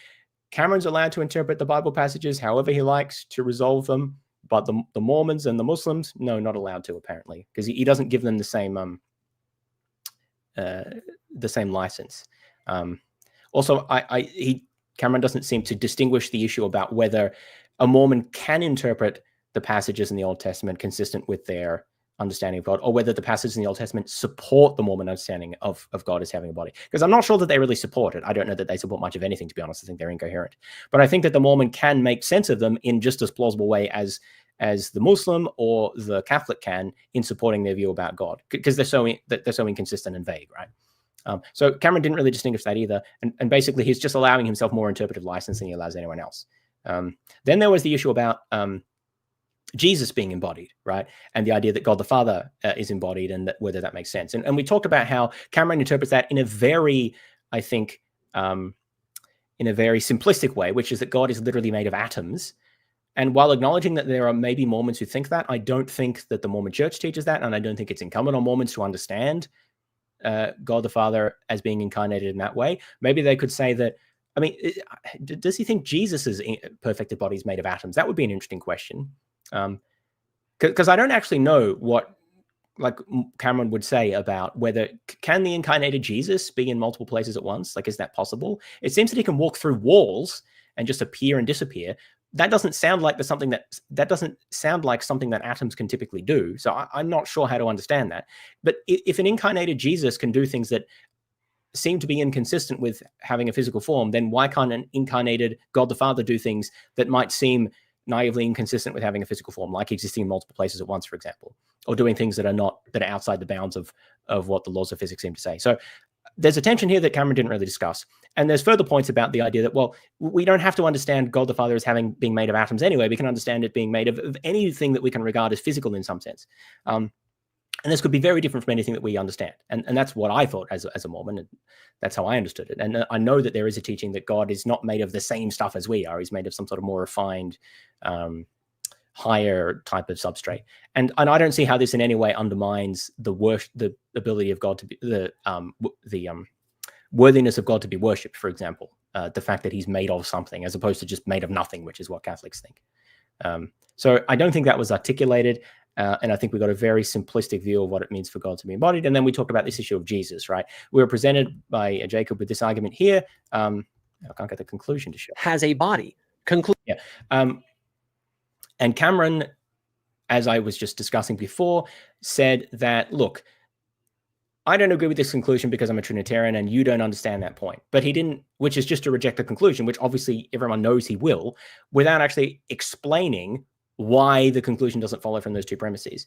Cameron's allowed to interpret the Bible passages however he likes to resolve them, but the Mormons and the Muslims, no, not allowed to, apparently, because he doesn't give them the same license. Also, Cameron doesn't seem to distinguish the issue about whether a Mormon can interpret the passages in the Old Testament consistent with their understanding of God, or whether the passages in the Old Testament support the Mormon understanding of God as having a body. Because I'm not sure that they really support it. I don't know that they support much of anything, to be honest. I think they're incoherent. But I think that the Mormon can make sense of them in just as plausible way as the Muslim or the Catholic can in supporting their view about God, because they're so inconsistent and vague, right? So Cameron didn't really distinguish that either. And basically, he's just allowing himself more interpretive license than he allows anyone else. Then there was the issue about Jesus being embodied, right? And the idea that God the Father is embodied and whether that makes sense. And we talked about how Cameron interprets that in a very, I think, in a very simplistic way, which is that God is literally made of atoms. And while acknowledging that there are maybe Mormons who think that, I don't think that the Mormon Church teaches that. And I don't think it's incumbent on Mormons to understand God the Father as being incarnated in that way. Maybe they could say that, I mean, does he think Jesus's perfected body is made of atoms? That would be an interesting question. Because I don't actually know what, like, Cameron would say about whether, can the incarnated Jesus be in multiple places at once? Like, is that possible? It seems that he can walk through walls and just appear and disappear. That doesn't sound like something that atoms can typically do. So I'm not sure how to understand that. But if an incarnated Jesus can do things that seem to be inconsistent with having a physical form, then why can't an incarnated God the Father do things that might seem naively inconsistent with having a physical form, like existing in multiple places at once, for example, or doing things that are outside the bounds of what the laws of physics seem to say? So there's a tension here that Cameron didn't really discuss. And there's further points about the idea that, well, we don't have to understand God the Father as being made of atoms anyway. We can understand it being made of anything that we can regard as physical in some sense. And this could be very different from anything that we understand. And that's what I thought as a Mormon, and that's how I understood it. And I know that there is a teaching that God is not made of the same stuff as we are. He's made of some sort of more refined, higher type of substrate. And I don't see how this in any way undermines the ability of God to be the worthiness of God to be worshipped, for example, the fact that he's made of something as opposed to just made of nothing, which is what Catholics think. So I don't think that was articulated. And I think we got a very simplistic view of what it means for God to be embodied. And then we talked about this issue of Jesus, right? We were presented by Jacob with this argument here. I can't get the conclusion to show. Has a body. Yeah. And Cameron, as I was just discussing before, said that, look, I don't agree with this conclusion because I'm a Trinitarian and you don't understand that point. But he didn't, which is just to reject the conclusion, which obviously everyone knows he will, without actually explaining why the conclusion doesn't follow from those two premises.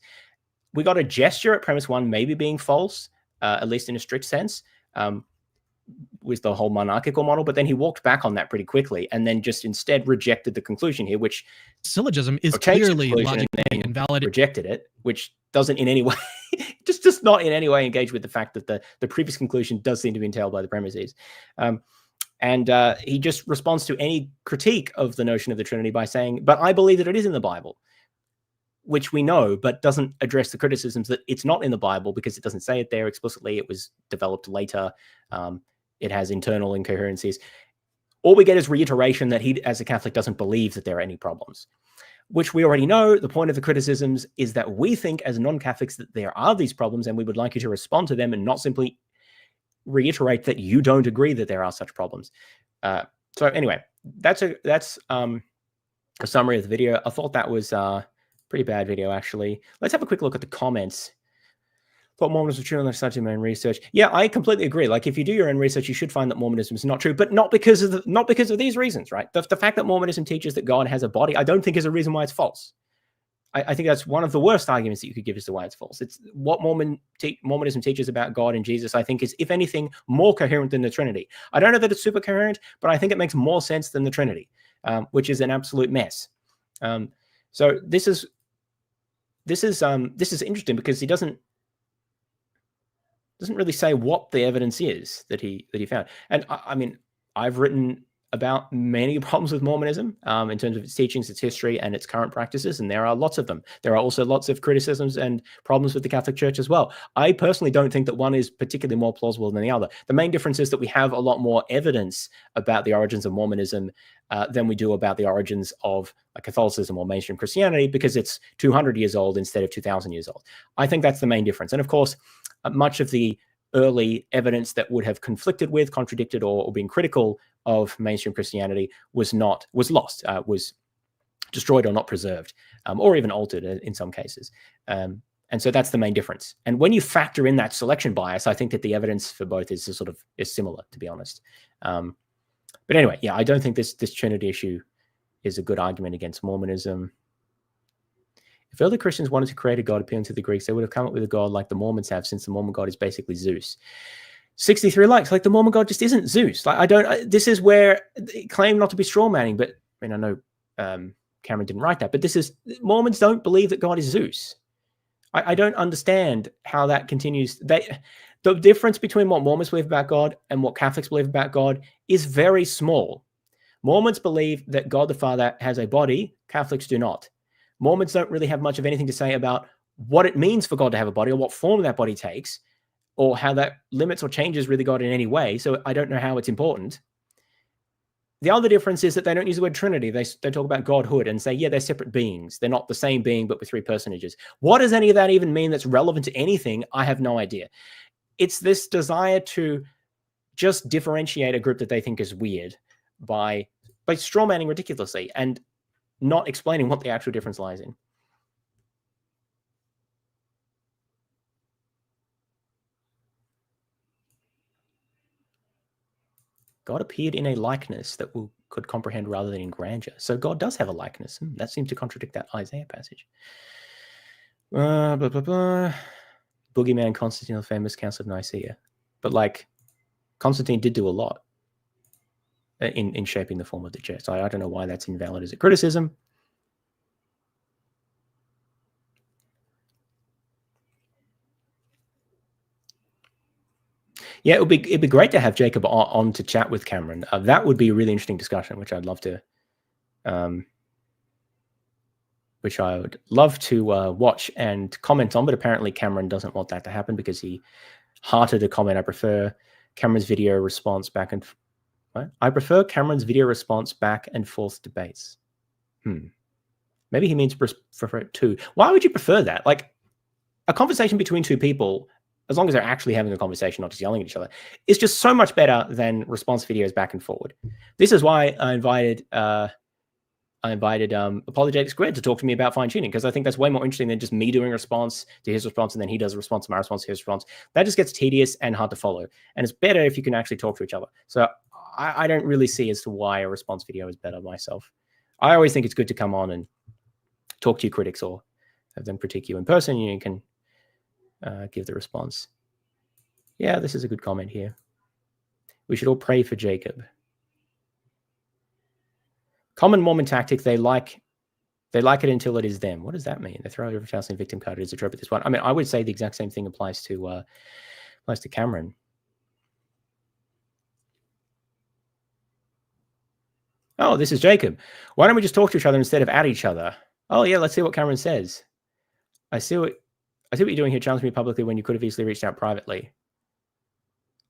We got a gesture at premise one maybe being false, at least in a strict sense, with the whole monarchical model, but then he walked back on that pretty quickly and then just instead rejected the conclusion here, which syllogism is clearly logically invalid. Rejected it, which doesn't in any way, just not in any way engage with the fact that the previous conclusion does seem to be entailed by the premises. And he just responds to any critique of the notion of the Trinity by saying, but I believe that it is in the Bible, which we know, but doesn't address the criticisms that it's not in the Bible because it doesn't say it there explicitly. It was developed later. It has internal incoherencies. all we get is reiteration that he, as a Catholic, doesn't believe that there are any problems, which we already know. The point of the criticisms is that we think as non-Catholics that there are these problems, and we would like you to respond to them and not simply reiterate that you don't agree that there are such problems. So anyway, that's a summary of the video. I thought that was a pretty bad video, actually. Let's have a quick look at the comments. Thought Mormonism was true unless I started my own research. Yeah, I completely agree. Like, if you do your own research, you should find that Mormonism is not true, but not because of these reasons, right? The fact that Mormonism teaches that God has a body, I don't think is a reason why it's false. I think that's one of the worst arguments that you could give as to why it's false. It's what Mormonism teaches about God and Jesus, I think, is, if anything, more coherent than the Trinity. I don't know that it's super coherent, but I think it makes more sense than the Trinity, which is an absolute mess. So this is interesting because he doesn't really say what the evidence is that he found. And I mean, I've written about many problems with Mormonism in terms of its teachings, its history, and its current practices, and there are lots of them. There are also lots of criticisms and problems with the Catholic Church as well. I personally don't think that one is particularly more plausible than the other. The main difference is that we have a lot more evidence about the origins of Mormonism than we do about the origins of Catholicism or mainstream Christianity, because it's 200 years old instead of 2,000 years old. I think that's the main difference. And of course, much of the early evidence that would have conflicted with, contradicted, or been critical of mainstream Christianity was lost, was destroyed or not preserved, or even altered in some cases. And so that's the main difference. And when you factor in that selection bias, I think that the evidence for both is similar, to be honest. But anyway, yeah, I don't think this Trinity issue is a good argument against Mormonism. If early Christians wanted to create a God appealing to the Greeks, they would have come up with a God like the Mormons have, since the Mormon God is basically Zeus. 63 likes. Like, the Mormon God just isn't Zeus. Like, this is where they claim not to be straw manning, but I mean, I know Cameron didn't write that, but Mormons don't believe that God is Zeus. I don't understand how that continues. The difference between what Mormons believe about God and what Catholics believe about God is very small. Mormons believe that God the Father has a body. Catholics do not. Mormons don't really have much of anything to say about what it means for God to have a body, or what form that body takes, or how that limits or changes really God in any way. So I don't know how it's important. The other difference is that they don't use the word Trinity. They talk about Godhood and say, yeah, they're separate beings. They're not the same being, but with three personages. What does any of that even mean that's relevant to anything? I have no idea. It's this desire to just differentiate a group that they think is weird by strawmanning ridiculously and not explaining what the actual difference lies in. God appeared in a likeness that could comprehend rather than in grandeur. So God does have a likeness. That seems to contradict that Isaiah passage. Blah, blah, blah. Boogeyman Constantine, the famous Council of Nicaea. But Constantine did do a lot in shaping the form of the church. So I don't know why that's invalid as a criticism. Yeah, it'd be great to have Jacob on to chat with Cameron. That would be a really interesting discussion, which I'd love to, watch and comment on. But apparently Cameron doesn't want that to happen because he hearted a comment. I prefer Cameron's video response back and forth debates. Maybe he means prefer it too. Why would you prefer that? Like, a conversation between two people, as long as they're actually having a conversation, not just yelling at each other, is just so much better than response videos back and forward. This is why I invited Apologist Response to talk to me about fine tuning, because I think that's way more interesting than just me doing a response to his response and then he does a response to my response to his response. That just gets tedious and hard to follow. And it's better if you can actually talk to each other. So I don't really see as to why a response video is better myself. I always think it's good to come on and talk to your critics or have them critique you in person. You can give the response. Yeah, this is a good comment here. We should all pray for Jacob. Common Mormon tactic, they like it until it is them. What does that mean? They throw every chance in victim card as a trope at this one. I mean, I would say the exact same thing applies to Cameron. Oh, this is Jacob. Why don't we just talk to each other instead of at each other? Oh yeah, let's see what Cameron says. I see what you're doing here. Challenge me publicly when you could have easily reached out privately.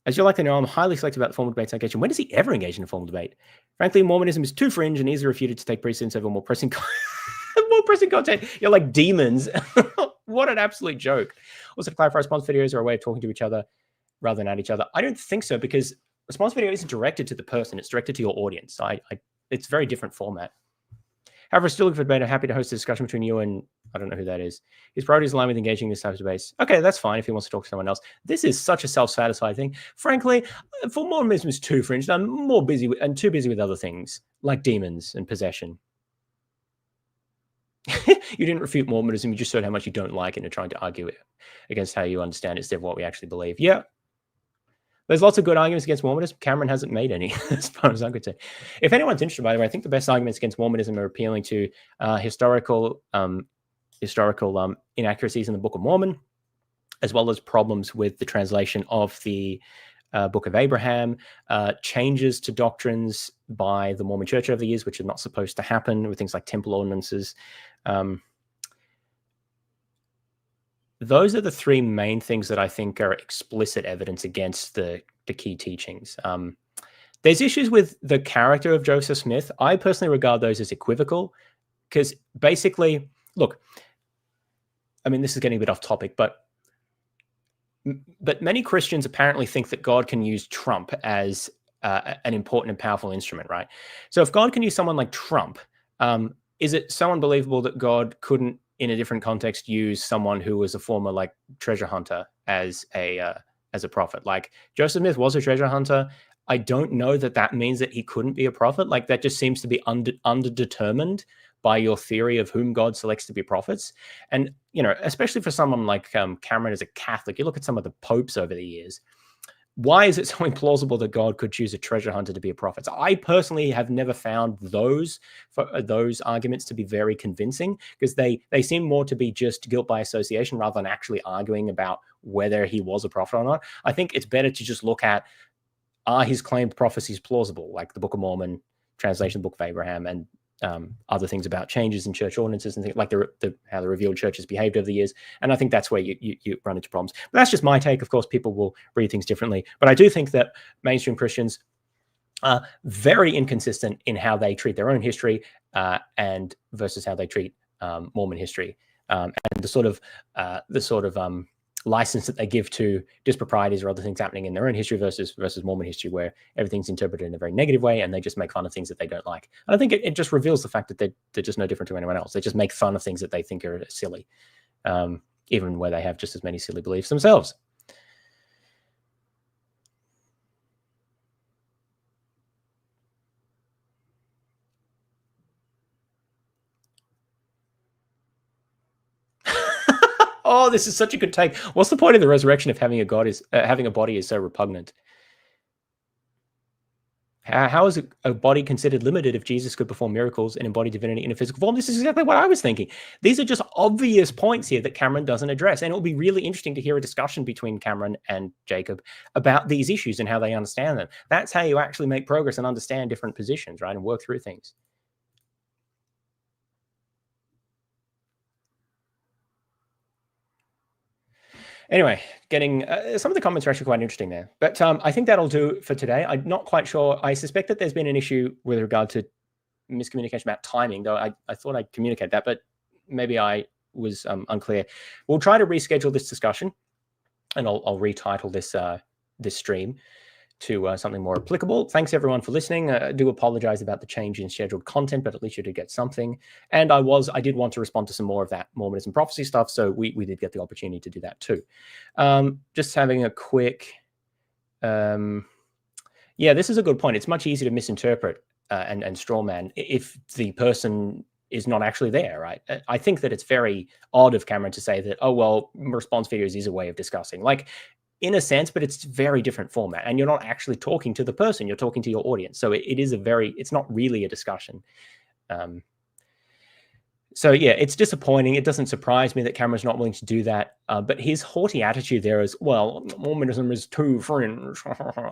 As you'll likely know, I'm highly selective about the formal debates I engage in. When does he ever engage in a formal debate? Frankly, Mormonism is too fringe and easily refuted to take precedence over more pressing content. You're like demons. What an absolute joke. Also, to clarify, response videos are a way of talking to each other rather than at each other. I don't think so, because response video isn't directed to the person. It's directed to your audience. It's a very different format. However, still looking for debate. I'm happy to host a discussion between you and I don't know who that is. His priorities align with engaging in this type of debates. Okay, that's fine if he wants to talk to someone else. This is such a self-satisfied thing. Frankly, for Mormonism is too fringe. I'm more busy and too busy with other things like demons and possession. You didn't refute Mormonism. You just showed how much you don't like it and are trying to argue it against how you understand it instead of what we actually believe. Yeah. There's lots of good arguments against Mormonism. Cameron hasn't made any, as far as I could say. If anyone's interested, by the way, I think the best arguments against Mormonism are appealing to historical inaccuracies in the Book of Mormon, as well as problems with the translation of the Book of Abraham, changes to doctrines by the Mormon Church over the years, which are not supposed to happen, with things like temple ordinances. Those are the three main things that I think are explicit evidence against the key teachings. There's issues with the character of Joseph Smith. I personally regard those as equivocal, because basically, look, I mean, this is getting a bit off topic, but many Christians apparently think that God can use Trump as an important and powerful instrument, right? So if God can use someone like Trump, is it so unbelievable that God couldn't, in a different context, use someone who was a former like treasure hunter as a prophet? Like Joseph Smith was a treasure hunter. I don't know that that means that he couldn't be a prophet. Like that just seems to be underdetermined by your theory of whom God selects to be prophets. And, you know, especially for someone like Cameron as a Catholic, you look at some of the popes over the years. Why is it so implausible that God could choose a treasure hunter to be a prophet? So I personally have never found those arguments to be very convincing, because they seem more to be just guilt by association rather than actually arguing about whether he was a prophet or not. I think it's better to just look at, are his claimed prophecies plausible, like the Book of Mormon, translation of the Book of Abraham, and other things about changes in church ordinances and things like how the revealed church has behaved over the years. And I think that's where you run into problems. But that's just my take. Of course, people will read things differently. But I do think that mainstream Christians are very inconsistent in how they treat their own history and versus how they treat Mormon history, and the sort of license that they give to disproprieties or other things happening in their own history versus Mormon history, where everything's interpreted in a very negative way and they just make fun of things that they don't like. And I think it just reveals the fact that they're just no different to anyone else. They just make fun of things that they think are silly, even where they have just as many silly beliefs themselves. Oh, this is such a good take. What's the point of the resurrection if having a body is so repugnant? How is a body considered limited if Jesus could perform miracles and embody divinity in a physical form? This is exactly what I was thinking. These are just obvious points here that Cameron doesn't address. And it'll be really interesting to hear a discussion between Cameron and Jacob about these issues and how they understand them. That's how you actually make progress and understand different positions, right? And work through things. Anyway, getting some of the comments are actually quite interesting there. But I think that'll do for today. I'm not quite sure. I suspect that there's been an issue with regard to miscommunication about timing, though I thought I'd communicate that, but maybe I was unclear. We'll try to reschedule this discussion, and I'll retitle this stream to something more applicable. Thanks everyone for listening. I do apologize about the change in scheduled content, but at least you did get something. And I did want to respond to some more of that Mormonism prophecy stuff, so we did get the opportunity to do that too. Just having a quick, yeah, this is a good point. It's much easier to misinterpret and strawman if the person is not actually there, right? I think that it's very odd of Cameron to say that, oh, well, response videos is a way of discussing. Like, in a sense, but it's very different format, and you're not actually talking to the person, you're talking to your audience. So it's not really a discussion. So yeah, it's disappointing. It doesn't surprise me that Cameron's not willing to do that. But his haughty attitude there is, well, Mormonism is too fringe,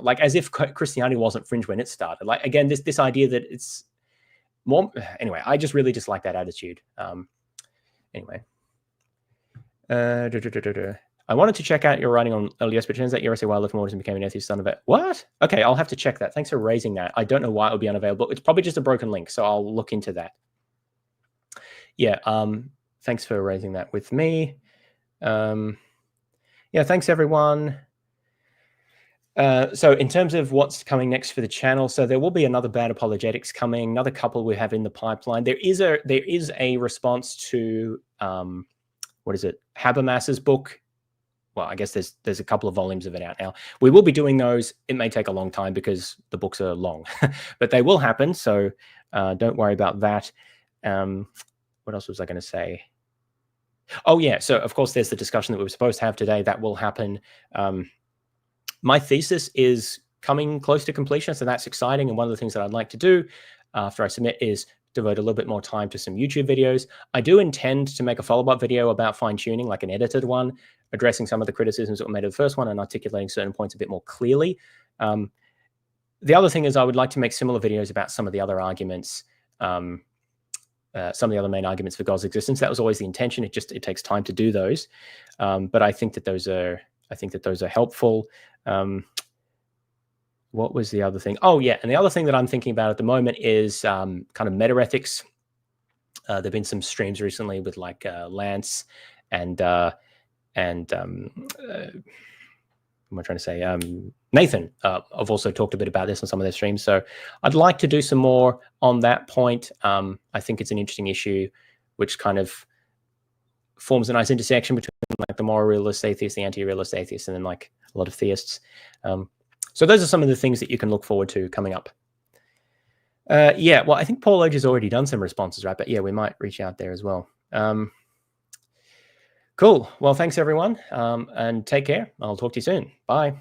like as if Christianity wasn't fringe when it started. Like, again, this idea that it's more, anyway, I just really dislike that attitude. Anyway. I wanted to check out your writing on LDS, but it turns out your essay while left Mormonism became an atheist son of it. What? Okay, I'll have to check that. Thanks for raising that. I don't know why it would be unavailable. It's probably just a broken link, so I'll look into that. Yeah, thanks for raising that with me. Yeah, thanks everyone. So in terms of what's coming next for the channel, so there will be another Bad Apologetics coming, another couple we have in the pipeline. There is a response to what is it, Habermas's book. Well, I guess there's a couple of volumes of it out now. We will be doing those. It may take a long time because the books are long, but they will happen. So don't worry about that. What else was I going to say? Oh yeah, so of course there's the discussion that we were supposed to have today. That will happen. My thesis is coming close to completion, so that's exciting. And one of the things that I'd like to do after I submit is devote a little bit more time to some YouTube videos. I do intend to make a follow-up video about fine-tuning, like an edited one, addressing some of the criticisms that were made of the first one and articulating certain points a bit more clearly. The other thing is I would like to make similar videos about some of the other arguments, some of the other main arguments for God's existence. That was always the intention. It takes time to do those, but I think that those are helpful. What was the other thing? Oh yeah, and the other thing that I'm thinking about at the moment is kind of meta-ethics. There've been some streams recently with like Lance and what am I trying to say? Nathan. I've also talked a bit about this on some of their streams, so I'd like to do some more on that point. I think it's an interesting issue, which kind of forms a nice intersection between like the moral realist atheists, the anti-realist atheists, and then like a lot of theists. So those are some of the things that you can look forward to coming up. Yeah, well, I think Paul Edge has already done some responses, right? But yeah, we might reach out there as well. Cool. Well, thanks everyone, and take care. I'll talk to you soon. Bye.